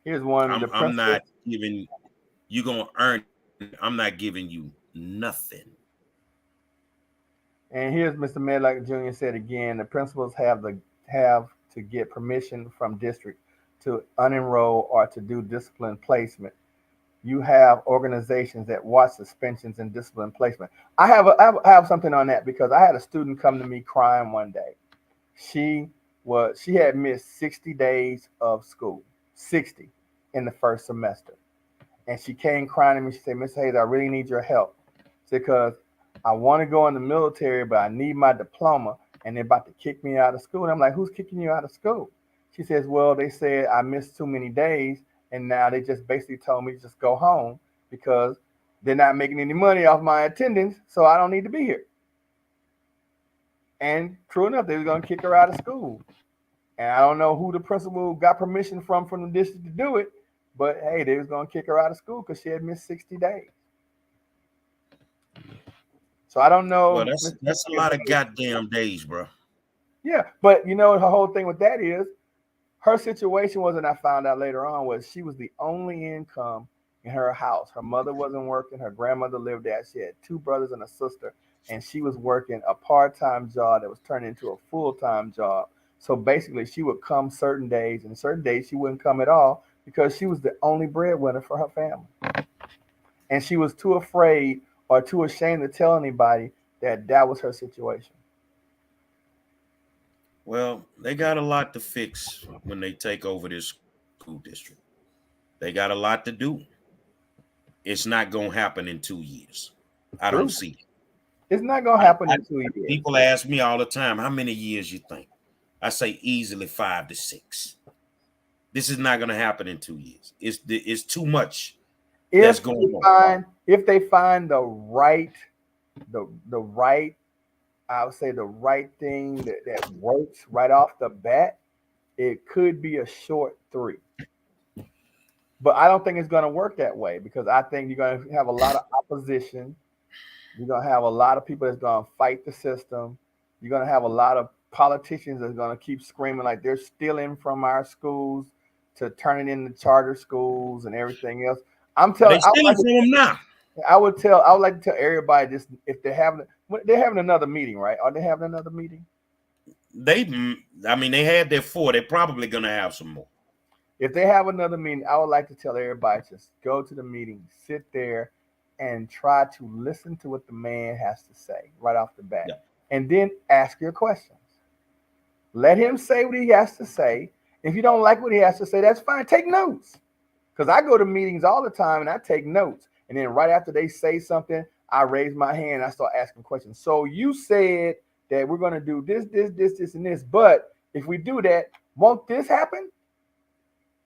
Here's one of the I'm principles. not giving you gonna earn it. I'm not giving you nothing. And here's Mr. Medlock Jr. said again, the principals have to get permission from district to unenroll or to do discipline placement. You have organizations that watch suspensions and discipline placement. I have something on that because I had a student come to me crying one day. She she had missed 60 days of school, 60 in the first semester. And she came crying to me. She said, Miss Hayes, I really need your help. Because I want to go in the military, but I need my diploma, and they're about to kick me out of school. And I'm like, who's kicking you out of school? She says, well, they said I missed too many days, and now they just basically told me to just go home because they're not making any money off my attendance, so I don't need to be here. And true enough, they were going to kick her out of school. And I don't know who the principal got permission from the district to do it, but hey, they was going to kick her out of school because she had missed 60 days. So I don't Well, know, that's a lot of goddamn days, bro. yeah, but her whole thing with that is her situation wasn't. I found out later on was she was the only income in her house. Her mother wasn't working. Her grandmother lived there. She had two brothers and a sister, and she was working a part-time job that was turned into a full-time job. So basically, she would come certain days, and certain days she wouldn't come at all because she was the only breadwinner for her family, and she was too afraid or too ashamed to tell anybody that that was her situation. Well, they got a lot to fix when they take over this school district. They got a lot to do. It's not gonna happen in 2 years. I don't True. see it. It's not gonna happen I in 2 years. people ask me all the time, how many years you think? I say easily 5 to 6. This is not gonna happen in 2 years. It's too much that's If going they on. find the right, I would say the right thing that works right off the bat, it could be a short three. But I don't think it's gonna work that way because I think you're gonna have a lot of opposition You're gonna have a lot of people that's gonna fight the system. You're gonna have a lot of politicians that's gonna keep screaming like they're stealing from our schools to turn it into charter schools and everything else. I'm But telling. they stealing from them now. I would like to tell everybody this: if they're having another meeting, right? Are they having another meeting? They, I mean, they had their four. They're probably gonna have some more. If they have another meeting, I would like to tell everybody just go to the meeting, sit there, and try to listen to what the man has to say right off the bat, Yeah. and then ask your questions. Let him say what he has to say. If you don't like what he has to say, that's fine. Take notes. Because I go to meetings all the time and I take notes. And then right after they say something, I raise my hand and I start asking questions. So you said that we're going to do this, and this. But if we do that, won't this happen?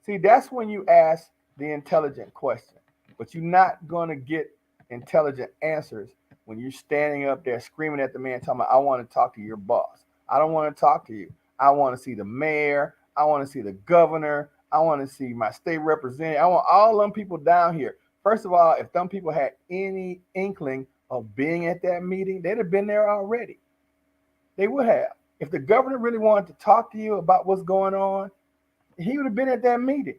See, that's when you ask the intelligent question. But you're not going to get intelligent answers when you're standing up there screaming at the man, talking about, I want to talk to your boss. I don't want to talk to you. I want to see the mayor. I want to see the governor. I want to see my state representative. I want all them people down here. First of all, if them people had any inkling of being at that meeting, they'd have been there already. They would have. If the governor really wanted to talk to you about what's going on, he would have been at that meeting.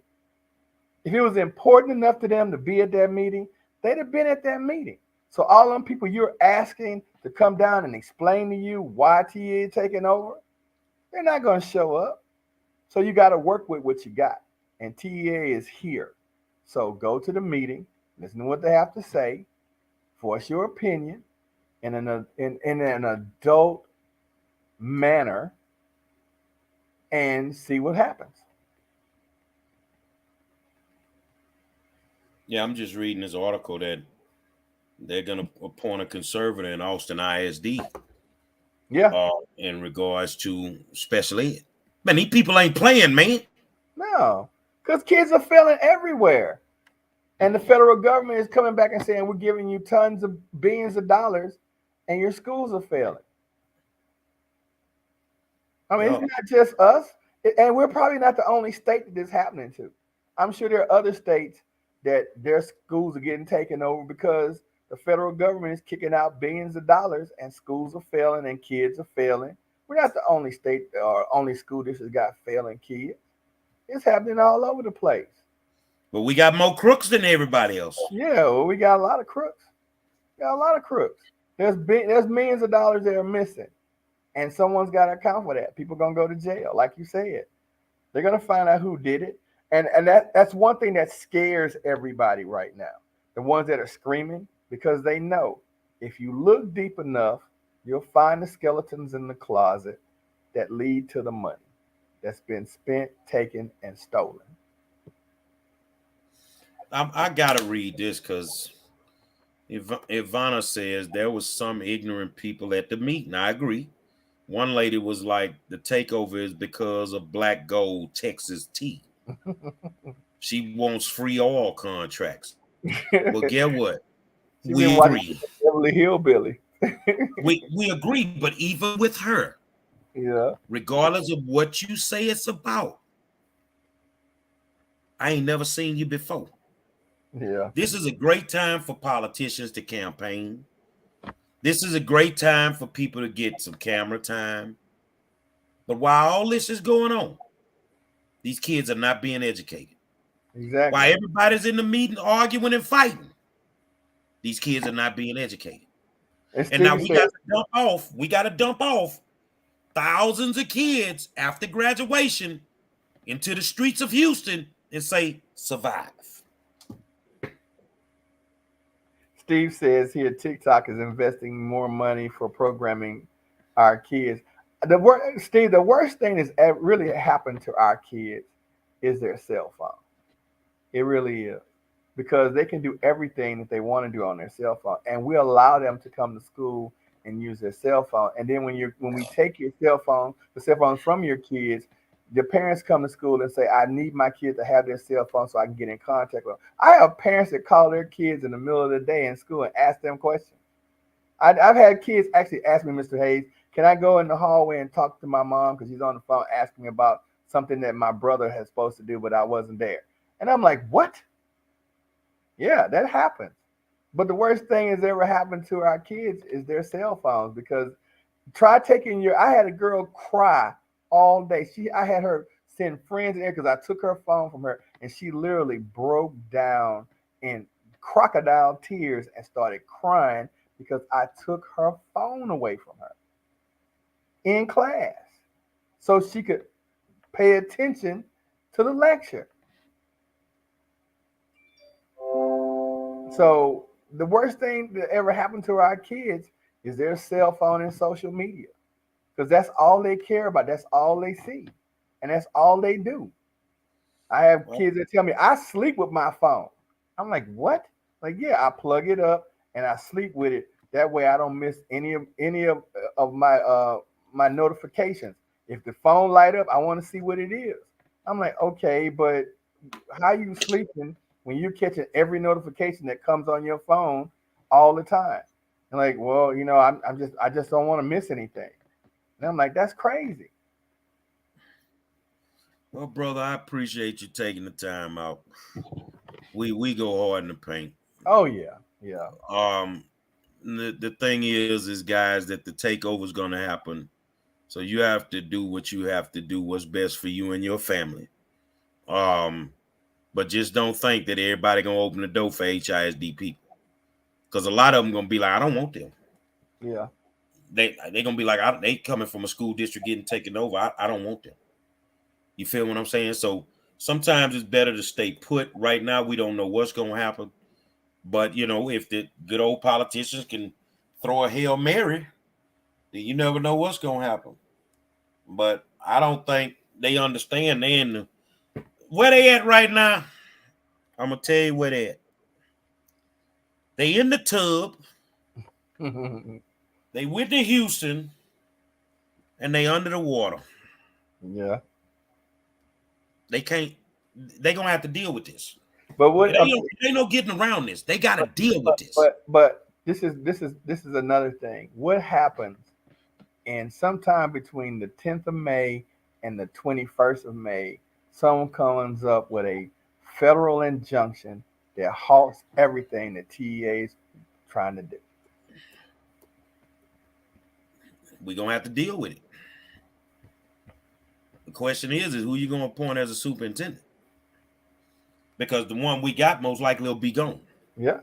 If it was important enough to them to be at that meeting, they'd have been at that meeting. So all them people you're asking to come down and explain to you why TA is taking over, they're not going to show up. So you got to work with what you got. And TEA is here. So go to the meeting, listen to what they have to say, voice your opinion in an adult manner, and see what happens. Yeah, I'm just reading this article that they're gonna appoint a conservator in Austin ISD Yeah, in regards to special ed. Man, these people ain't playing, man. no, because kids are failing everywhere. And the federal government is coming back and saying, we're giving you tons of billions of dollars and your schools are failing. I mean, it's Yeah. not just us, and we're probably not the only state that this is happening to. I'm sure there are other states that their schools are getting taken over because the federal government is kicking out billions of dollars and schools are failing and kids are failing. We're not the only state or only school district got failing kids. It's happening all over the place. But we got more crooks than everybody else. Yeah, well, we got a lot of crooks. We got a lot of crooks. There's millions of dollars that are missing, and someone's got to account for that. People gonna go to jail, like you said. They're gonna find out who did it, and that's one thing that scares everybody right now. The ones that are screaming because they know if you look deep enough, you'll find the skeletons in the closet that lead to the money that's been spent, taken, and stolen. I gotta read this because Ivana says there was some ignorant people at the meeting. I agree. One lady was like, the takeover is because of Black Gold Texas tea. She wants free oil contracts. Well, get what? She been We watching agree. Beverly Hillbilly. We agree, but even with her, Yeah, regardless of what you say it's about, I ain't never seen you before. yeah, This is a great time for politicians to campaign. This is a great time for people to get some camera time. But while all this is going on, these kids are not being educated. exactly. While everybody's in the meeting arguing and fighting, these kids are not being educated. And And now Steve we got says, to dump off. We got to dump off thousands of kids after graduation into the streets of Houston and say, survive. Steve says here TikTok is investing more money for programming our kids. Steve, the worst thing that's really happened to our kids is their cell phone. It really is because they can do everything that they want to do on their cell phone, and we allow them to come to school and use their cell phone. And then when we take your cell phone, the cell phones from your kids, the parents come to school and say, "I need my kids to have their cell phone so I can get in contact with them." I have parents that call their kids in the middle of the day in school and ask them questions. I've had kids actually ask me, Mr. Hayes, can I go in the hallway and talk to my mom because she's on the phone asking me about something that my brother has supposed to do, but I wasn't there. And I'm like, what? Yeah, that happens. But the worst thing that's ever happened to our kids is their cell phones because try taking your. I had a girl cry all day. I had her send friends in there because I took her phone from her, and she literally broke down in crocodile tears and started crying because I took her phone away from her in class so she could pay attention to the lecture. So the worst thing that ever happened to our kids is their cell phone and social media because that's all they care about. That's all they see, and that's all they do. I have Well, kids that tell me I sleep with my phone. I'm like, what? Like, yeah, I plug it up and I sleep with it. That way, I don't miss any of my notifications. If the phone light up, I want to see what it is. I'm like, okay, but how you sleeping when you're catching every notification that comes on your phone all the time? And like, well, I just don't want to miss anything. And I'm like, that's crazy. well, brother, I appreciate you taking the time out. We go hard in the paint. Oh yeah, yeah, Um, the thing is guys, that the takeover is gonna happen. So you have to do what you have to do, what's best for you and your family. Um, but just don't think that everybody gonna open the door for HISD people. Because a lot of them gonna be like, I don't want them. yeah. They gonna be like, they coming from a school district getting taken over. I don't want them. You feel what I'm saying? So sometimes it's better to stay put. Right now, we don't know what's gonna happen. But if the good old politicians can throw a Hail Mary, then you never know what's gonna happen. But I don't think they understand where they at right now. I'm gonna tell you where they at. They in the tub. They went to Houston, and they under the water. Yeah. They can't. They gonna have to deal with this. But It what? ain't Okay, no, it ain't no getting around this. They got to but deal with but this. but this is another thing. What happens in sometime between the 10th of May and the 21st of May? Someone comes up with a federal injunction that halts everything that TEA is trying to do. We gonna have to deal with it. The question is who you gonna appoint as a superintendent? Because the one we got most likely will be gone. Yeah,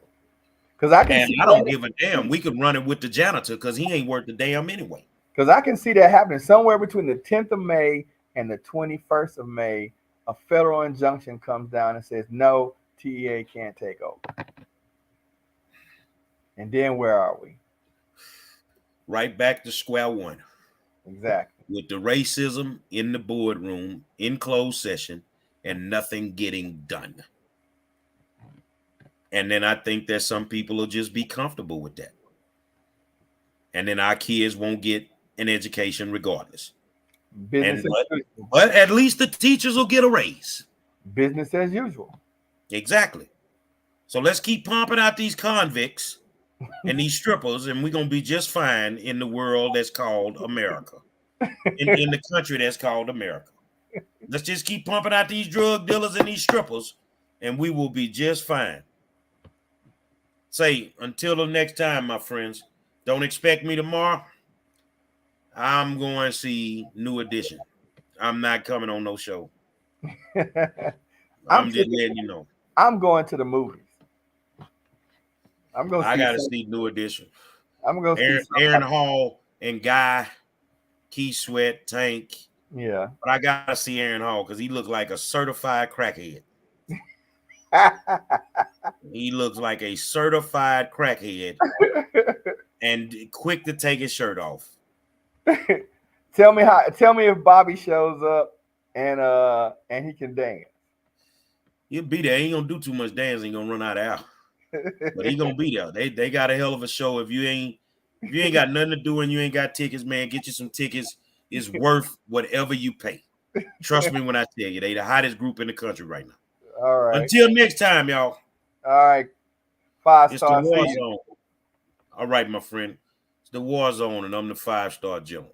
because I can And see I don't give a that. damn. We could run it with the janitor because he ain't worth the damn anyway. Because I can see that happening somewhere between the 10th of May and the 21st of May. A federal injunction comes down and says, no, TEA can't take over. And then where are we? Right back to square one Exactly. with the racism in the boardroom in closed session and nothing getting done. And then I think that some people will just be comfortable with that. And then our kids won't get an education regardless. Business And as but usual. but at least the teachers will get a raise. Business as usual. Exactly. So let's keep pumping out these convicts and these strippers, and we're gonna be just fine in the world that's called America. In the country that's called America. Let's just keep pumping out these drug dealers and these strippers, and we will be just fine. Say, until the next time, my friends, don't expect me tomorrow. I'm going to see New Edition. I'm not coming on no show. I'm I'm just taking. letting you know. I'm going to the movies. I'm gonna I see got to some. see New Edition. I'm gonna see Aaron somebody. Hall and Guy, Key Sweat, Tank. Yeah. But I got to see Aaron Hall because he looks like a certified crackhead. He looks like a certified crackhead and quick to take his shirt off. Tell me if Bobby shows up and he can dance. He'll be there. He ain't gonna do too much dancing. He gonna run out of air, but he gonna be there. They got a hell of a show. If you ain't got nothing to do and you ain't got tickets, man, get you some tickets. It's worth whatever you pay. Trust me when I tell you, they the hottest group in the country right now. All right. Until next time, y'all. All right. Five It's the star. See War you. Zone. All right, my friend. It's the War Zone, and I'm the 5-star general.